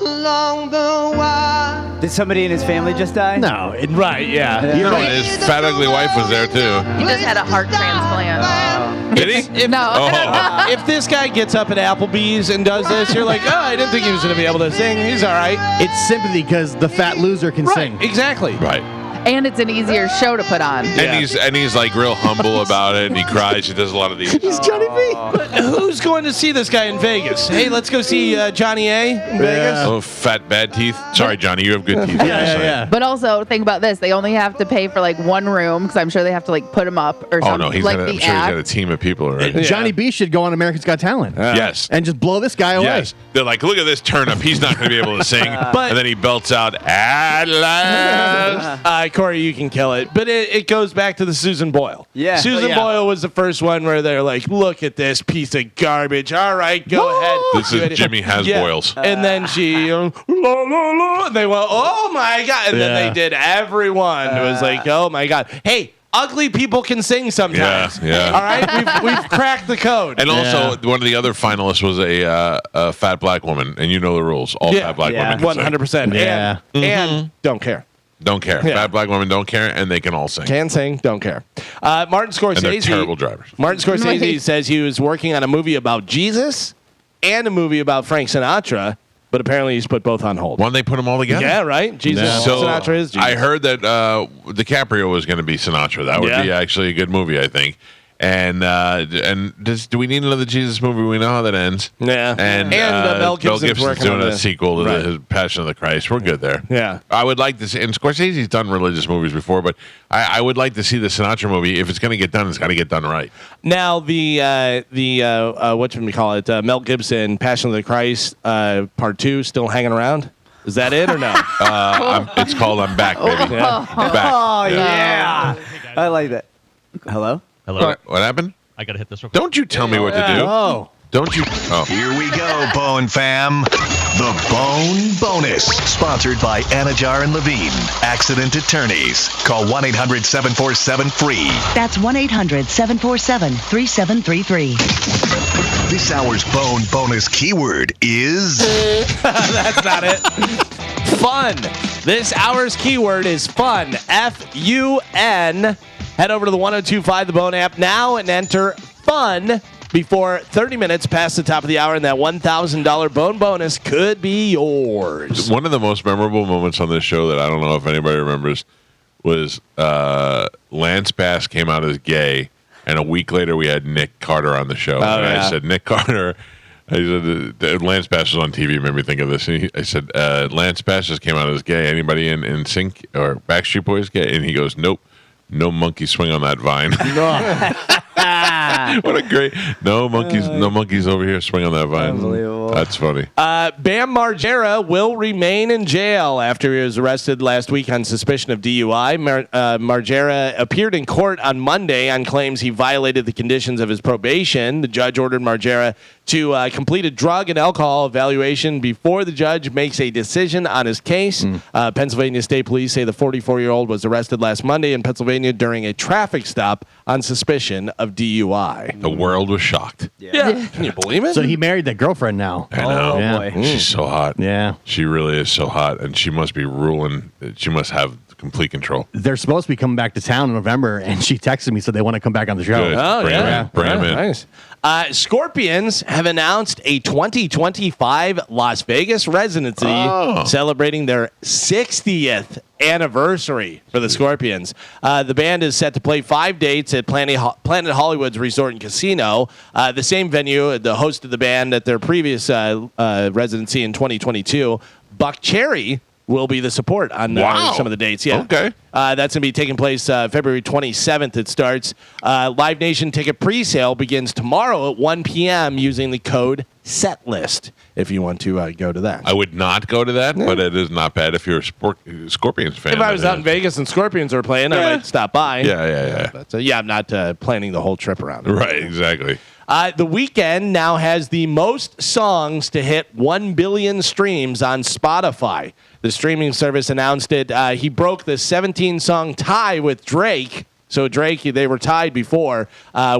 along the wire. Did somebody in his family just die? No. Right, yeah. You know, his fat ugly wife was there too. He just had a heart transplant. Did he? No. Oh. If this guy gets up at Applebee's and does this, you're like, oh, I didn't think he was going to be able to sing. He's all right. It's sympathy because the fat loser can sing. Exactly. Right. And it's an easier show to put on. And he's like real humble about it, and he cries. He does a lot of these. He's Johnny B. But who's going to see this guy in Vegas? Hey, let's go see Johnny A in Vegas. Oh, fat bad teeth. Sorry, Johnny, you have good teeth. Yeah. But also, think about this. They only have to pay for like one room because I'm sure they have to like put him up or Oh something. no, I'm like sure the he's got a act. team of people already. Johnny B should go on America's Got Talent. Yes. And just blow this guy away. Yes. They're like, look at this turnip. He's not going to be able to sing. But- and then he belts out, at last. Corey, you can kill it. But it goes back to the Susan Boyle. Yeah. Susan Yeah. Boyle was the first one where they're like, look at this piece of garbage. All right, go ahead. This is Jimmy Has Boyles. And then she, la, la, la, and they went, oh my God. And then they did everyone. It was like, oh my God. Hey, ugly people can sing sometimes. Yeah. All right? We've cracked the code. And also, one of the other finalists was a fat black woman, and you know the rules. All fat black women can sing. 100%. Yeah. And don't care. Don't care. Yeah. Fat black women don't care, and they can all sing. Can sing, don't care. Martin Scorsese. And they're terrible drivers. Martin Scorsese says he was working on a movie about Jesus and a movie about Frank Sinatra, but apparently he's put both on hold. Why don't they put them all together? Yeah, right? Jesus, So Sinatra is Jesus. I heard that DiCaprio was going to be Sinatra. That would be actually a good movie, I think. And do we need another Jesus movie? We know how that ends. Yeah. And Mel Gibson's working doing on a the- sequel to Right. his Passion of the Christ. We're good there. Yeah. I would like to see, and Scorsese's done religious movies before, but I would like to see the Sinatra movie. If it's going to get done, it's got to get done right. Now, the what Mel Gibson, Passion of the Christ, Part 2, still hanging around? Is that it or no? It's called I'm Back, baby. Yeah. I'm back. Oh, yeah. I like that. Hello? Hello. What happened? I got to hit this real quick. Don't you tell me what to do. Oh. Don't you? Oh. Here we go, Bone fam. The Bone Bonus. Sponsored by Anajar and Levine. Accident Attorneys. Call 1-800-747-FREE. That's 1-800-747-3733. This hour's Bone Bonus keyword is... That's not it. Fun. This hour's keyword is fun. F-U-N. Head over to the 1025 The Bone app now and enter fun before 30 minutes past the top of the hour, and that $1,000 bone bonus could be yours. One of the most memorable moments on this show that I don't know if anybody remembers was Lance Bass came out as gay, and a week later we had Nick Carter on the show. And I said, Nick Carter, I said, Lance Bass was on TV, made me think of this. And I said, Lance Bass just came out as gay. Anybody in Sync or Backstreet Boys gay? And he goes, nope. No monkey swing on that vine. What a great no monkeys over here swing on that vine. Unbelievable. That's funny. Bam Margera will remain in jail after he was arrested last week on suspicion of DUI. Margera appeared in court on Monday on claims he violated the conditions of his probation. The judge ordered Margera to complete a drug and alcohol evaluation before the judge makes a decision on his case. Pennsylvania State Police say the 44-year-old was arrested last Monday in Pennsylvania during a traffic stop on suspicion of DUI. The world was shocked. Yeah. Can you believe it? So he married that girlfriend now. I know. Oh, boy. She's so hot. Yeah. She really is so hot, and she must be ruling. She must have complete control. They're supposed to be coming back to town in November, and she texted me, said they want to come back on the show. Good. Oh, Bring 'em yeah. in. Bring 'em in. Nice. Scorpions have announced a 2025 Las Vegas residency celebrating their 60th anniversary for the Scorpions. The band is set to play 5 dates at Planet Hollywood's Resort and Casino, the same venue, the host of the band at their previous residency in 2022. Buck Cherry will be the support on some of the dates. Yeah. Okay. That's going to be taking place February 27th. It starts. Live Nation ticket pre-sale begins tomorrow at 1 p.m. using the code SETLIST if you want to go to that. I would not go to that, but it is not bad if you're a Scorpions fan. If I was out in Vegas and Scorpions were playing, I might stop by. Yeah. But, I'm not planning the whole trip around. Right, exactly. The Weeknd now has the most songs to hit 1 billion streams on Spotify. The streaming service announced it. He broke the 17-song tie with Drake. So Drake, they were tied before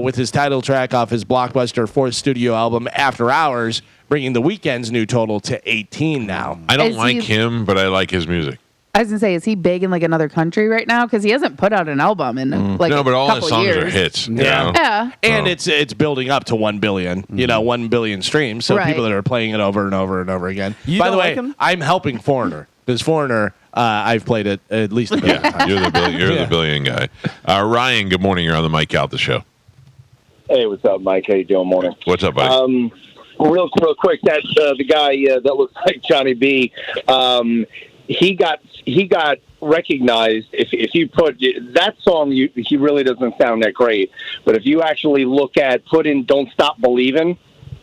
with his title track off his blockbuster fourth studio album, After Hours, bringing The Weeknd's new total to 18 now. I don't Is like he- him, but I like his music. I was gonna say, is he big in like another country right now? Because he hasn't put out an album in like No, but a all couple his songs years. are hits. you Yeah. know? Yeah. And it's building up to 1 billion, 1 billion streams. So Right. people that are playing it over and over and over again. You By don't the way, like him? I'm helping Foreigner. Because Foreigner, I've played it at least a billion Yeah, times. you're the billion guy. Ryan, good morning. You're on the Mike Calta Show. Hey, what's up, Mike? How you doing? Morning. What's up, buddy? Real quick, that the guy that looks like Johnny B, he got recognized. If you put that song, he really doesn't sound that great. But if you actually put in "Don't Stop Believing,"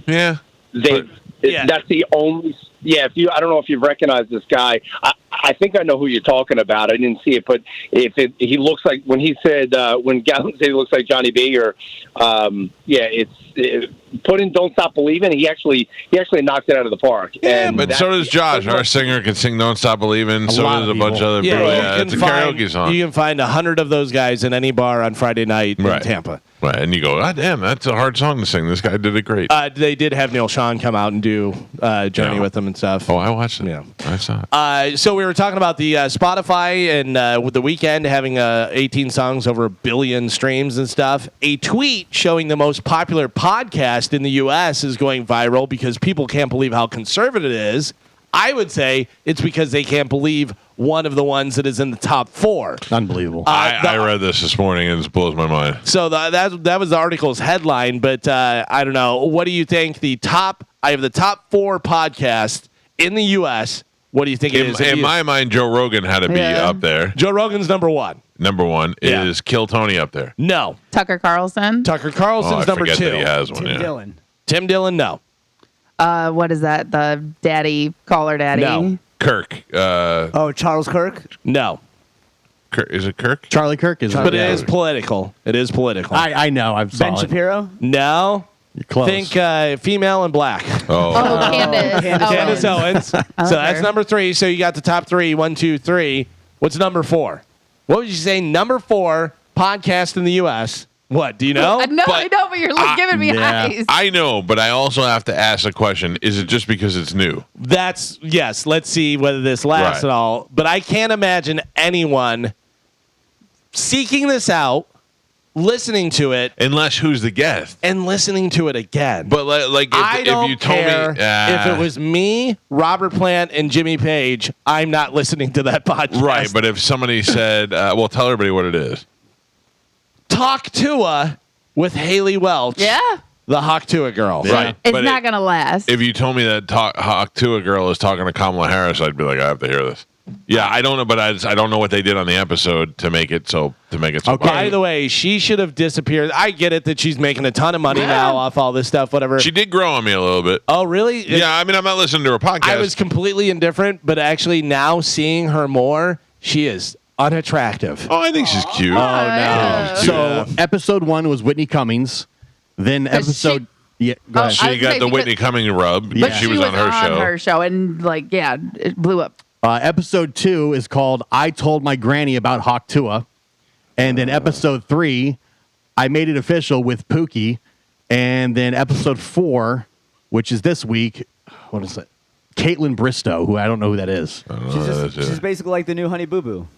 Yeah. that's the only. Yeah, I don't know if you've recognized this guy. I think I know who you're talking about. I didn't see it, but he looks like when he said when Gallon said he looks like Johnny B, or put in "Don't Stop Believing." He actually knocked it out of the park. Yeah, And but so does Josh. Our singer can sing "Don't Stop Believing." So lot does of a bunch of people. other people. Yeah, you it's a can find- karaoke song. You can find 100 of those guys in any bar on Friday night in Tampa. Right, and you go, damn, that's a hard song to sing. This guy did it great. They did have Neil Sean come out and do Journey Yeah. with them and stuff. Oh, I watched it. Yeah. I saw it. So we were talking about the Spotify and with the Weeknd having 18 songs over 1 billion streams and stuff. A tweet showing the most popular podcast in the U.S. is going viral because people can't believe how conservative it is. I would say it's because they can't believe one of the ones that is in the top 4. Unbelievable. I read this morning and it blows my mind. So that was the article's headline, but I don't know. What do you think? I have the top 4 podcasts in the U.S. What do you think it is? In my mind, Joe Rogan had to be up there. Joe Rogan's number 1. Number 1 Yeah. is Kill Tony up there. No. Tucker Carlson. Tucker Carlson's I number forget 2. that he has one. Tim Yeah. Dillon. Tim Dillon, no. What is that? The daddy caller daddy. No. Kirk. Charles Kirk. No. Kirk. Is it Kirk? Charlie Kirk is. But it is political. It is political. I know. I'm Ben solid. Shapiro. No. You're close. Think female and black. Oh, Candace. Candace Owens. So that's Okay. number 3. So you got the top 3. 1, 2, 3. What's number 4? What would you say number 4 podcast in the U.S.? What? Do you know? No, I know, but you're giving me yeah. eyes. I know, but I also have to ask the question, is it just because it's new? Yes. Let's see whether this lasts Right. at all. But I can't imagine anyone seeking this out listening to it Unless who's the guest? and listening to it again. But like, I don't if you told care me if it was me, Robert Plant, and Jimmy Page, I'm not listening to that podcast. right, but if somebody said, well, tell everybody what it is. Talk Tua with Haley Welch. Yeah. The Hawk Tua girl. Right. It's But not going to last. If you told me that Hawk Tua girl is talking to Kamala Harris, I'd be like, I have to hear this. Yeah, I don't know, but I don't know what they did on the episode to make it so. By popular. the way, she should have disappeared. I get it that she's making a ton of money now off all this stuff, whatever. She did grow on me a little bit. Oh, really? Yeah, I mean, I'm not listening to her podcast. I was completely indifferent, but actually now seeing her more, she is unattractive. Oh, I think she's cute. Oh, no. So episode 1 was Whitney Cummings. Then episode. Yeah, go ahead. I She was got saying the because- Whitney Cummings rub. Yeah. But She was on her show. and it blew up. Episode 2 is called I Told My Granny About Hawk Tua. And then episode 3, I Made It Official with Pookie. And then episode 4, which is this week, what is it? Caitlin Bristow, who I don't know who that is. She's basically like the new Honey Boo Boo.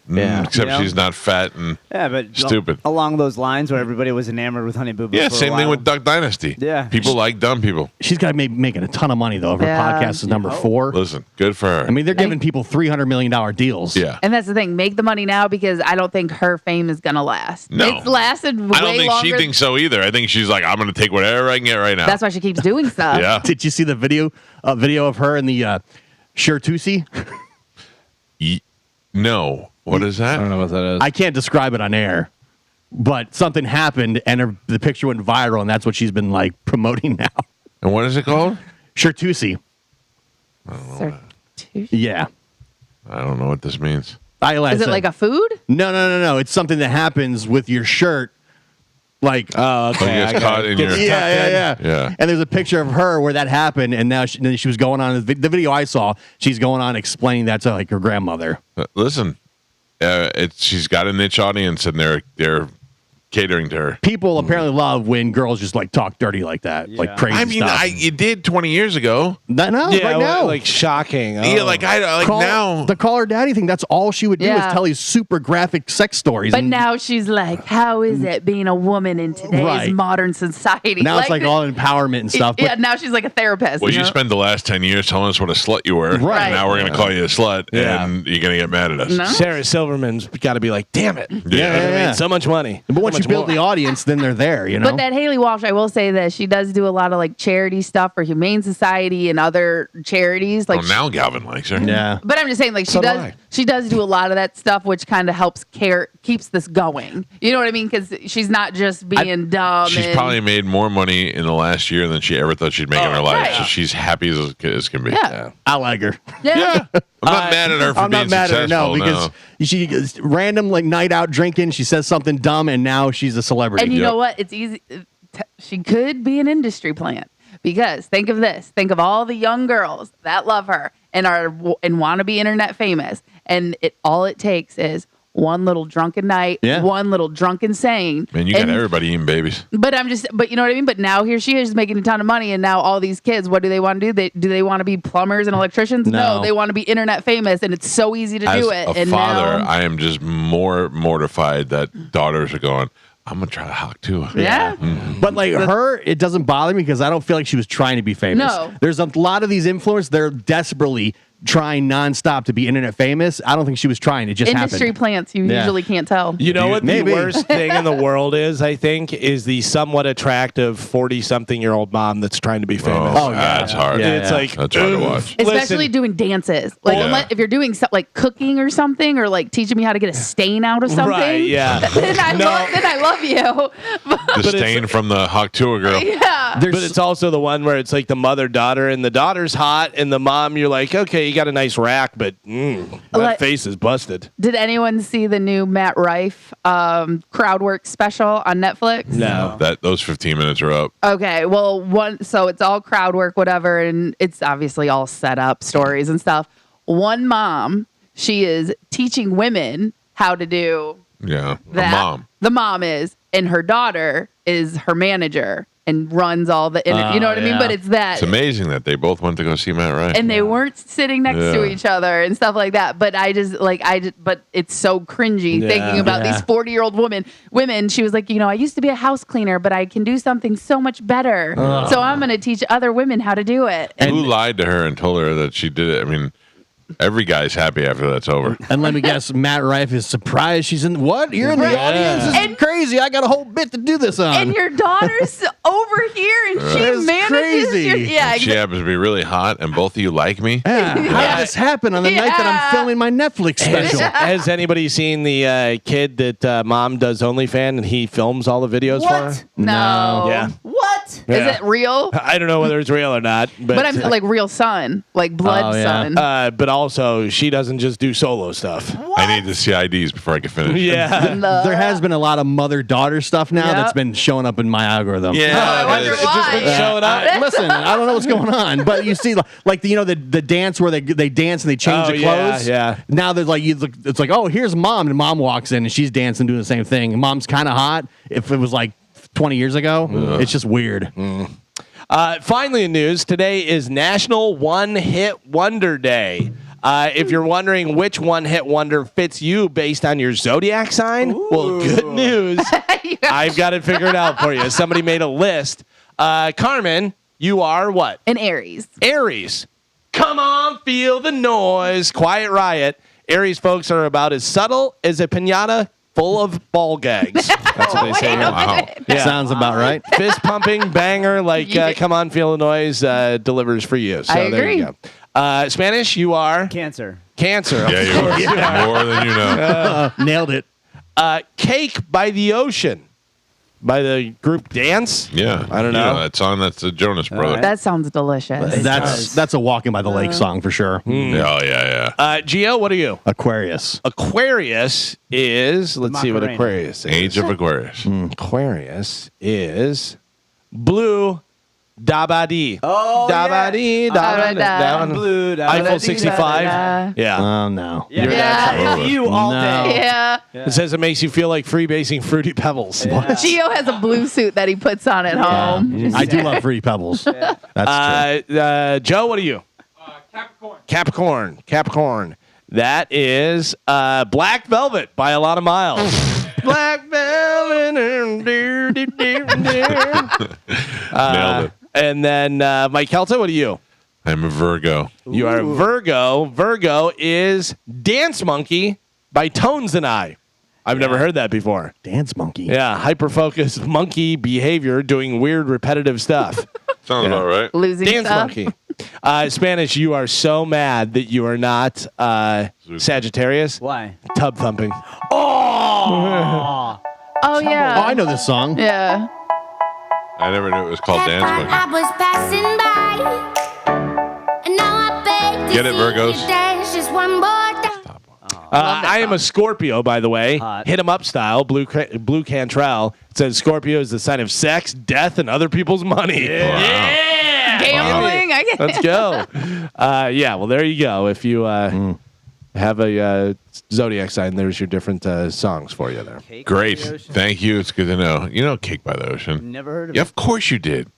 Yeah. Except You know? she's not fat and Yeah, but stupid. along those lines where everybody was enamored with Honey Boo Boo. Yeah, for a same thing while. with Duck Dynasty. Yeah. People like dumb people. She's got to be making a ton of money, though. If her Yeah. podcast is number 4. Listen, good for her. I mean, they're giving people $300 million deals. yeah. And that's the thing. Make the money now because I don't think her fame is going to last. No. It's lasted way I don't think longer. she thinks so either. I think she's like, I'm going to take whatever I can get right now. That's why she keeps doing stuff. yeah. Did you see the video of her in the Shirtusi? No. What is that? I don't know what that is. I can't describe it on air, but something happened and the picture went viral, and that's what she's been like promoting now. And what is it called? Shirtusi. Yeah. I don't know what this means. Is it like a food? No. It's something that happens with your shirt. Like, Oh, okay. It gets caught in your. yeah. Yeah. And there's a picture of her where that happened, and now she was going on the video I saw. She's going on explaining that to like her grandmother. Listen, she's got a niche audience, and they're catering to her. People apparently love when girls just like talk dirty like that, like crazy I mean, stuff. you did 20 years ago. No, Yeah, right now. like shocking. Yeah, Oh. like I like now. The call her daddy thing, that's all she would do Yeah. is tell these super graphic sex stories. But and now she's like, how is it being a woman in today's Right. modern society? now it's like all empowerment and stuff. Yeah, But now she's like a therapist. Well, you you know? spent the last 10 years telling us what a slut you were. Right. Now we're going to call you a slut, Yeah. and you're going to get mad at us. No? Sarah Silverman's got to be like, damn it. Yeah. I made so much money. but once So you much build more. the audience, then they're there, you know? But that Haley Walsh, I will say that she does do a lot of like charity stuff for Humane Society and other charities. Like, Oh, now Galvin likes her. yeah. but I'm just saying, like So do she does. I. She does do a lot of that stuff, which kind of helps keeps this going. You know what I mean? Because she's not just being dumb. She's and, probably made more money in the last year than she ever thought she'd make in her life. right. So she's happy as can be. Yeah. I like her. yeah. I'm not mad at her for I'm being not mad at her, no, successful. because she goes random like night out drinking. She says something dumb, and now she's a celebrity. And you Yep. know what? It's easy. She could be an industry plant because think of this. Think of all the young girls that love her and want to be internet famous. And all it takes is one little drunken night, Yeah. one little drunken saying. Man, you got and, everybody eating babies. But you know what I mean? But now here she is making a ton of money. And now all these kids, what do they want to do? Do they want to be plumbers and electricians? No. They want to be internet famous. And it's so easy to As do it. a And father, now, I am just more mortified that daughters are going, I'm going to try to Hawk too. yeah. But like her, it doesn't bother me because I don't feel like she was trying to be famous. No. There's a lot of these influencers, they're desperately trying nonstop to be internet famous. I don't think she was trying. It just Industry happened. plants, you Yeah. usually can't tell. You know what Maybe. the worst thing in the world is, I think, is the somewhat attractive 40-something-year-old mom that's trying to be famous. Oh, that's hard. Yeah. It's like, That's hard to ugh. watch. Especially Listen, doing dances. Like Yeah. if you're doing like cooking or something, or like teaching me how to get a stain out of something. Right, yeah. Then I love you. The stain from the Hawk Tour girl. Yeah. But it's also the one where it's like the mother-daughter, and the daughter's hot, and the mom, you're like, okay, you got a nice rack, but that Like- face is busted. Did anyone see the new Matt Rife crowd work special on Netflix? No. Those 15 minutes are up. Okay, well, so it's all crowd work, whatever, and it's obviously all set up stories and stuff. One mom, she is teaching women how to do Yeah. that. A mom. The mom is, and her daughter is her manager. and runs all the internet. You know what I mean? yeah. But it's that. It's amazing that they both went to go see Matt Rife. And they weren't sitting next to Yeah. each other and stuff like that. But but it's so cringy thinking about these 40-year-old women. She was like, I used to be a house cleaner, but I can do something so much better. So I'm going to teach other women how to do it. And who lied to her and told her that she did it? I mean, every guy's happy after that's over. And let me guess, Matt Rife is surprised she's in. What? You're in the audience? This is crazy. I got a whole bit to do this on. And your daughter's over here, and she That's manages. crazy. She happens to be really hot, and both of you like me. Yeah. How did this happen on the night that I'm filming my Netflix special? Has anybody seen the kid that mom does OnlyFans and he films all the videos for her? No. Yeah. What? Yeah. Is it real? I don't know whether it's real or not, But I'm like real son, like blood son. But also, she doesn't just do solo stuff. I need to see IDs before I can finish. Yeah. There has been a lot of mother-daughter stuff now Yep. that's been showing up in my algorithm. Yeah, I wonder it's why. just been showing up. Listen, I don't know what's going on, but you see, like the dance where they dance and they change the clothes. Yeah. Now there's like it's like, oh, here's mom, and mom walks in and she's dancing, doing the same thing. And mom's kind of hot. If it was like 20 years ago, it's just weird. Finally, in news, today is National One Hit Wonder Day. If you're wondering which one-hit wonder fits you based on your zodiac sign, well, good news. I've got it figured out for you. Somebody made a list. Carmen, you are what? An Aries. Aries. Come on, feel the noise. Quiet Riot. Aries folks are about as subtle as a piñata full of ball gags. That's what they say. Wait a Wow. minute. Yeah. Sounds about right. Fist pumping banger like come on, feel the noise delivers for you. So I there you agree. go. Spanish, you are Cancer. Cancer. Yeah, you're more than you know. Nailed it. Cake by the Ocean by the group Dance. Yeah. I don't You know. that song, that's the Jonas Brothers. That sounds delicious. That's a walking by the lake song for sure. Oh, yeah. Gio, what are you? Aquarius. Aquarius is, let's see what Macarena. Aquarius is. Age of Aquarius. Aquarius is blue dabadi. Oh, dabadi, Da-da-da. that one. Blue. Eiffel 65. Da-da-da. Yeah. Oh no. Yeah, Yeah. it's you all No. day. Yeah. It says it makes you feel like freebasing Fruity Pebbles. Gio has a blue suit that he puts on at home. I do love Fruity Pebbles. That's true. Joe, what are you? Capricorn. Capricorn. That is Black Velvet by a lot of miles. Black Velvet. Nailed it. And then Mike Calta, what are you? I'm a Virgo. You are a Virgo. Virgo is Dance Monkey by Tones and I. I've never heard that before. Dance monkey. Yeah, hyper-focused monkey behavior doing weird repetitive stuff. Sounds about right. Losing Dance stuff. monkey. Spanish, you are so mad that you are not Sagittarius. Why? Tub thumping. Oh yeah. Oh, I know this song. Yeah. I never knew it was called Dance Monkey. I was passing by, and now I beg to Get it, see Virgos? you dance just one more time. I am a Scorpio, by the way. Hot. Hit 'em up style. Blue Cantrell. It says Scorpio is the sign of sex, death, and other people's money. Yeah. Gambling. I get Let's go. Yeah, well, there you go. If you have a zodiac sign, there's your different songs for you there. Cake Great. by the ocean? Thank you. It's good to know. You know Cake by the Ocean. Never heard of Yeah, it. of course you did.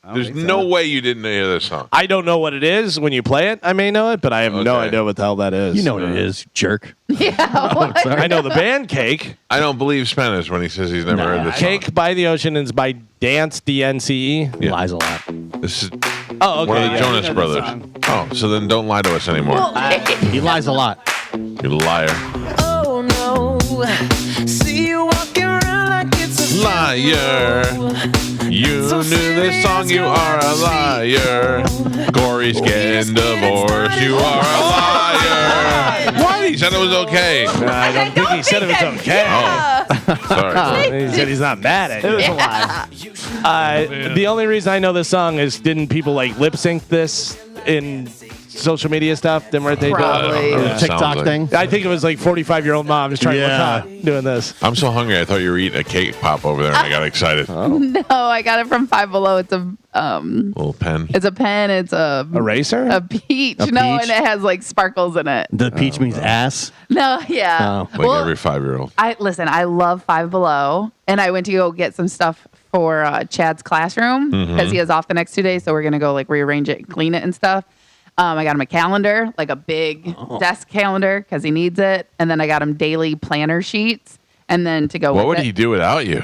I don't There's think so. no way you didn't hear this song. I don't know what it is. When you play it, I may know it, but I have no Okay. idea what the hell that is. You know what it is, jerk. Yeah. What? I know the band Cake. I don't believe Spanish when he says he's never heard this Cake by the Ocean is by Dance, DNCE. Yeah. Lies a lot. song. This is Oh, okay. one of the yeah. Jonas I know Brothers. this Oh, so then don't lie to us anymore. He lies a lot. You liar. Oh no, see you walking around like it's a Liar. You knew this song, you are a liar. Corey's getting divorced, you are a liar. What? He said it was okay. I don't think he said it was okay. Oh, sorry. He said he's not mad at It you. was a lie. The only reason I know this song is didn't people like lip sync this in social media stuff? Then weren't they doing? Probably. Yeah, TikTok sounds like- thing. I think it was like 45-year-old moms trying to look Yeah. hot doing this. I'm so hungry. I thought you were eating a cake pop over there, and I got excited. No, I got it from Five Below. It's a Little pen. It's a pen. It's a Eraser? peach. A No, peach? and it has like sparkles in it. The peach means ass. No, yeah. Oh. Like every 5-year-old. I listen. I love Five Below, and I went to go get some stuff for Chad's classroom because he has off the next 2 days. So we're gonna go like rearrange it and clean it and stuff. I got him a calendar, like a big desk calendar because he needs it, and then I got him daily planner sheets. And then to go What with would he do without you?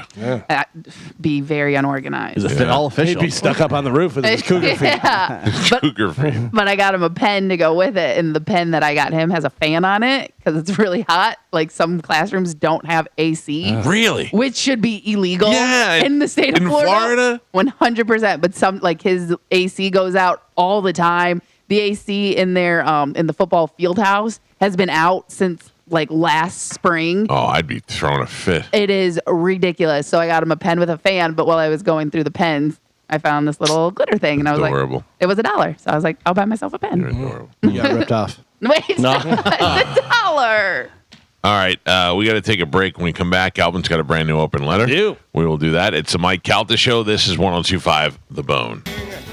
be very unorganized. Is it all official? He'd be stuck up on the roof with his cougar feet. Yeah. Cougar feet. But I got him a pen to go with it, and the pen that I got him has a fan on it because it's really hot. Like some classrooms don't have AC, Really? which should be illegal Yeah, in the state of in Florida. Florida? 100%. But some like his AC goes out all the time. The AC in there in the football field house has been out since like last spring. Oh, I'd be throwing a fit. It is ridiculous. So I got him a pen with a fan, but while I was going through the pens, I found this little glitter thing, and I was Adorable. like, it was $1. So I was like, I'll buy myself a pen. You're adorable. You got ripped off. Wait, it's $1. All right, we got to take a break. When we come back, Alvin's got a brand new open letter. We will do that. It's the Mike Calta Show. This is 102.5 The Bone.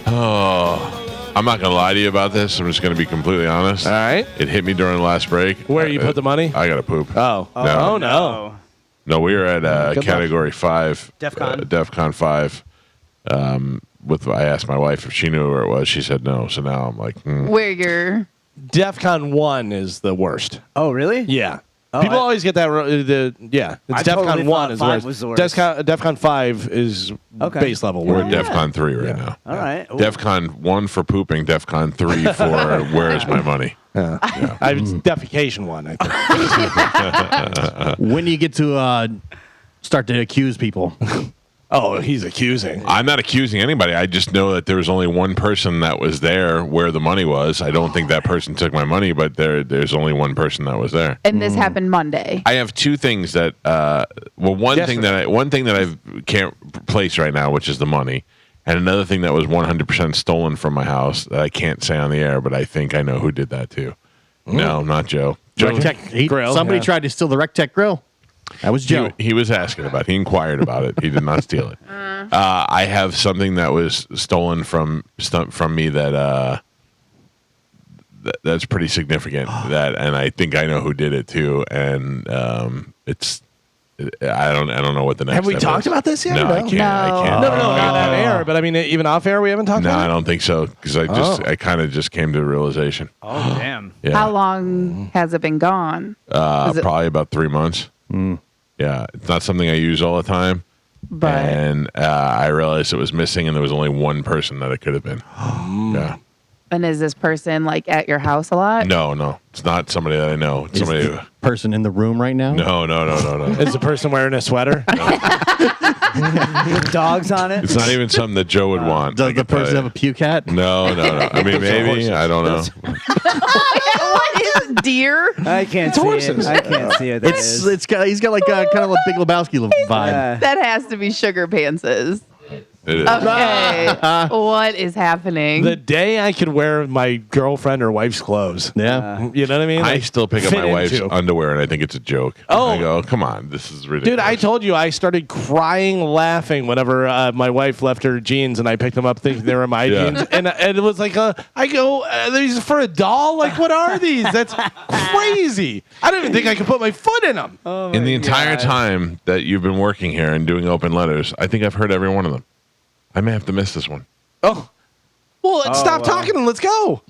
Oh, I'm not going to lie to you about this. I'm just going to be completely honest. All right. It hit me during the last break. Where you put the money? I got to poop. Oh. No. Oh, no. No, we were at Good Category 5. DEFCON. DEFCON 5. I asked my wife if she knew where it was. She said no. So now I'm like, Where you're. DEFCON 1 is the worst. Oh, really? Yeah. Oh, People I- always get that. It's I DEFCON totally 1 thought is 5 the was worst. the worst. DEFCON 5 is base level. we're at DEFCON 3 right now. All right. Ooh. DEFCON 1 for pooping, DEFCON 3 for where's my money. It's defecation 1, I think. When do you get to start to accuse people? Oh, he's accusing. I'm not accusing anybody. I just know that there was only one person that was there where the money was. I don't think that person took my money, but there's only one person that was there. And this happened Monday. I have two things that one thing that I can't place right now, which is the money, and another thing that was 100% stolen from my house that I can't say on the air, but I think I know who did that too. No, not Joe. Somebody tried to steal the Rectech grill. That was Joe. He was asking about it. He inquired about it. He did not steal it. I have something that was stolen from me that that's pretty significant. And I think I know who did it too. And I don't know what the next. Have we step talked is. about this yet? No, I can't. I can't. No, not on air. But I mean, even off air, we haven't talked No, about I it? don't think so because I kind of just came to the realization. Oh, damn. Yeah. How long has it been gone? Is it- Probably about 3 months. Yeah, it's not something I use all the time. But And I realized it was missing, and there was only one person that it could have been. Yeah. and is this person like at your house a lot? No, it's not somebody that I know. It's somebody who. Person in the room right now? No. Is the person wearing a sweater? With dogs on it? It's not even something that Joe would want. Does the person have a puke hat? No. I mean, maybe. I don't know. What is it, deer? I can't see it. I can't see it. He's got like kind of a Big Lebowski vibe. That has to be Sugar Pantses. It is. Okay. What is happening? The day I could wear my girlfriend or wife's clothes. Yeah. You know what I mean? I Like, still pick up fit my wife's into. underwear, and I think it's a joke. Oh. I go, come on, this is ridiculous. Dude, I told you I started crying, laughing whenever my wife left her jeans and I picked them up thinking they were my Yeah. jeans. And it was like, I go, these are for a doll? Like, what are these? That's crazy. I don't even think I could put my foot in them. In the entire time that you've been working here and doing open letters, I think I've heard every one of them. I may have to miss this one. Oh. Well, stop talking and let's go.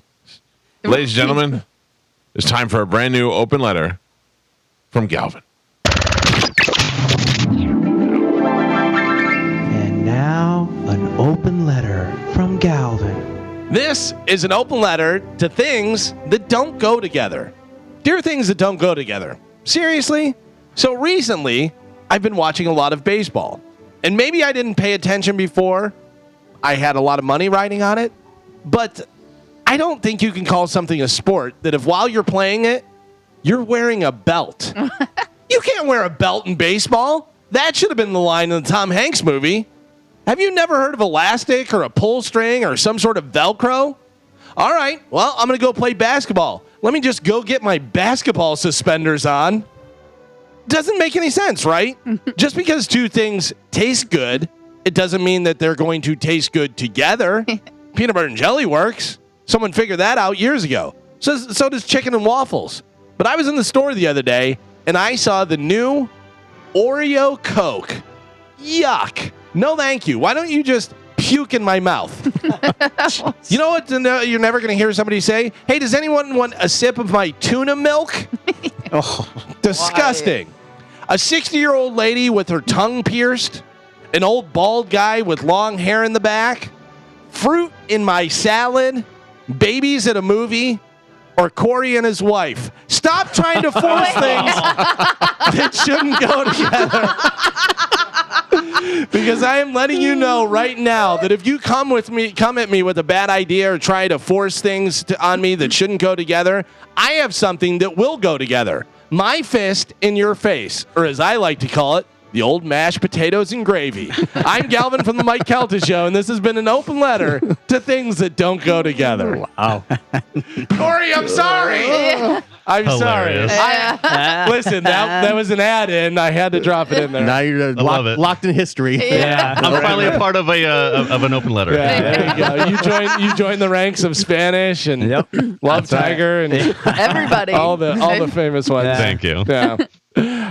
Ladies and gentlemen, it's time for a brand new open letter from Galvin. And now, an open letter from Galvin. This is an open letter to things that don't go together. Dear things that don't go together. Seriously? So recently, I've been watching a lot of baseball. And maybe I didn't pay attention before. I had a lot of money riding on it. But I don't think you can call something a sport that if while you're playing it, you're wearing a belt. You can't wear a belt in baseball. That should have been the line in the Tom Hanks movie. Have you never heard of elastic or a pull string or some sort of Velcro? All right, well, I'm going to go play basketball. Let me just go get my basketball suspenders on. Doesn't make any sense, right? Just because two things taste good, it doesn't mean that they're going to taste good together. Peanut butter and jelly works. Someone figured that out years ago. So does chicken and waffles. But I was in the store the other day, and I saw the new Oreo Coke. yuck. No, thank you. Why don't you just puke in my mouth? You know what you're never going to hear somebody say? Hey, does anyone want a sip of my tuna milk? Disgusting. Why? A 60-year-old lady with her tongue pierced, an old bald guy with long hair in the back, fruit in my salad, babies at a movie, or Corey and his wife. Stop trying to force things that shouldn't go together. Because I am letting you know right now that if you come at me with a bad idea or try to force things on me that shouldn't go together, I have something that will go together. My fist in your face, or as I like to call it, the old mashed potatoes and gravy. I'm Galvin from the Mike Calta Show, and this has been an open letter to things that don't go together. Wow. Corey, I'm sorry. I'm Hilarious. sorry. Listen, that was an add-in. I had to drop it in there. Now you're locked in history. Yeah. I'm finally a part of an open letter. Yeah, there you go. You join the ranks of Spanish and Love Tiger and Everybody. all the famous ones. Yeah. Thank you. Yeah.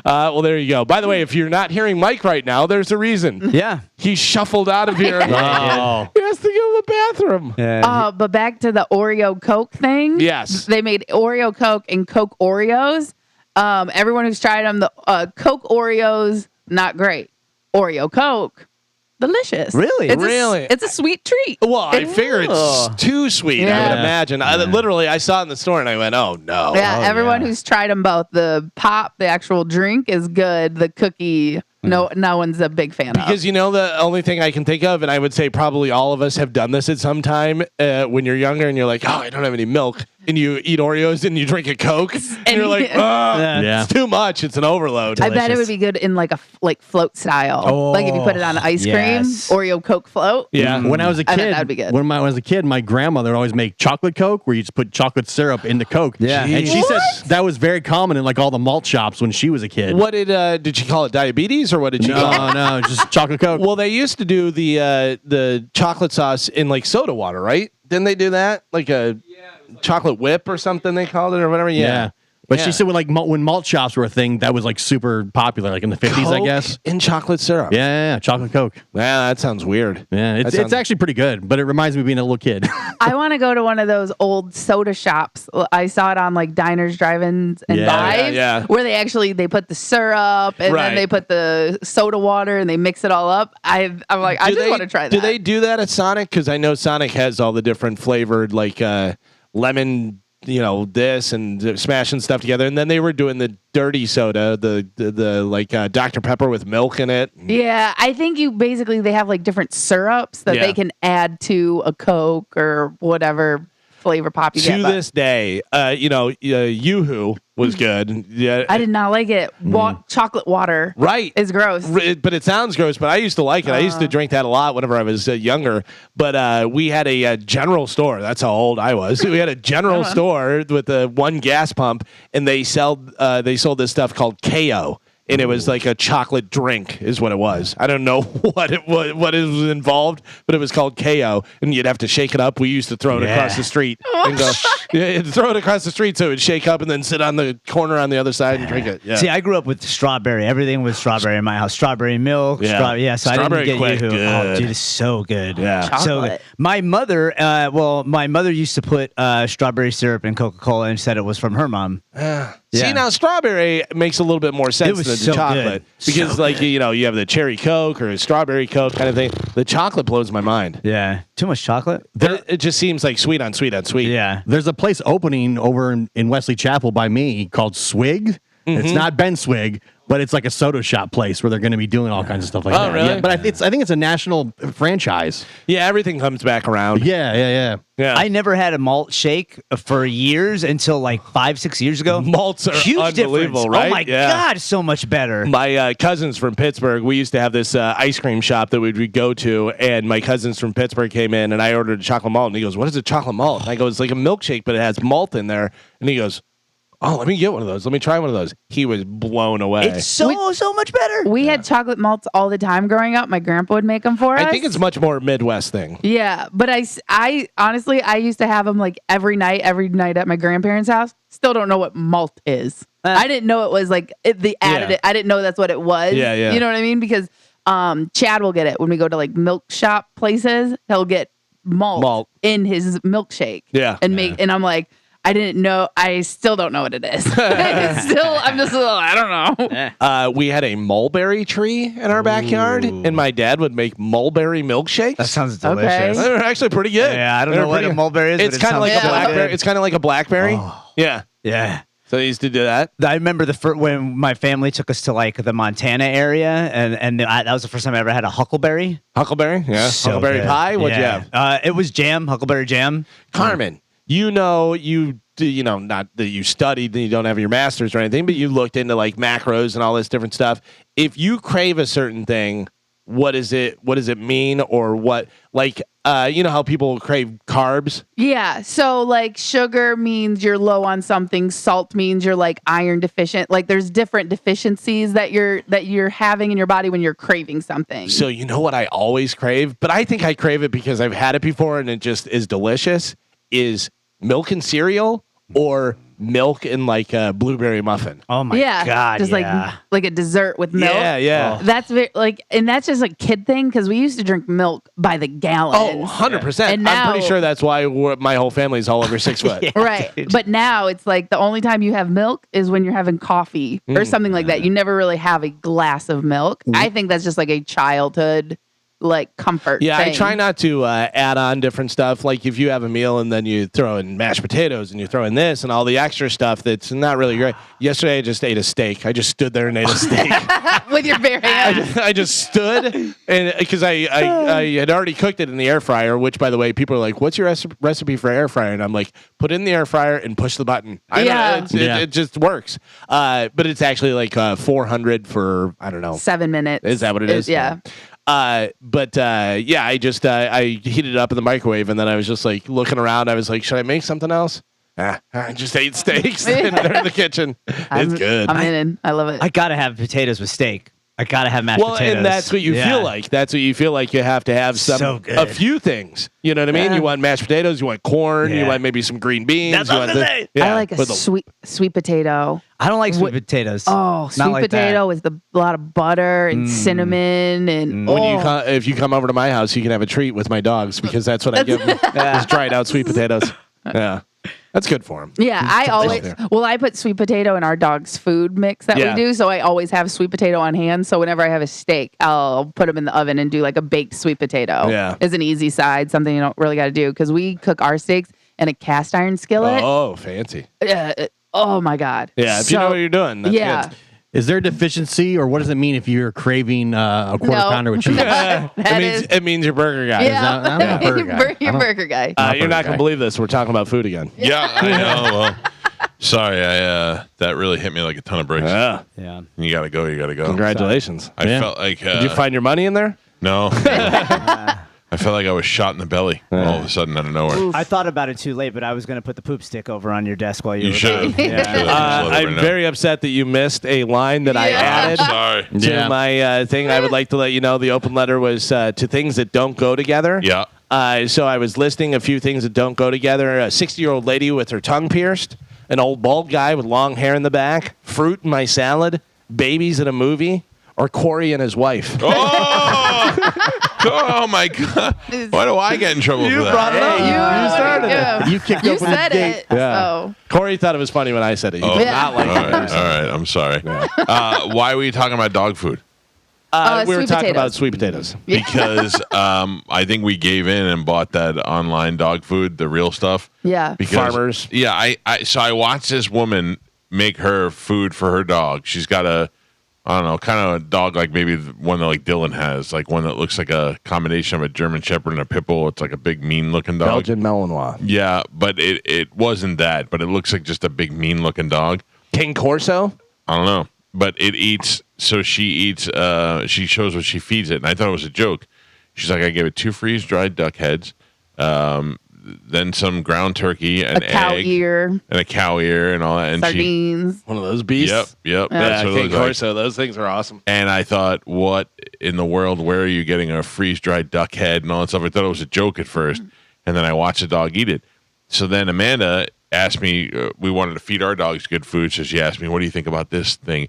Well, there you go. By the way, if you're not hearing Mike right now, there's a reason. Yeah. He shuffled out of here. Oh. He has to go to the bathroom. Yeah. But back to the Oreo Coke thing. Yes. They made Oreo Coke and Coke Oreos. Everyone who's tried them, the Coke Oreos, not great. Oreo Coke, delicious. Really? It's a sweet treat. Well, I figure it's too sweet, I would imagine. I saw it in the store and I went, oh, no. Yeah, everyone who's tried them both, the pop, the actual drink is good. The cookie, no one's a big fan of. Because the only thing I can think of, and I would say probably all of us have done this at some time when you're younger and you're like, oh, I don't have any milk. And you eat Oreos and you drink a Coke. And you're like, it's too much. It's an overload. I bet it would be good in like a float style. Like if you put it on ice cream, Oreo Coke float. Yeah. When I was a kid, that'd be good. When I was a kid, my grandmother would always make chocolate Coke where you just put chocolate syrup in the Coke. Yeah. And she said that was very common in like all the malt shops when she was a kid. What did she call it? Diabetes or what did she call it? No, just chocolate Coke. Well, they used to do the chocolate sauce in like soda water, right? Didn't they do that? Like a chocolate whip or something they called it or whatever? Yeah. But she said when malt shops were a thing, that was like super popular, like in the 50s, I guess. In chocolate syrup. Yeah, chocolate Coke. Yeah, that sounds weird. Yeah, it's actually pretty good, but it reminds me of being a little kid. I want to go to one of those old soda shops. I saw it on like diners, drive-ins, and dives, where they put the syrup and then they put the soda water and they mix it all up. I'm like, I just want to try that. Do they do that at Sonic? Because I know Sonic has all the different flavored like lemon. This and smashing stuff together, and then they were doing the dirty soda, the like Dr. Pepper with milk in it. Yeah, I think they have like different syrups that they can add to a Coke or whatever flavor pop you get. To this day, Yoo-Hoo was good. Yeah, I did not like it. Chocolate water, right? Is gross. But it sounds gross. But I used to like it. I used to drink that a lot whenever I was younger. But we had a general store. That's how old I was. We had a general store with one gas pump, and they sold this stuff called KO. And it was like a chocolate drink is what it was. I don't know what it was involved, but it was called KO. And you'd have to shake it up. We used to throw it across the street and go, throw it across the street so it would shake up and then sit on the corner on the other side and drink it. Yeah. See, I grew up with strawberry. Everything was strawberry in my house. Strawberry milk. So Strawberry I didn't get Yoo-Hoo. good. Oh, dude, it's so good. Yeah. So good. My mother, my mother used to put strawberry syrup in Coca-Cola and said it was from her mom. See, now strawberry makes a little bit more sense than the so chocolate. good. Because, you have the cherry Coke or a strawberry Coke kind of thing. The chocolate blows my mind. Yeah. Too much chocolate? It just seems like sweet on sweet on sweet. Yeah. There's a place opening over in Wesley Chapel by me called Swig. It's not Ben Swig, but it's like a soda shop place where they're going to be doing all kinds of stuff like that. Oh, really? Yeah, but I think it's a national franchise. Yeah, everything comes back around. Yeah. I never had a malt shake for years until like 5-6 years ago. Malts are huge unbelievable, difference. right? Oh my God, so much better. My cousins from Pittsburgh, we used to have this ice cream shop that we'd go to, and my cousins from Pittsburgh came in, and I ordered a chocolate malt, and he goes, "What is a chocolate malt?" And I go, "It's like a milkshake, but it has malt in there." And he goes, "Oh, let me get one of those. Let me try one of those." He was blown away. It's so much better. We had chocolate malts all the time growing up. My grandpa would make them for us. I think it's much more a Midwest thing. Yeah, but I honestly, I used to have them like every night at my grandparents' house. Still don't know what malt is. I didn't know it was like the additive. I didn't know that's what it was. Yeah. You know what I mean? Because Chad will get it when we go to like milk shop places. He'll get malt. In his milkshake. Yeah. And I'm like, I didn't know. I still don't know what it is. I'm just, I don't know. We had a mulberry tree in our backyard, and my dad would make mulberry milkshakes. That sounds delicious. They're actually pretty good. Yeah, I don't know what a mulberry is. It's kind of like a blackberry. It's kind of like a blackberry. Yeah. Yeah. So they used to do that. I remember when my family took us to like the Montana area, and that was the first time I ever had a huckleberry. Huckleberry, yeah. So Huckleberry good. pie. What'd you have? It was jam, huckleberry jam. Carmen, you know, not that you studied and you don't have your master's or anything, but you looked into like macros and all this different stuff. If you crave a certain thing, what does it mean, or what? Like, you know how people crave carbs? Yeah. So like sugar means you're low on something. Salt means you're like iron deficient. Like there's different deficiencies that you're having in your body when you're craving something. So you know what I always crave, but I think I crave it because I've had it before and it just is delicious, is milk and cereal or milk and like a blueberry muffin. Oh my God. Just like a dessert with milk. Yeah. Oh. That's and that's just a kid thing because we used to drink milk by the gallon. Oh, 100%. And now, I'm pretty sure that's why my whole family's all over 6 foot. Yeah, right. dude. But now it's like the only time you have milk is when you're having coffee or something like that. You never really have a glass of milk. I think that's just like a childhood like comfort Yeah, thing. I try not to add on different stuff. Like if you have a meal and then you throw in mashed potatoes and you throw in this and all the extra stuff that's not really great. Yesterday I just ate a steak. I just stood there and ate a steak. with your bare hands. I just stood and because I had already cooked it in the air fryer. Which, by the way, people are like, "What's your recipe for air fryer?" And I'm like, "Put it in the air fryer and push the button." It just works. But it's actually like 400 for I don't know 7 minutes. Is that what it is? Yeah. I just I heated it up in the microwave and then I was just like looking around. I was like, should I make something else? I just ate steaks in the kitchen. It's good. I'm in. I love it. I gotta have potatoes with steak. I gotta have mashed potatoes. And that's what you feel like. That's what you feel like. You have to have a few things. You know what I mean? Yeah. You want mashed potatoes. You want corn. Yeah. You want maybe some green beans. That's what I'm saying. I like a sweet potato. I don't like sweet potatoes. Oh, Not sweet like potato with a lot of butter and cinnamon and if you come over to my house, you can have a treat with my dogs because that's what I give them. Is dried out sweet potatoes. Yeah. That's good for them. Yeah, I put sweet potato in our dog's food mix that we do. So I always have sweet potato on hand. So whenever I have a steak, I'll put them in the oven and do like a baked sweet potato. Yeah. It's an easy side, something you don't really got to do because we cook our steaks in a cast iron skillet. Oh, fancy. Oh my God. Yeah, if you know what you're doing. That's good. Is there a deficiency, or what does it mean if you're craving a quarter pounder with cheese? It means you're burger guy. Yeah. I'm a burger guy. You're burger guy. You're not going to believe this. We're talking about food again. Yeah, I know. Well, sorry, that really hit me like a ton of bricks. Yeah. You gotta go. Congratulations. I felt like. Did you find your money in there? No. I felt like I was shot in the belly all of a sudden out of nowhere. I thought about it too late, but I was gonna put the poop stick over on your desk while you were should. I'm very upset that you missed a line that I added to my thing. I would like to let you know the open letter was to things that don't go together. Yeah. So I was listing a few things that don't go together. A 60-year-old lady with her tongue pierced, an old bald guy with long hair in the back, fruit in my salad, babies in a movie, or Corey and his wife. Oh my God! Why do I get in trouble for that? Brought it up. You started it. You kicked You open said the gate. it. So. Corey thought it was funny when I said it. He did not like all it. right. I'm sorry. Why were you talking about dog food? We were sweet talking potatoes. about sweet potatoes. Because I think we gave in and bought that online dog food, the real stuff. Yeah. Because, Farmers. Yeah, I watched this woman make her food for her dog. She's got I don't know, kind of a dog like maybe the one that like Dylan has, like one that looks like a combination of a German Shepherd and a Pit Bull. It's like a big, mean-looking dog. Belgian Malinois. Yeah, but it wasn't that, but it looks like just a big, mean-looking dog. King Corso? I don't know, but it eats. So she eats. She shows what she feeds it, and I thought it was a joke. She's like, I gave it 2 freeze-dried duck heads, then some ground turkey, an egg, cow ear, and a cow ear, and all that. And sardines. One of those beasts? Yep. Yeah, That's what it King looked like. Corso. Those things are awesome. And I thought, what in the world? Where are you getting a freeze-dried duck head and all that stuff? I thought it was a joke at first, and then I watched the dog eat it. So then Amanda asked me, we wanted to feed our dogs good food, so she asked me, what do you think about this thing?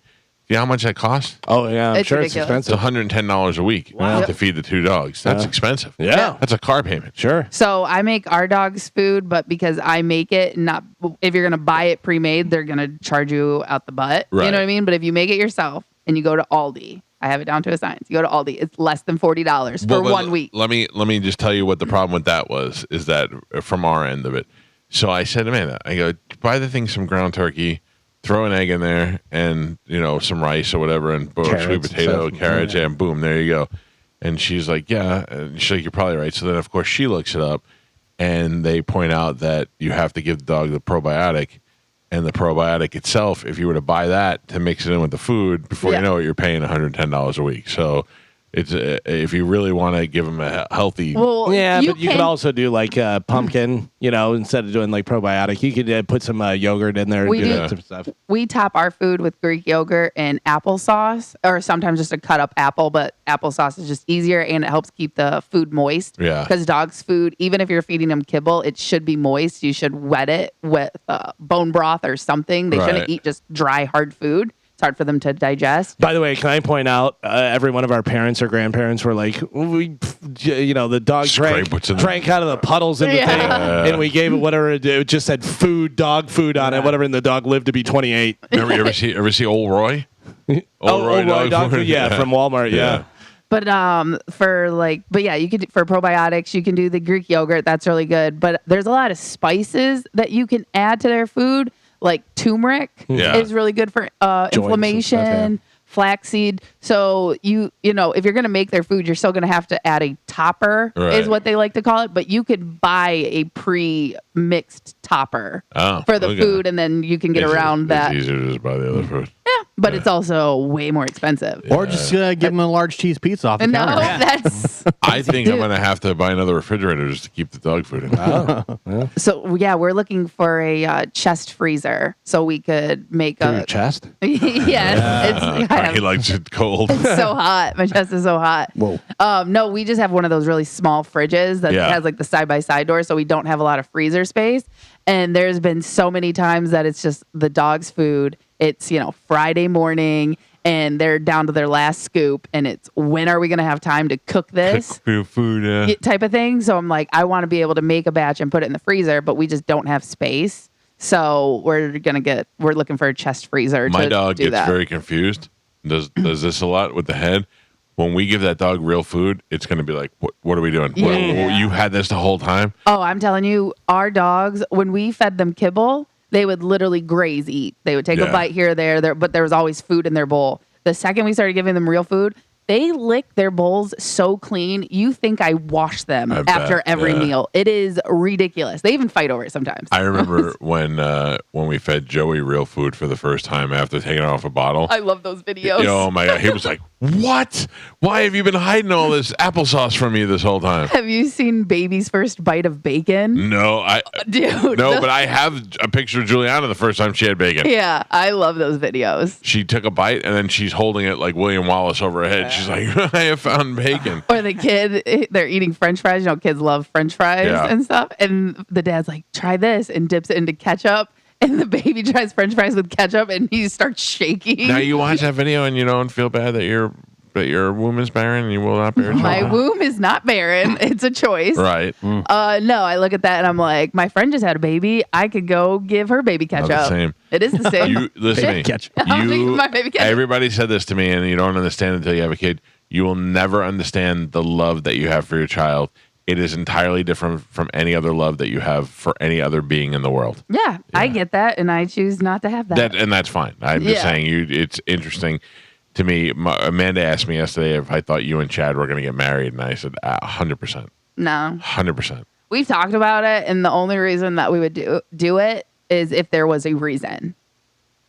You know how much that costs? Oh, yeah. I'm It's sure ridiculous. It's $110 a week to feed the 2 dogs. That's expensive. Yeah. That's a car payment. Sure. So I make our dogs food, but because I make it, not if you're gonna buy it pre-made, they're gonna charge you out the butt. You Right. know what I mean? But if you make it yourself and you go to Aldi, I have it down to a science. You go to Aldi, it's less than $40 for But 1 week. Let me just tell you what the problem with that was. Is that from our end of it? So I said to Amanda, I go, buy the thing some ground turkey, throw an egg in there, and some rice or whatever, and boom, Carrots sweet and potato, stuff. carrots, and boom, there you go. And she's like, yeah. And she's like, you're probably right. So then, of course, she looks it up, and they point out that you have to give the dog the probiotic, and the probiotic itself, if you were to buy that to mix it in with the food, before you know it, you're paying $110 a week. So it's if you really want to give them a healthy. Well, Yeah, you but you could can- also do like pumpkin, instead of doing like probiotic. You could put some yogurt in there and We do do- that some stuff. We top our food with Greek yogurt and applesauce, or sometimes just a cut up apple, but applesauce is just easier and it helps keep the food moist. Yeah. Because dogs' food, even if you're feeding them kibble, it should be moist. You should wet it with bone broth or something. They Right. shouldn't eat just dry, hard food. It's hard for them to digest. By the way, can I point out every one of our parents or grandparents were like, the dog Scrape what's in the- drank out of the puddles in the Yeah. thing, and we gave it whatever it just said dog food on it, whatever, and the dog lived to be 28. You ever see Old Roy? Old Roy dog food, yeah, from Walmart, yeah. But you could for probiotics, you can do the Greek yogurt. That's really good. But there's a lot of spices that you can add to their food, like turmeric Yeah. is really good for inflammation. and stuff, Flaxseed. So if you're gonna make their food, you're still gonna have to add a topper, Right. is what they like to call it. But you could buy a pre-mixed topper for the okay. food, and then you can get around that. It's easier to just buy the other food. But it's also way more expensive. Or just give them a large cheese pizza off the No, counter. that's I think I'm Dude. going to have to buy another refrigerator just to keep the dog food in. So yeah, we're looking for a chest freezer so we could make Your a. chest? Yes, He likes it cold. it's so hot. My chest is so hot. Whoa. No, we just have one of those really small fridges that Yeah. has like the side by side door, so we don't have a lot of freezer space. And there's been so many times that it's just the dog's food. It's Friday morning, and they're down to their last scoop, and it's when are we going to have time to cook this? Cook your food, yeah. Type of thing. So I'm like, I want to be able to make a batch and put it in the freezer, but we just don't have space. So we're looking for a chest freezer. My to dog do gets that. very confused. Does this a lot with the head. When we give that dog real food, it's going to be like, what are we doing? Yeah. You had this the whole time? Oh, I'm telling you, our dogs, when we fed them kibble, they would literally graze eat. They would take a Yeah. bite here or there, but there was always food in their bowl. The second we started giving them real food, they lick their bowls so clean. You think I wash them I after bet, every yeah. meal. It is ridiculous. They even fight over it sometimes. I remember when we fed Joey real food for the first time after taking it off a bottle. I love those videos. Oh my God. He was like, what? Why have you been hiding all this applesauce from me this whole time? Have you seen baby's first bite of bacon? No, Dude. but I have a picture of Juliana the first time she had bacon. Yeah, I love those videos. She took a bite and then she's holding it like William Wallace over her head. She's like, I have found bacon. Or the kid, they're eating French fries. Kids love French fries Yeah. and stuff. And the dad's like, try this, and dips it into ketchup. And the baby tries French fries with ketchup, and he starts shaking. Now you watch that video and you don't feel bad that your womb is barren and you will not bear a My child. womb is not barren. It's a choice. Right. No, I look at that and I'm like, my friend just had a baby. I could go give her baby ketchup. the same. It is the same. You listen to me. Ketchup. I'll give my baby ketchup. Everybody said this to me, and you don't understand until you have a kid. You will never understand the love that you have for your child. It is entirely different from any other love that you have for any other being in the world. Yeah, I get that, and I choose not to have that. And that's fine. I'm just Yeah. saying, it's interesting to me. Amanda asked me yesterday if I thought you and Chad were going to get married, and I said 100%, No. 100%. We've talked about it, and the only reason that we would do it is if there was a reason.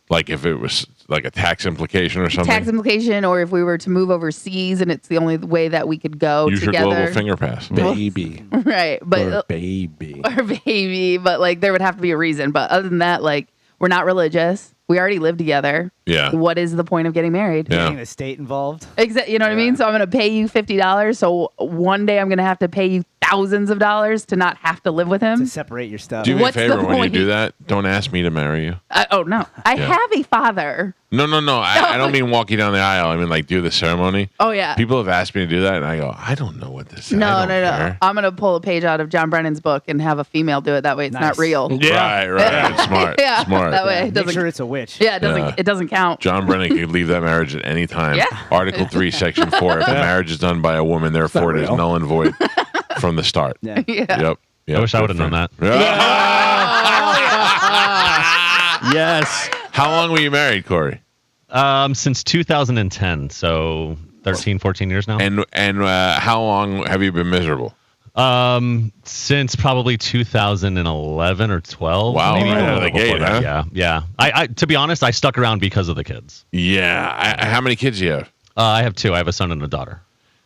Like if it was like a tax implication or something. Tax implication, or if we were to move overseas and it's the only way that we could go Use together. your global finger pass. Baby. Right. But baby. or baby, but like there would have to be a reason. But other than that, like we're not religious. We already live together. Yeah. What is the point of getting married? Yeah. Getting the state involved. You know what I mean? So I'm going to pay you $50. So one day I'm going to have to pay you thousands of dollars to not have to live with him. To separate your stuff. Do me a What's the favor when you point? do that. Don't ask me to marry you. Oh no, I Yeah. have a father. No. I don't mean walking down the aisle. I mean like do the ceremony. Oh yeah. People have asked me to do that, and I go, I don't know what this is. No. I don't care. I'm gonna pull a page out of John Brennan's book and have a female do it. That way, it's not real. Right. It's smart. Yeah. Smart. That way, it Make doesn't. sure it's a witch. Yeah, it doesn't. Yeah. It doesn't count. John Brennan could leave that marriage at any time. Yeah. Article 3, Section 4. If the marriage is done by a woman, therefore it is real. null and void from the start. Yeah. Yeah. Yep. I wish I would have known that. Yes. How long were you married, Corey? Since 2010, so 13, 14 years now. And how long have you been miserable? Since probably 2011 or 12. Wow, maybe right a out of the little before gate, that. huh? Yeah. I to be honest, I stuck around because of the kids. Yeah. How many kids do you have? I have 2. I have a son and a daughter.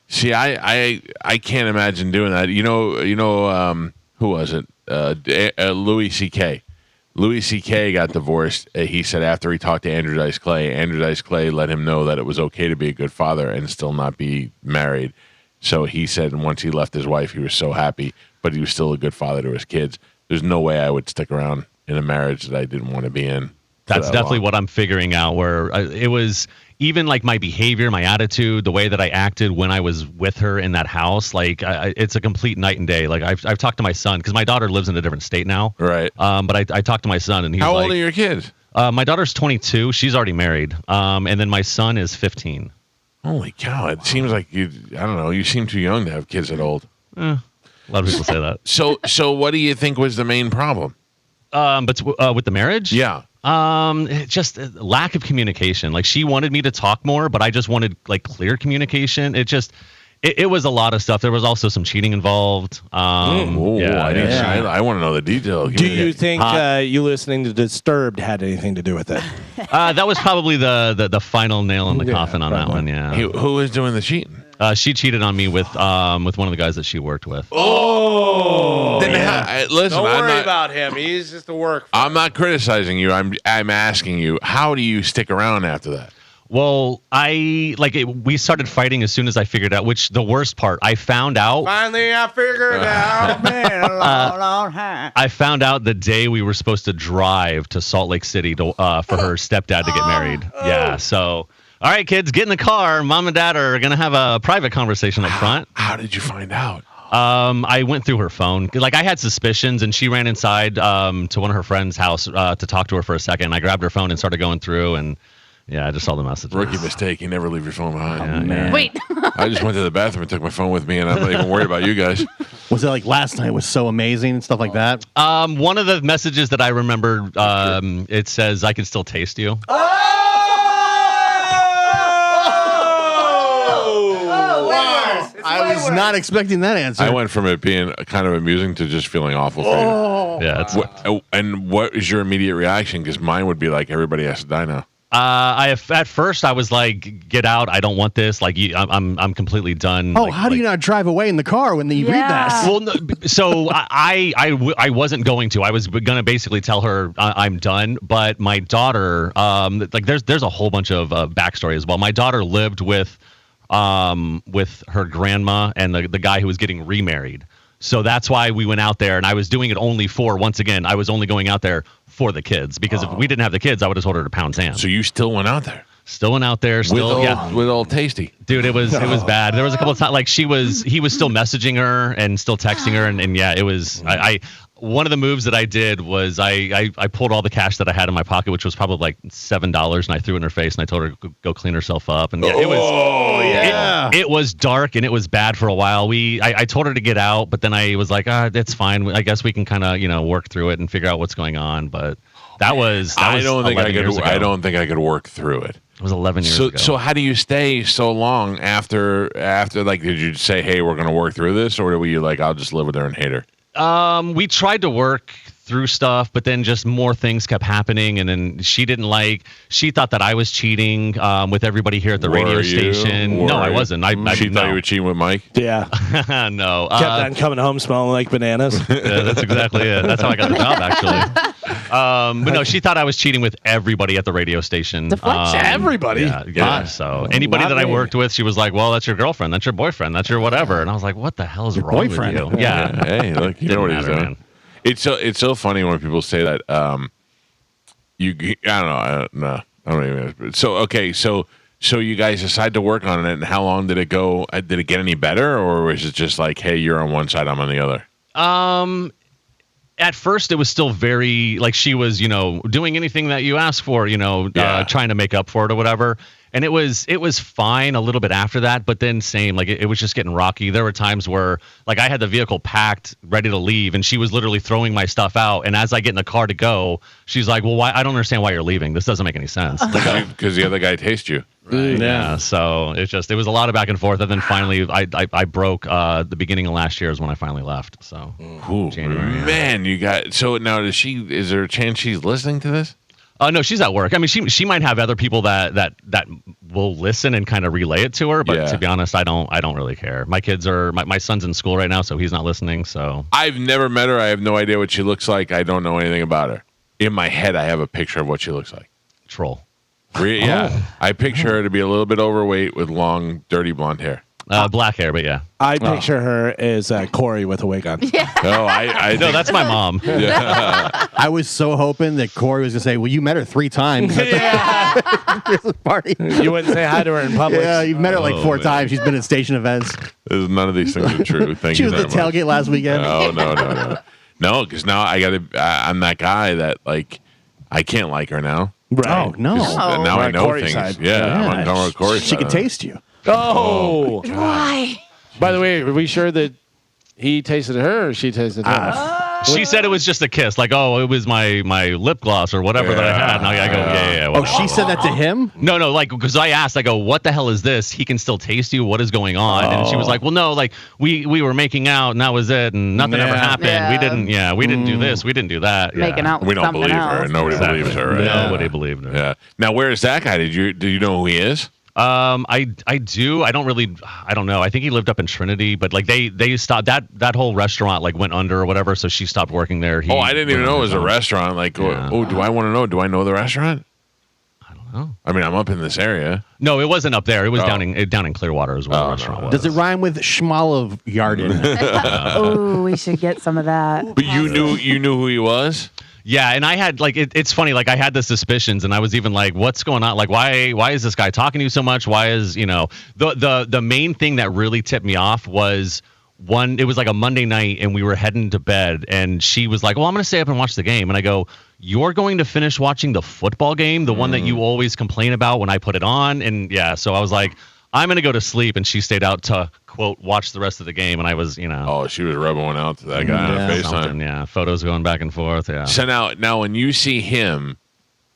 See, I can't imagine doing that. You know, who was it? Louis C.K. Louis C.K. got divorced. He said after he talked to Andrew Dice Clay let him know that it was okay to be a good father and still not be married. So he said once he left his wife, he was so happy, but he was still a good father to his kids. There's no way I would stick around in a marriage that I didn't want to be in. That's definitely what I'm figuring out, where it was even like my behavior, my attitude, the way that I acted when I was with her in that house. Like it's a complete night and day. Like I've talked to my son because my daughter lives in a different state now. Right. But I talked to my son and he's How like, old are your kids? My daughter's 22. She's already married. And then my son is 15. Holy cow. It seems like I don't know, you seem too young to have kids that old. A lot of people say that. So what do you think was the main problem? But with the marriage? Yeah. Just lack of communication. Like she wanted me to talk more, but I just wanted like clear communication. It was a lot of stuff. There was also some cheating involved. I want to know the detail. Do you think you listening to Disturbed had anything to do with it? That was probably the final nail in the coffin on that one. Yeah. Who was doing the cheating? She cheated on me with one of the guys that she worked with. Listen, Don't I'm worry not, about him. He's just a work. I'm not criticizing you. I'm asking you, how do you stick around after that? Well, we started fighting as soon as I figured out, which the worst part, I found out. Finally, I figured it out. I found out the day we were supposed to drive to Salt Lake City for her stepdad to get married. Yeah. So, all right, kids, get in the car. Mom and dad are going to have a private conversation up front. How did you find out? I went through her phone. Like I had suspicions, and she ran inside to one of her friend's house to talk to her for a second. I grabbed her phone and started going through, and yeah, I just saw the message. Rookie mistake. You never leave your phone behind. Yeah. Wait. I just went to the bathroom and took my phone with me, and I'm not even worried about you guys. Was it like last night was so amazing and stuff like that? One of the messages that I remembered, it says, "I can still taste you." I was not expecting that answer. I went from it being kind of amusing to just feeling awful for you. Yeah. And what is your immediate reaction? Because mine would be like, everybody has to die now. At first I was like, "Get out! I don't want this." Like, I'm completely done. Oh, like, how do you not drive away in the car when you read that? Well, no, so I wasn't going to. I was gonna basically tell her I'm done. But my daughter, there's a whole bunch of backstory as well. My daughter lived with her grandma and the guy who was getting remarried. So that's why we went out there, and I was doing it only once again, I was only going out there for the kids, because if we didn't have the kids, I would have told her to pound sand. So you still went out there? Still went out there. Still, with old Tasty. Dude, it was bad. There was a couple of times, like he was still messaging her and still texting her, and yeah, it was. One of the moves that I did was I pulled all the cash that I had in my pocket, which was probably like $7, and I threw it in her face, and I told her to go clean herself up. And yeah, it was it was dark and it was bad for a while. I told her to get out, but then I was like, it's fine. I guess we can kind of work through it and figure out what's going on. But that was I don't think I could work through it. It was 11 years ago. So how do you stay so long after like, did you say, hey, we're going to work through this, or were you like, I'll just live with her and hate her? We tried to work through stuff, but then just more things kept happening, and then she thought that I was cheating with everybody here at the radio station. No, I wasn't. She thought you were cheating with Mike? Yeah. No. Kept on coming home smelling like bananas. Yeah, that's exactly it. That's how I got the job, actually. But no, she thought I was cheating with everybody at the radio station. Deflection. Everybody? Yeah. So anybody Not that I me. worked with, she was like, well, that's your girlfriend. That's your boyfriend. That's your whatever. And I was like, what the hell is wrong boyfriend. with you? Yeah. Hey, look, you know what he's Didn't matter, doing. It's so funny when people say that. I don't know. I don't even. So you guys decide to work on it, and how long did it go? Did it get any better, or was it just like, hey, you're on one side, I'm on the other? At first, it was still very like she was, doing anything that you asked for, trying to make up for it or whatever. And it was fine a little bit after that, but then same, like it was just getting rocky. There were times where like I had the vehicle packed, ready to leave, and she was literally throwing my stuff out. And as I get in the car to go, she's like, well, why? I don't understand why you're leaving. This doesn't make any sense. Because the other guy tased you. Right. Yeah. So it was a lot of back and forth. And then finally I broke the beginning of last year is when I finally left. So January. Man, you got so now is there a chance she's listening to this? No, she's at work. I mean, she might have other people that will listen and kind of relay it to her. But to be honest, I don't really care. My kids are my son's in school right now, so he's not listening. So I've never met her. I have no idea what she looks like. I don't know anything about her. In my head, I have a picture of what she looks like. Troll. Yeah, I picture her to be a little bit overweight with long, dirty blonde hair. Black hair, but yeah. I picture her as Corey with a wig on. Yeah. No, I no, that's my mom. Yeah. I was so hoping that Corey was going to say, well, you met her 3 times at the Christmas party. You wouldn't say hi to her in public. Yeah, you've met her like 4 times. She's been at station events. None of these things are true. Thank She you was at the very much. tailgate last weekend. No, because now I'm that guy that like I can't like her now. Right. Oh, no. Now I know Corey's things. side. Yeah, I'm on Corey's She side. can taste you. Oh. Why? By the way, are we sure that he tasted her or she tasted him? She said it was just a kiss, like, oh, it was my lip gloss or whatever that I had. And I go, yeah. Oh, she said that to him? No, like, because I asked, I go, what the hell is this? He can still taste you. What is going on? And she was like, well, no, like we were making out and that was it, and nothing ever happened. Yeah. We didn't do this, we didn't do that. Yeah. Making out with We don't something believe else. her. Nobody believes her. Right? Nobody believed her. Yeah. Now, where is that guy? Do you know who he is? I do. I don't know. I think he lived up in Trinity, but like they stopped that whole restaurant like went under or whatever, so she stopped working there. I didn't even know it was a restaurant. Like, do I want to know? Do I know the restaurant? I don't know. I mean, I'm up in this area. No, it wasn't up there. It was down in Clearwater is where the restaurant was. Does it rhyme with Schmoliv Yarden? Oh, we should get some of that. But you knew who he was? Yeah, and I had like it's funny, like I had the suspicions, and I was even like, what's going on? Like, why is this guy talking to you so much? Why is the main thing that really tipped me off was it was like a Monday night, and we were heading to bed, and she was like, well, I'm gonna stay up and watch the game, and I go, you're going to finish watching the football game, the one that you always complain about when I put it on, and yeah, so I was like, I'm gonna go to sleep, and she stayed out to quote watch the rest of the game, and I was she was rubbing one out to that guy on FaceTime. Yeah, photos going back and forth. Yeah. So now when you see him,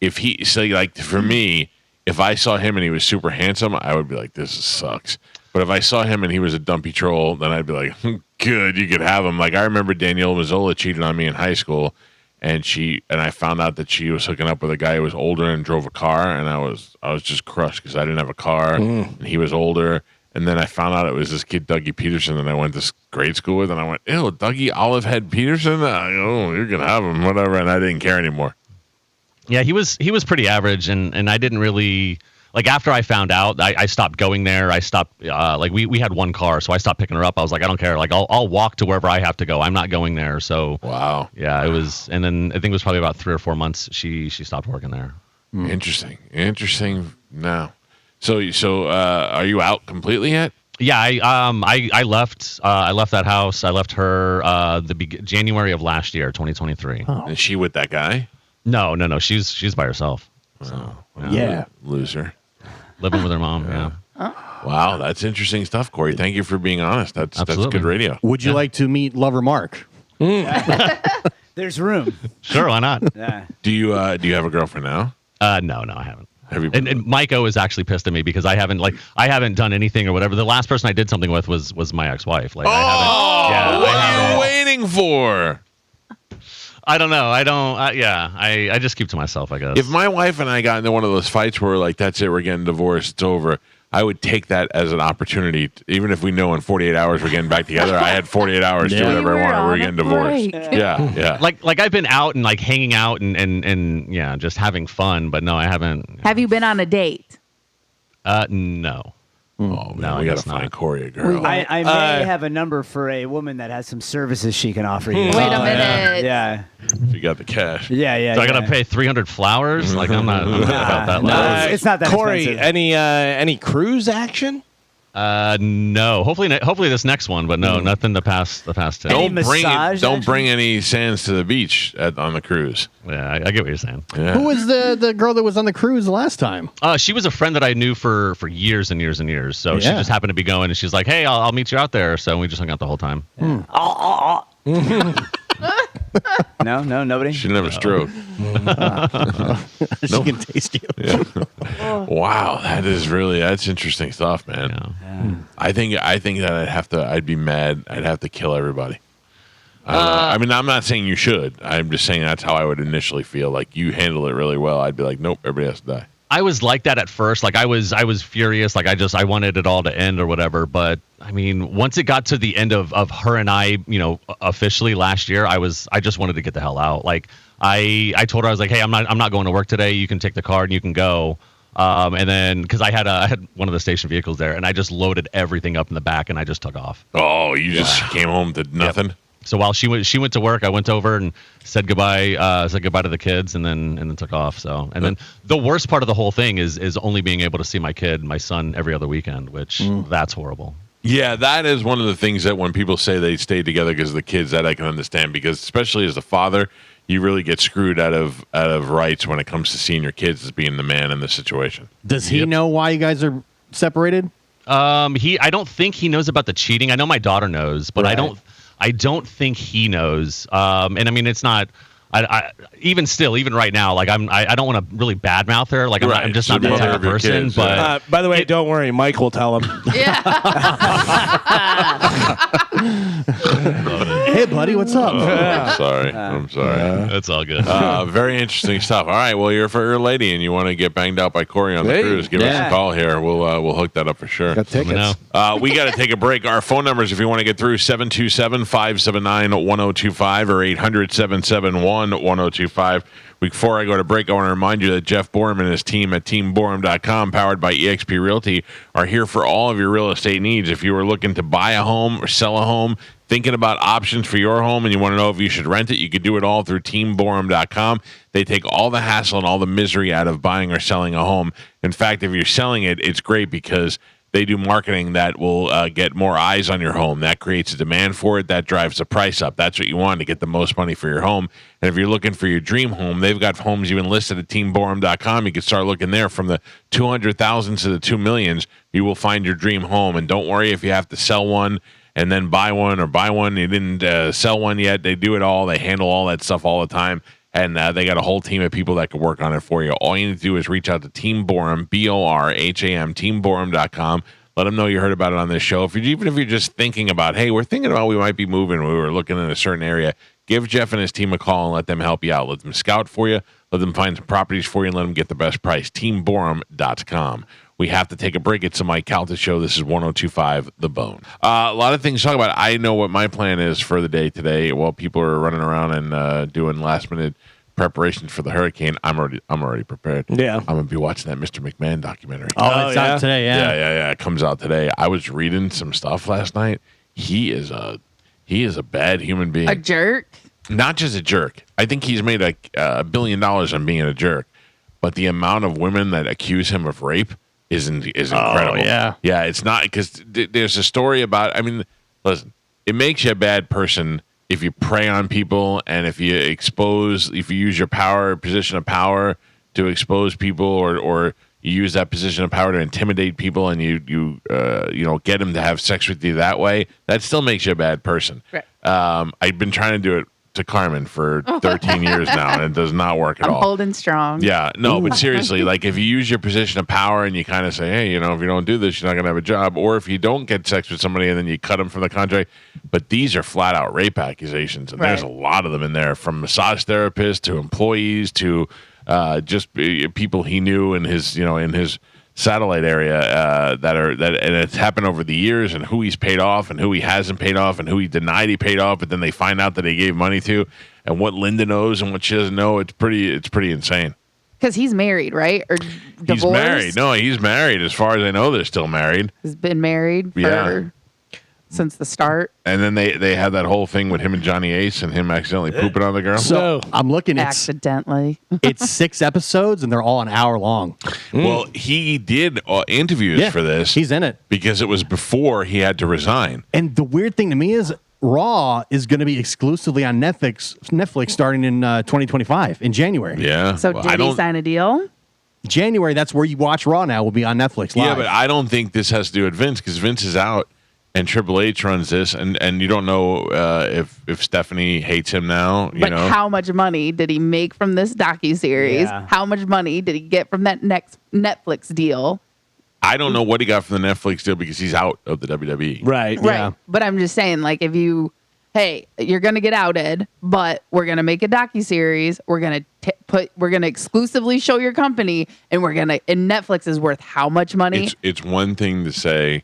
for me, if I saw him and he was super handsome, I would be like, this sucks. But if I saw him and he was a dumpy troll, then I'd be like, good, you could have him. Like I remember Danielle Mazzola cheated on me in high school, and I found out that she was hooking up with a guy who was older and drove a car, and I was just crushed because I didn't have a car and he was older. And then I found out it was this kid, Dougie Peterson, that I went to grade school with. And I went, ew, Dougie Olivehead Peterson? You can have him, whatever. And I didn't care anymore. Yeah, he was pretty average. And I didn't really, like, after I found out, I stopped going there. I stopped, we had one car, so I stopped picking her up. I was like, I don't care. Like, I'll walk to wherever I have to go. I'm not going there. So, wow. Yeah, it was, and then I think it was probably about 3 or 4 months she stopped working there. Interesting. Now. So, are you out completely yet? Yeah, I left. I left that house. I left her January of last year, 2023. Oh. Is she with that guy? No. She's by herself. So, yeah, loser. Living with her mom. Yeah. Wow, that's interesting stuff, Corey. Thank you for being honest. That's good radio. Would you like to meet Lover Mark? There's room. Sure, why not? Yeah. Do you have a girlfriend now? No, I haven't. Have you? And Mike O is actually pissed at me because I haven't done anything or whatever. The last person I did something with was my ex-wife. Like, what are you waiting for? I don't know. I just keep to myself, I guess. If my wife and I got into one of those fights where we're like, that's it, we're getting divorced, it's over, I would take that as an opportunity, even if we know in 48 hours we're getting back together. I had 48 hours to do whatever I wanted. We're getting divorced. Yeah. Like I've been out and like hanging out and yeah, just having fun. But no, I haven't. Have you been on a date? No. Oh, man, we got to find Corey a girl. I may have a number for a woman that has some services she can offer you. Wait a minute. Yeah. If you got the cash. Yeah. So I got to pay 300 flowers? Like, I'm not about that level. It's not that Corey, expensive. any cruise action? No. Hopefully this next one, but no, nothing the past 10. Don't bring any sands to the beach on the cruise. Yeah, I get what you're saying. Yeah. Who was the girl that was on the cruise last time? She was a friend that I knew for years and years and years. So she just happened to be going, and she's like, "Hey, I'll meet you out there." So we just hung out the whole time. No, nobody. She never stroked. She can taste you. Yeah. Wow, that's interesting stuff, man. Yeah. I think that I'd be mad. I'd have to kill everybody. I mean, I'm not saying you should. I'm just saying that's how I would initially feel. Like, you handle it really well. I'd be like, nope, everybody has to die. I was like that at first. Like I was furious. Like I wanted it all to end or whatever. But I mean, once it got to the end of her and I, officially last year, I just wanted to get the hell out. Like I told her, I was like, hey, I'm not going to work today. You can take the car and you can go. And then because I had one of the station vehicles there, and I just loaded everything up in the back and I just took off. Oh, you just came home to nothing. Yep. So while she went to work, I went over and said goodbye to the kids, and then took off. So, and then the worst part of the whole thing is only being able to see my son, every other weekend, which that's horrible. Yeah, that is one of the things that when people say they stay together because of the kids, that I can understand, because especially as a father, you really get screwed out of rights when it comes to seeing your kids as being the man in the situation. Does he know why you guys are separated? I don't think he knows about the cheating. I know my daughter knows, but Right. I don't think he knows. And I mean, it's not. Even right now, like I don't want to really badmouth her. Like I'm just not that type of person. Kids, but By the way, don't worry, Mike will tell him. Hey, buddy, what's up? I'm sorry. That's all good. Very interesting stuff. All right, well, you're a lady and you want to get banged out by Corey on the cruise, give us a call here. We'll hook that up for sure. Got tickets. We got to take a break. Our phone numbers, if you want to get through, 727-579-1025 or 800-771-1025. Before I go to break, I want to remind you that Jeff Borum and his team at teamborum.com, powered by eXp Realty, are here for all of your real estate needs. If you are looking to buy a home or sell a home, thinking about options for your home, and you want to know if you should rent it, you could do it all through teamborum.com. They take all the hassle and all the misery out of buying or selling a home. In fact, if you're selling it, it's great because they do marketing that will get more eyes on your home. That creates a demand for it. That drives the price up. That's what you want, to get the most money for your home. And if you're looking for your dream home, they've got homes even listed at teamborum.com. You can start looking there from the 200,000 to the 2 millions. You will find your dream home. And don't worry if you have to sell one and then buy one, or buy one you didn't sell one yet. They do it all. They handle all that stuff all the time. And they got a whole team of people that can work on it for you. All you need to do is reach out to Team Borum, BORHAM, teamborum.com. Let them know you heard about it on this show. Even if you're just thinking about, hey, we're thinking about we might be moving, we were looking in a certain area, give Jeff and his team a call and let them help you out. Let them scout for you. Let them find some properties for you and let them get the best price. TeamBorum.com. We have to take a break. It's the Mike Calta Show. This is 102.5 The Bone. A lot of things to talk about. I know what my plan is for the day today. While people are running around and doing last-minute preparations for the hurricane, I'm already prepared. Yeah. I'm going to be watching that Mr. McMahon documentary. Oh, it's out today, Yeah. It comes out today. I was reading some stuff last night. He is a bad human being. A jerk? Not just a jerk. I think he's made $1 billion on being a jerk. But the amount of women that accuse him of rape is incredible. Yeah. Yeah, it's not, because there's a story about, I mean, listen, it makes you a bad person if you prey on people and if you use your position of power to expose people, or you use that position of power to intimidate people, and you get them to have sex with you that way. That still makes you a bad person. Right. I've been trying to do it to Carmen for 13 years now, and it does not work at all. I'm holding strong. Yeah, no, but seriously, like if you use your position of power and you kind of say, hey, if you don't do this, you're not going to have a job, or if you don't get sex with somebody and then you cut them from the contract. But these are flat out rape accusations, and there's a lot of them in there, from massage therapists to employees to just people he knew in his satellite area and it's happened over the years, and who he's paid off and who he hasn't paid off and who he denied he paid off, but then they find out that he gave money to, and what Linda knows and what she doesn't know. It's pretty insane. Because he's married, right? Or divorced? He's married. No, he's married. As far as I know, they're still married. He's been married since the start. And then they had that whole thing with him and Johnny Ace and him accidentally pooping on the girl. So I'm looking at accidentally. It's 6 episodes and they're all an hour long. Well, he did interviews for this. He's in it because it was before he had to resign. And the weird thing to me is Raw is going to be exclusively on Netflix starting in 2025 in January. Yeah. So did he sign a deal? January, that's where you watch Raw now, will be on Netflix live. Yeah, but I don't think this has to do with Vince because Vince is out and Triple H runs this, and you don't know if Stephanie hates him now. But how much money did he make from this docuseries? Yeah. How much money did he get from that next Netflix deal? I don't know what he got from the Netflix deal because he's out of the WWE. Right. Right. But I'm just saying, like, if you're going to get outed, but we're going to make a docuseries. We're going to exclusively show your company, and and Netflix is worth how much money? It's one thing to say,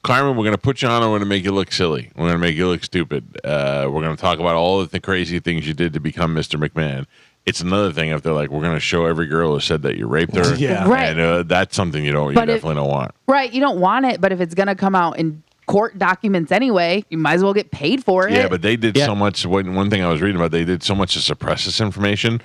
Carmen, we're going to put you on and we're going to make you look silly. We're going to make you look stupid. We're going to talk about all of the crazy things you did to become Mr. McMahon. It's another thing if they're like, we're going to show every girl who said that you raped her. Yeah. Right. And that's something you definitely don't want. Right. You don't want it, but if it's going to come out in court documents anyway, you might as well get paid for it. Yeah, but they did so much. One thing I was reading about, they did so much to suppress this information,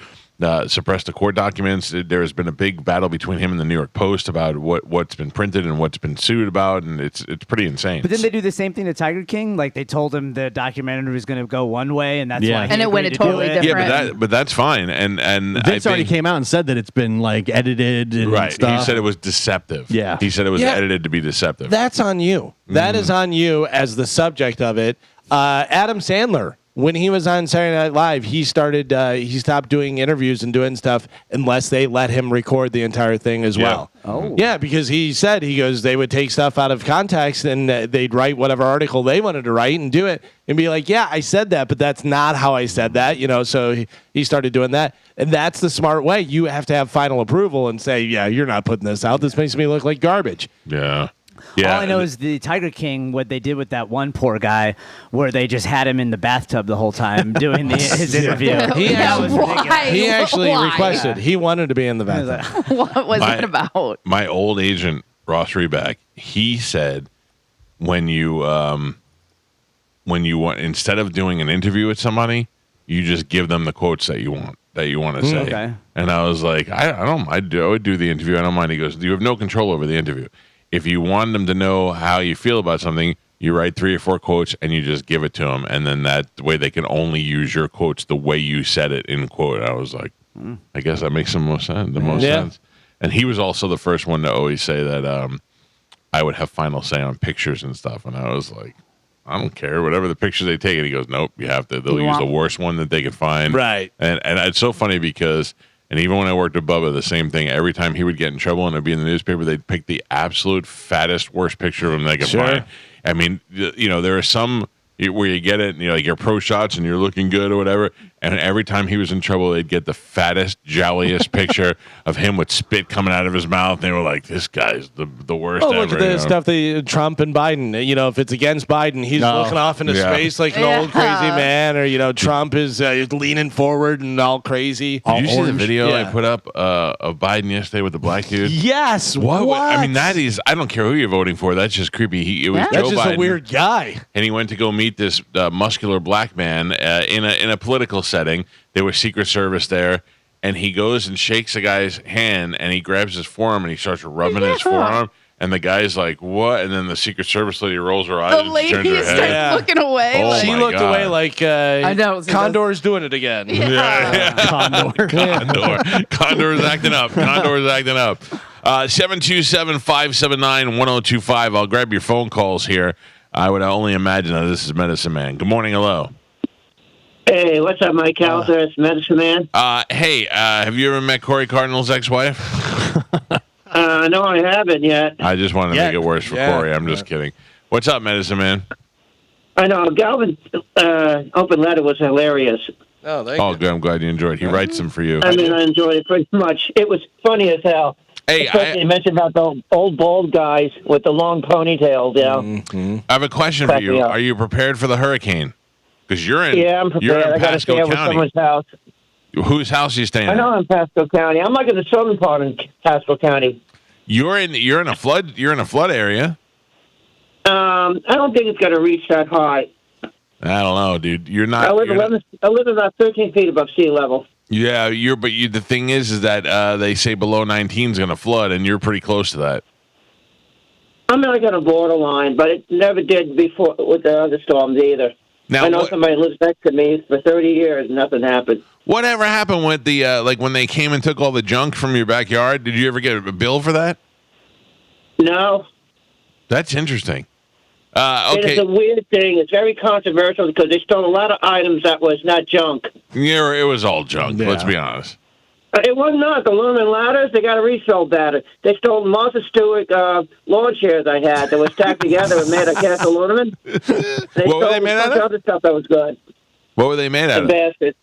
suppress the court documents. There has been a big battle between him and the New York Post about what's been printed and what's been sued about, and it's pretty insane. But didn't they do the same thing to Tiger King? Like they told him the documentary was going to go one way, and that's why. And it went a totally different. Yeah, but that's fine. And Vince already came out and said that it's been like edited and stuff. He said it was deceptive. Yeah, he said it was edited to be deceptive. That's on you. That is on you as the subject of it. Adam Sandler, when he was on Saturday Night Live, he stopped doing interviews and doing stuff unless they let him record the entire thing as well. Oh. Yeah, because he goes, they would take stuff out of context and they'd write whatever article they wanted to write and do it and be like, yeah, I said that, but that's not how I said that. So he started doing that. And that's the smart way. You have to have final approval and say, yeah, you're not putting this out. This makes me look like garbage. Yeah. All I know is the Tiger King, what they did with that one poor guy, where they just had him in the bathtub the whole time doing his interview. He actually Why? requested. He wanted to be in the bathtub. What was it about? My old agent, Ross Reback, he said when you want, instead of doing an interview with somebody, you just give them the quotes that you want to say. Okay. And I was like, I don't mind. I would do the interview. I don't mind. He goes, you have no control over the interview. If you want them to know how you feel about something, you write 3 or 4 quotes and you just give it to them. And then that way they can only use your quotes the way you said it in quote. I was like, I guess that makes the most sense. And he was also the first one to always say that I would have final say on pictures and stuff. And I was like, I don't care. Whatever the pictures they take. And he goes, nope, you have to. They'll use the worst one that they can find. Right. And it's so funny because... And even when I worked with Bubba, the same thing. Every time he would get in trouble and it'd be in the newspaper, they'd pick the absolute fattest, worst picture of him they could find. I mean, there are some where you get it, and you're pro shots and you're looking good or whatever. And every time he was in trouble, they'd get the fattest, jolliest picture of him with spit coming out of his mouth. And they were like, "This guy's the worst." Oh, look at the stuff Trump and Biden. If it's against Biden, he's looking off into space like an old crazy man, or Trump is leaning forward and all crazy. Did you see the video I put up of Biden yesterday with the black dude? Yes. What? I mean, that is. I don't care who you're voting for. That's just creepy. It was Joe That's just Biden, a weird guy. and he went to go meet this muscular black man in a political setting. There was Secret Service there, and he goes and shakes a guy's hand, and he grabs his forearm and he starts rubbing his forearm. And the guy's like, "What?" And then the Secret Service lady rolls her eyes. The and lady turns her starts head. looking away. Oh, She my looked God. away like I know, Condor's doing it again. Condor. Condor is acting up. Condor is acting up. 727-579-1025. I'll grab your phone calls here. I would only imagine that this is Medicine Man. Good morning. Hello. Hey, what's up, Mike Calta? It's Medicine Man. Hey, have you ever met Corey Cardinal's ex-wife? No, I haven't yet. I just wanted to make it worse for Corey. I'm just kidding. What's up, Medicine Man? I know. Galvin's open letter was hilarious. Oh, good. I'm glad you enjoyed it. He writes them for you. I mean, I enjoyed it pretty much. It was funny as hell. Hey, Especially you mentioned about the old bald guys with the long ponytails. I have a question for you. Are you prepared for the hurricane? Because you're in. Yeah, I'm prepared. You're in I got to stay Pasco over County. someone's house. Whose house are you staying I at? know I'm in Pasco County. I'm like in the southern part of Pasco County. You're in a flood. You're in a flood area. I don't think it's going to reach that high. I don't know, dude. You're not. I live about 13 feet above sea level. Yeah, the thing is that they say below 19 is going to flood, and you're pretty close to that. I'm like on a borderline, but it never did before with the other storms either. Now, I know somebody lives next to me for 30 years, and nothing happened. Whatever happened with the like when they came and took all the junk from your backyard? Did you ever get a bill for that? No. That's interesting. Okay. It's a weird thing. It's very controversial because they stole a lot of items that was not junk. Yeah, it was all junk. Yeah. Let's be honest. It was not. The aluminum ladders, they got a resale battle. They stole Martha Stewart lawn chairs I had that were stacked together and made of cast aluminum. They What were stole they made out of? other stuff that was good. What were they made out The of? bastards.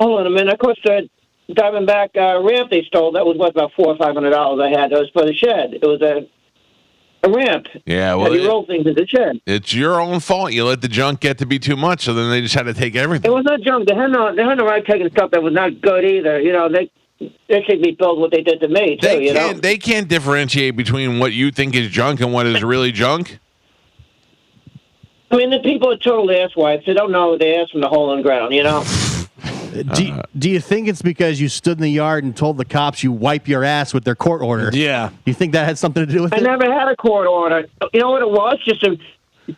Hold on a minute. Of course, the Diamondback ramp they stole, that was worth about $400 or $500 I had. That was for the shed. It was a ramp. Yeah, Well, well, you roll things in the shed. it's your own fault. You let the junk get to be too much, so then they just had to take everything. It was not junk. They had no right taking stuff that was not good either. You know, they should be billed what they did to me, too, you know? They can't differentiate between what you think is junk and what is really junk. I mean, the people are total asswipes. They don't know they ass from the hole in the ground, you know? Do you think it's because you stood in the yard and told the cops you wipe your ass with their court order? Yeah. You think that had something to do with I it? never had a court order. You know what it was? Just a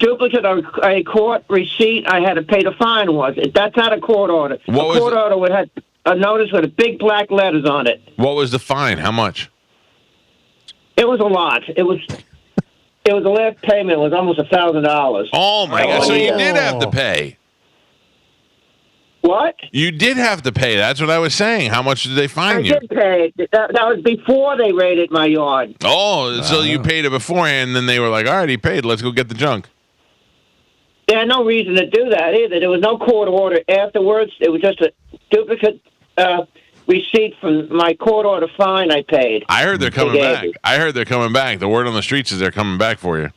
duplicate of a court receipt I had to pay the fine was. That's not a court order. What was a court order would have a notice with big black letters on it. What was the fine? How much? It was a lot. It was the last payment was almost $1,000. Oh, my God. So you did have to pay. What? You did have to pay. That's what I was saying. How much did they I fine you? did pay. That was before they raided my yard. Oh, so you paid it beforehand, and then they were like, all right, he paid. Let's go get the junk. They had no reason to do that either. There was no court order afterwards. It was just a duplicate receipt from my court order fine I paid. I heard they're coming back. I heard they're coming back. The word on the streets is they're coming back for you.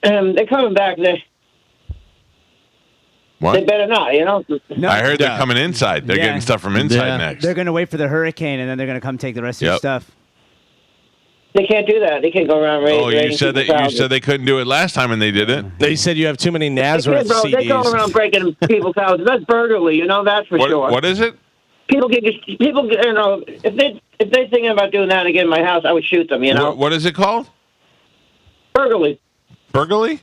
They're coming back. What? They better not, you know? No. I heard they're coming inside. They're Yeah. getting stuff from inside next. They're going to wait for the hurricane, and then they're going to come take the rest of your Yep. stuff. They can't do that. They can't go around raiding. Oh, you said that you said they couldn't do it last time, and they did it. They said you have too many They Nazareth they go CDs. around breaking people's houses. That's burglary, you know, that's for sure. What is it? People, you know, if they thinking about doing that again in my house, I would shoot them, you know? What is it called? Burglary. Burglary?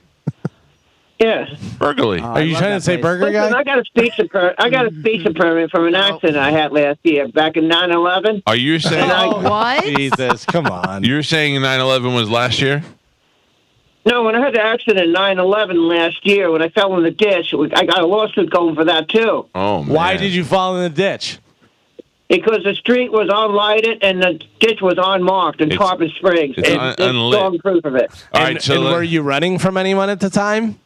Yeah. Burglary. Are you trying to say burger Listen, guy? I got a speech impairment from an accident I had last year, back in 9/11. Are you saying? What? Jesus, come on. You're saying 9/11 was last year? No, when I had the accident in 9/11 last year, when I fell in the ditch, I got a lawsuit going for that too. Oh, man. Why did you fall in the ditch? Because the street was unlighted and the ditch was unmarked in Tarpon Springs. it's unlit. Strong proof of it. All right, so were you running from anyone at the time?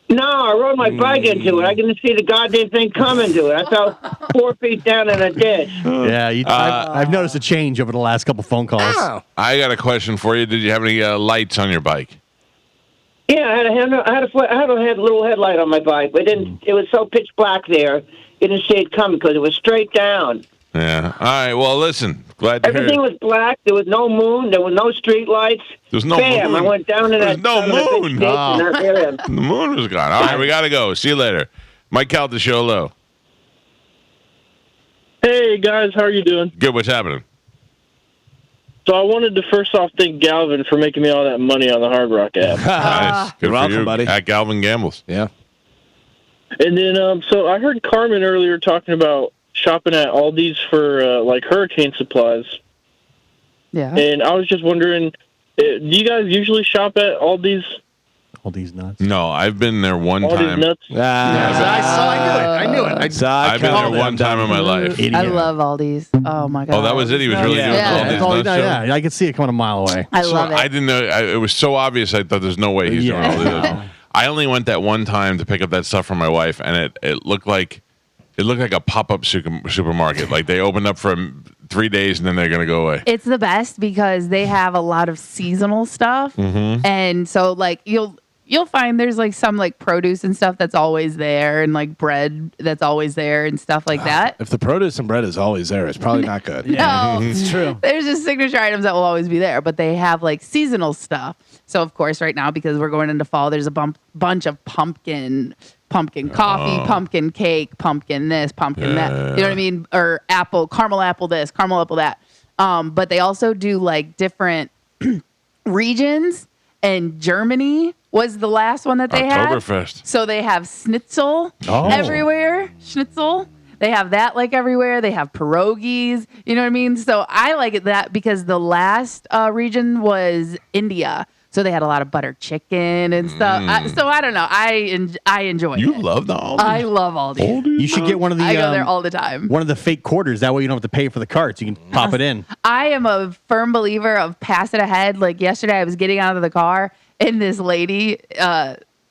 No, I rode my bike into it. I didn't see the goddamn thing coming to it. I fell 4 feet down in a ditch. Yeah, I've noticed a change over the last couple phone calls. I got a question for you. Did you have any lights on your bike? Yeah, I had a little headlight on my bike, but it was so pitch black there, you didn't see it coming because it was straight down. Yeah. All right. Well, listen. Glad to hear. Everything was black. There was no moon. There were no street lights. There's no Bam! moon. I went down in There's that. no son of a bitch moon. ditch in that area. The moon was gone. All right, we gotta go. See you later. Mike Calta Show. Hello. Hey guys, how are you doing? Good. What's happening? So I wanted to first off thank Galvin for making me all that money on the Hard Rock app. Nice. Good for welcome, you, buddy. At Galvin Gambles. Yeah. And then, so I heard Carmen earlier talking about shopping at Aldi's for like hurricane supplies. Yeah. And I was just wondering, do you guys usually shop at Aldi's? Aldi's nuts. No, I've been there one Aldi's time. nuts? I knew it. I've been there one time in my life. I love Aldi's. Oh my god. Oh, that was it. He was really doing Yeah. Aldi's Oh, nuts show? yeah, I could see it coming a mile away. I love it. I didn't know. It was so obvious. I thought there's no way he's doing Aldi's nuts. I only went that one time to pick up that stuff for my wife, and it looked like a pop-up supermarket. Like they opened up for 3 days and then they're gonna go away. It's the best because they have a lot of seasonal stuff, and so like you'll find there's like some like produce and stuff that's always there, and like bread that's always there and stuff like that. If the produce and bread is always there, it's probably not good. No, It's true. there's just signature items that will always be there, but they have like seasonal stuff. So of course, right now because we're going into fall, there's a bunch of pumpkin coffee, pumpkin cake, pumpkin this, pumpkin that. You know what I mean? Or caramel apple this, caramel apple that. But they also do like different regions, and Germany was the last one that they had. Oktoberfest. So they have schnitzel everywhere. Schnitzel. They have that like everywhere. They have pierogies. You know what I mean? So I like it that because the last region was India. So they had a lot of butter chicken and stuff. So I don't know. I enjoy it. You love the Aldi? I love Aldi. You should get one of the. I go there all the time. One of the fake quarters. That way you don't have to pay for the carts. You can pop it in. I am a firm believer of pass it ahead. Like yesterday, I was getting out of the car and this lady.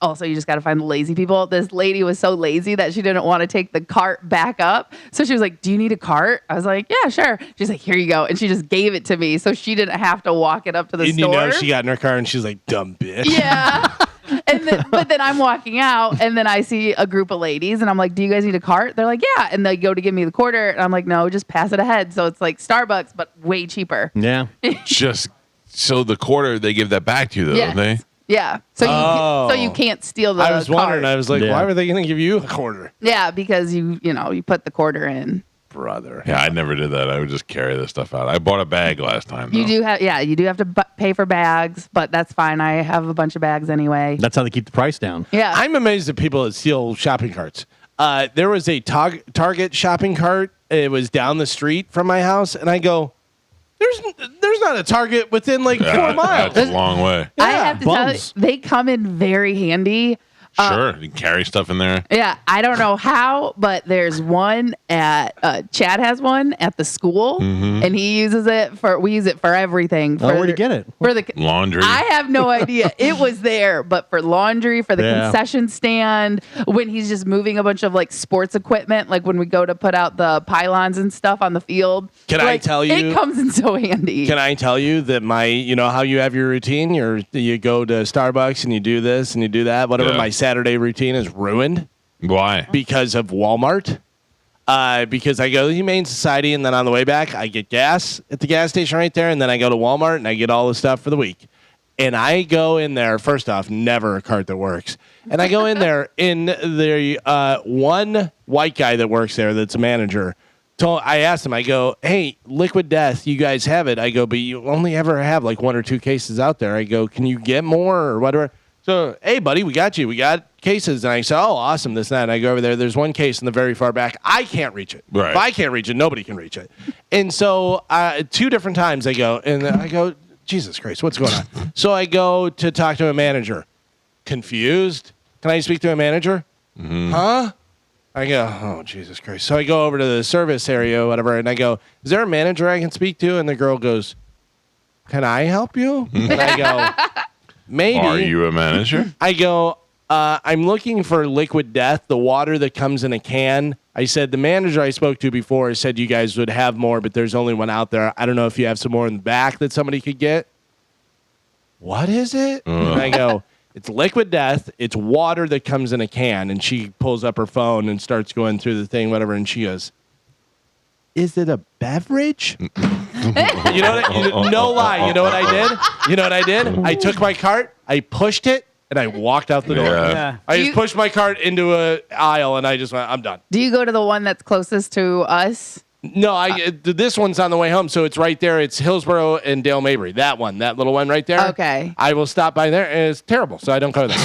Also, you just got to find the lazy people. This lady was so lazy that she didn't want to take the cart back up. So she was like, "Do you need a cart?" I was like, "Yeah, sure." She's like, "Here you go." And she just gave it to me. So she didn't have to walk it up to the And store. you know she got in her car and she's like, dumb bitch. Yeah. But then I'm walking out and then I see a group of ladies and I'm like, "Do you guys need a cart?" They're like, "Yeah." And they go to give me the quarter and I'm like, "No, just pass it ahead." So it's like Starbucks, but way cheaper. Yeah. Just so the quarter they give that back to you though, Yes. don't they? Yeah. So you can't steal the I was wondering. cart. I was like, why were they going to give you a quarter? Yeah, because you put the quarter in. Brother. Yeah, I never did that. I would just carry this stuff out. I bought a bag last time. Though. You do have to pay for bags, but that's fine. I have a bunch of bags anyway. That's how they keep the price down. Yeah. I'm amazed at people that steal shopping carts. There was a Target shopping cart. It was down the street from my house, and I go, there's not a Target within like 4 miles. That's a long way. I have to tell you, they come in very handy. Sure, you can carry stuff in there. Yeah, I don't know how, but there's one at Chad has one at the school, and he uses it we use it for everything. Where'd you get it? For the laundry. I have no idea. It was there, but for laundry, for the concession stand, when he's just moving a bunch of like sports equipment, like when we go to put out the pylons and stuff on the field. Can I tell you? It comes in so handy. Can I tell you that you know how you have your routine? You go to Starbucks and you do this and you do that. Whatever my Saturday routine is ruined. Why? Because of Walmart. Because I go to the Humane Society and then on the way back I get gas at the gas station right there, and then I go to Walmart and I get all the stuff for the week. And I go in there, first off, never a cart that works. And I go in there, and the one white guy that works there that's a manager, I asked him, I go, "Hey, Liquid Death, you guys have it." I go, "But you only ever have like 1 or 2 cases out there." I go, "Can you get more or whatever?" So, "Hey, buddy, we got you. We got cases." And I said, "Oh, awesome, this and that." And I go over there. There's one case in the very far back. I can't reach it. Right. If I can't reach it, nobody can reach it. And so 2 different times I go, "Jesus Christ, what's going on?" So I go to talk to a manager. Confused. "Can I speak to a manager?" Huh? I go, "Oh, Jesus Christ." So I go over to the service area, whatever, and I go, "Is there a manager I can speak to?" And the girl goes, "Can I help you?" And I go, "Maybe." Are you a manager? I go, "I'm looking for Liquid Death, the water that comes in a can." I said, "The manager I spoke to before said you guys would have more, but there's only one out there. I don't know if you have some more in the back that somebody could get." "What is it?" And I go, "It's Liquid Death. It's water that comes in a can." And she pulls up her phone and starts going through the thing, whatever. And she goes, "Is it a beverage?" You know what? No lie. You know what I did? I took my cart, I pushed it, and I walked out the door. Yeah. I just pushed my cart into an aisle, and I just went, "I'm done." Do you go to the one that's closest to us? No, this one's on the way home, so it's right there. It's Hillsborough and Dale Mabry. That one, that little one right there. Okay. I will stop by there, and it's terrible, so I don't go there.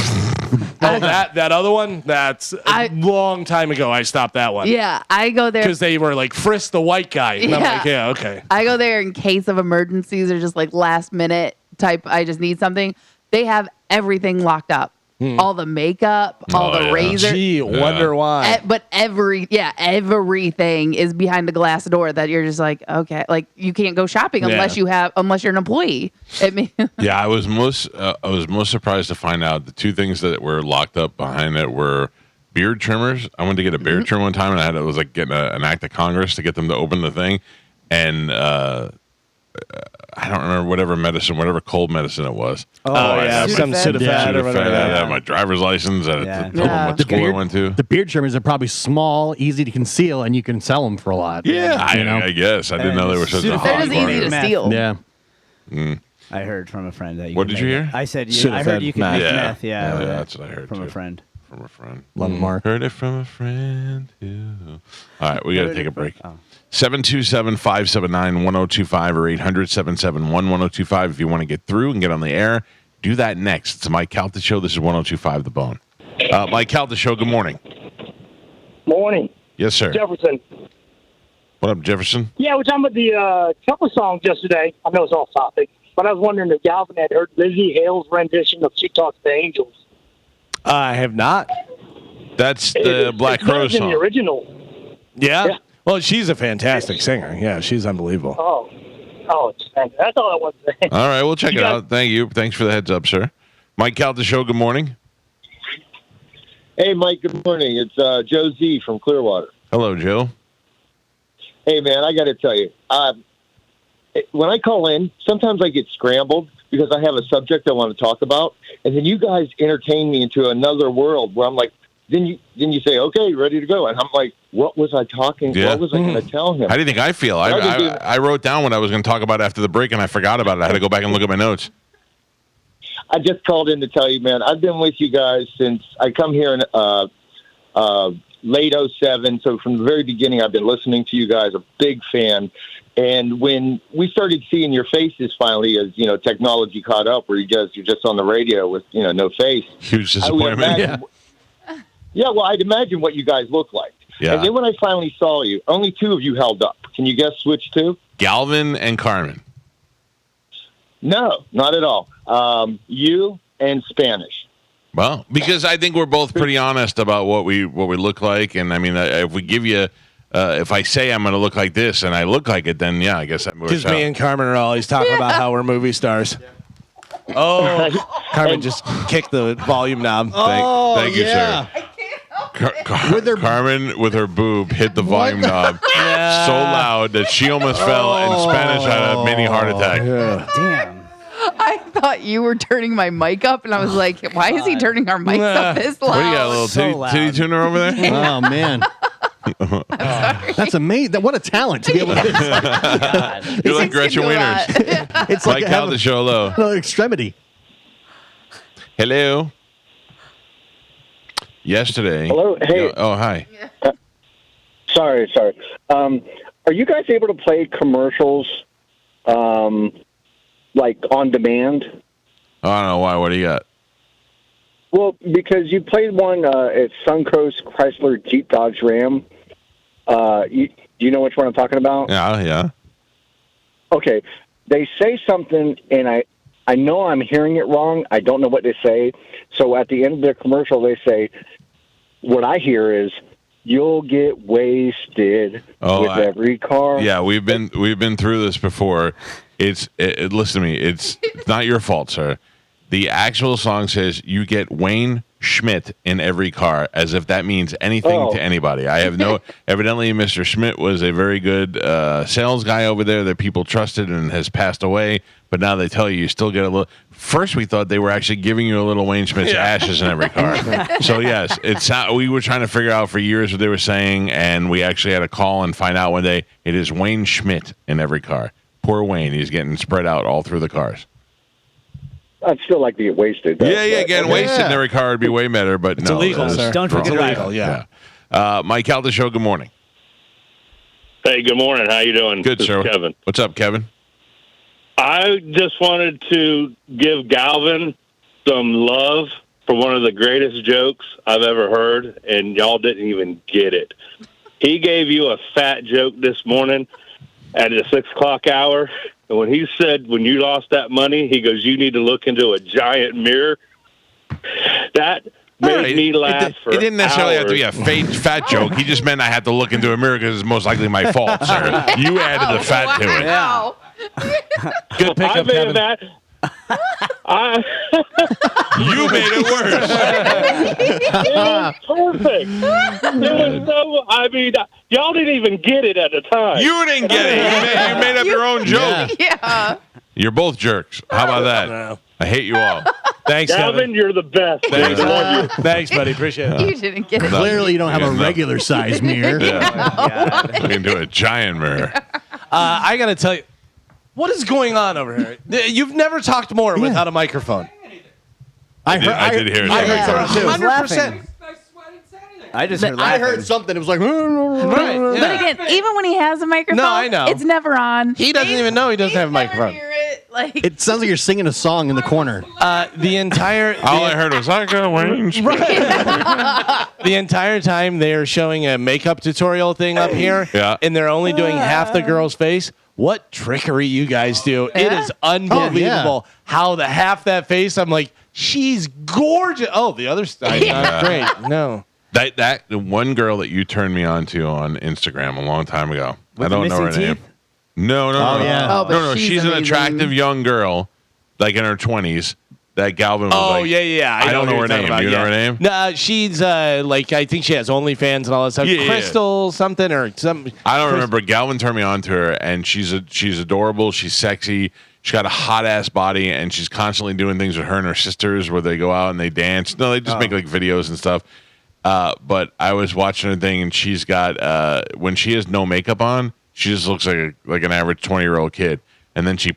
Oh, that other one, that's a long time ago I stopped that one. Yeah, I go there. Because they were like, "Frisk the white guy." And I'm Yeah. like, "Yeah, okay." I go there in case of emergencies or just like last minute type. I just need something. They have everything locked up. All the makeup, all the razors. Gee, wonder why. But everything is behind a glass door that you're just like, okay, like you can't go shopping unless you're an employee. Yeah, I was most surprised to find out the 2 things that were locked up behind it were beard trimmers. I went to get a beard trim one time, and it was like getting an act of Congress to get them to open the thing. and I don't remember whatever cold medicine it was. Oh yeah, some Sudafed or whatever. I had my driver's license. I had to tell them what school I went to. The beard trimmers are probably small, easy to conceal, and you can sell them for a lot. I guess I didn't know they were such a They're hot just easy to steal. Yeah. I heard from a friend that you What can did you make hear? it. I said Sudafed I heard you can make meth. meth. Yeah, that's what I heard from too. a friend. From a friend. Love Mark. Heard it from a friend too. All right, we got to take a break. 727-579-1025 or 800-771-1025 if you want to get through and get on the air. Do that next. It's the Mike Calta Show. This is 1025 The Bone. Mike Calta Show, good morning. Morning. Yes, sir. Jefferson. What up, Jefferson? Yeah, we're talking about the couple songs yesterday. I know it's off topic, but I was wondering if Galvin had heard Lizzie Hale's rendition of She Talks to Angels. I have not. That's the Black Crow It's in the song. original. Yeah? Well, she's a fantastic singer. Yeah, she's unbelievable. Oh, that's all I wanted to say. All right, we'll check it out. Thank you. Thanks for the heads up, sir. Mike Calta Show, good morning. Hey, Mike, good morning. It's Joe Z from Clearwater. Hello, Joe. Hey, man, I got to tell you, when I call in, sometimes I get scrambled because I have a subject I want to talk about, and then you guys entertain me into another world where I'm like, then you say, okay, ready to go. And I'm like, what was I talking? Yeah. What was I going to tell him? How do you think I feel? I wrote down what I was going to talk about after the break, and I forgot about it. I had to go back and look at my notes. I just called in to tell you, man, I've been with you guys since I come here in late 07. So from the very beginning, I've been listening to you guys, a big fan. And when we started seeing your faces finally, as technology caught up, where you're just on the radio with no face. Huge disappointment. Yeah, well, I'd imagine what you guys look like. Yeah. And then when I finally saw you, only two of you held up. Can you guess which two? Galvin and Carmen. No, not at all. You and Spanish. Well, because I think we're both pretty honest about what we look like, and I mean, if we give you, if I say I'm going to look like this and I look like it, then yeah, I guess that moves Because me and Carmen are always talking about how we're movie stars. Oh, Carmen just kicked the volume knob. Thank you, sir. Carmen, with her boob, hit the volume knob so loud that she almost fell, and Spanish had a mini heart attack. Damn. I thought you were turning my mic up, and I was like, why is he turning our mics up this loud? What do you got, a little titty tuner over there? Oh, man. That's amazing. What a talent to be able to. You're like Gretchen Wieners. It's like how the show low. No extremity. Hello. Yesterday. Hello. Hey. Oh, hi. Sorry. Are you guys able to play commercials, like on demand? I don't know why. What do you got? Well, because you played one at Suncoast Chrysler Jeep Dodge Ram. Do you know which one I'm talking about? Yeah. Okay. They say something, and I know I'm hearing it wrong. I don't know what they say. So at the end of their commercial, they say, what I hear is, you'll get wasted with every car. Yeah, we've been through this before. Listen to me. It's not your fault, sir. The actual song says you get Wayne Schmidt in every car, as if that means anything to anybody. I have no. Evidently, Mr. Schmidt was a very good sales guy over there that people trusted and has passed away. But now they tell you still get a little. First, we thought they were actually giving you a little Wayne Schmidt's ashes in every car. So yes, we were trying to figure out for years what they were saying, and we actually had to call and find out one day it is Wayne Schmidt in every car. Poor Wayne, he's getting spread out all through the cars. I'd still like to get wasted. Yeah, getting wasted in every car would be way better, but it's no. Illegal, sir. Don't forget it's it. Illegal, yeah. Mike Calta Show, good morning. Hey, good morning. How you doing? Good, This sir. is Kevin. What's up, Kevin? I just wanted to give Galvin some love for one of the greatest jokes I've ever heard, and y'all didn't even get it. He gave you a fat joke this morning at the 6 o'clock hour, and when he said, when you lost that money, he goes, you need to look into a giant mirror. That made me laugh for It didn't necessarily hours. have to be a fat joke. He just meant I had to look into a mirror because it's most likely my fault, sir. You added the fat to it. Wow. Good pickup, I made Kevin. that. You made it worse. was perfect. It was so. I mean, y'all didn't even get it at the time. You didn't get it. You made up your own joke. Yeah. You're both jerks. How about that? I hate you all. Thanks, Galvin, you're the best. Thanks, buddy. Appreciate it. You didn't get it. Clearly, you don't have a regular size mirror. We can do a giant mirror. I got to tell you, what is going on over here? You've never talked more without a microphone. I did hear I heard something. something too. 100%. I heard something. It was like, Right. But Yeah. again, even when he has a microphone, No, I know. it's never on. He doesn't even know he doesn't have a microphone. Hear it. Like, it sounds like you're singing a song in the corner. The entire All I heard was like a wings. the entire time they're showing a makeup tutorial thing up here, and they're only doing half the girl's face. What trickery you guys do! It is unbelievable how the half that face. I'm like, she's gorgeous. Oh, the other side, not great. No. That the one girl that you turned me on to on Instagram a long time ago. With I don't the know her missing name. teeth? No. Oh, but no. she's She's an amazing. attractive young girl, like in her 20s. That Galvin was Oh like, yeah. I don't know who her you're talking name. about, You know yeah. her name? No, she's like I think she has OnlyFans and all that stuff. Yeah. Crystal something or something. I don't remember. Galvin turned me on to her, and she's adorable. She's sexy. She's got a hot ass body, and she's constantly doing things with her and her sisters where they go out and they dance. No, they just make like videos and stuff. But I was watching her thing, and she's got when she has no makeup on, she just looks like an average 20-year-old kid. And then she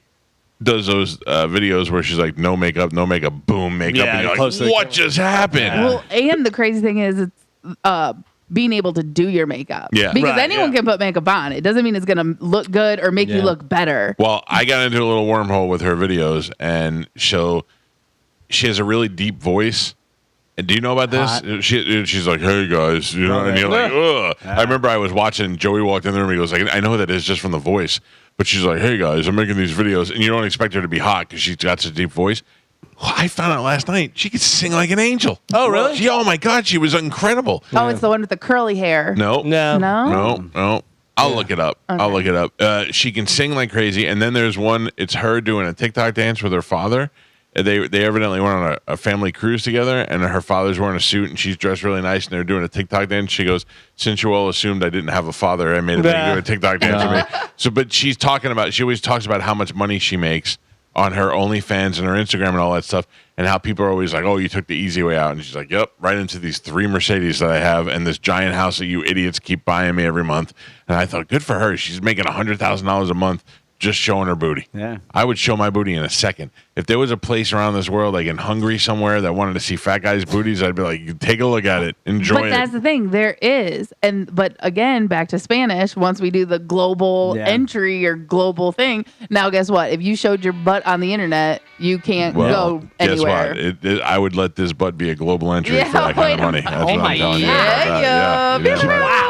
does those videos where she's like no makeup, boom, makeup, Yeah, and you're close to like, the what just happened? well, and the crazy thing is, it's being able to do your makeup. Yeah. Because Right, anyone can put makeup on. It doesn't mean it's going to look good or make you look better. Well, I got into a little wormhole with her videos, and she has a really deep voice. And do you know about this? She's like, "Hey guys," you know, and you're like, "Ugh." I remember I was watching. Joey walked in the room. He goes, "I know who that is just from the voice." But she's like, "Hey guys, I'm making these videos," and you don't expect her to be hot because she's got such a deep voice. Well, I found out last night she could sing like an angel. Oh, really? Oh my God, she was incredible. Oh, it's the one with the curly hair. No. No? I'll look it up. I'll look it up. She can sing like crazy. And then there's one, it's her doing a TikTok dance with her father. They evidently went on a family cruise together, and her father's wearing a suit, and she's dressed really nice, and they're doing a TikTok dance. She goes, "Since you all assumed I didn't have a father, I made a do a TikTok dance for me." So, but she always talks about how much money she makes on her OnlyFans and her Instagram and all that stuff, and how people are always like, "Oh, you took the easy way out," and she's like, "Yep, right into these 3 Mercedes that I have and this giant house that you idiots keep buying me every month." And I thought, good for her. She's making $100,000 a month just showing her booty. Yeah. I would show my booty in a second. If there was a place around this world, like in Hungary somewhere, that wanted to see fat guys' booties, I'd be like, take a look at it, enjoy But it. that's the thing. There is. But again, back to Spanish, once we do the global entry or global thing, now guess what? If you showed your butt on the internet, you can't go anywhere. Guess what? I would let this butt be a global entry Yeah, for that kind of wait a money. minute. That's what I'm telling you. Yeah. You know what?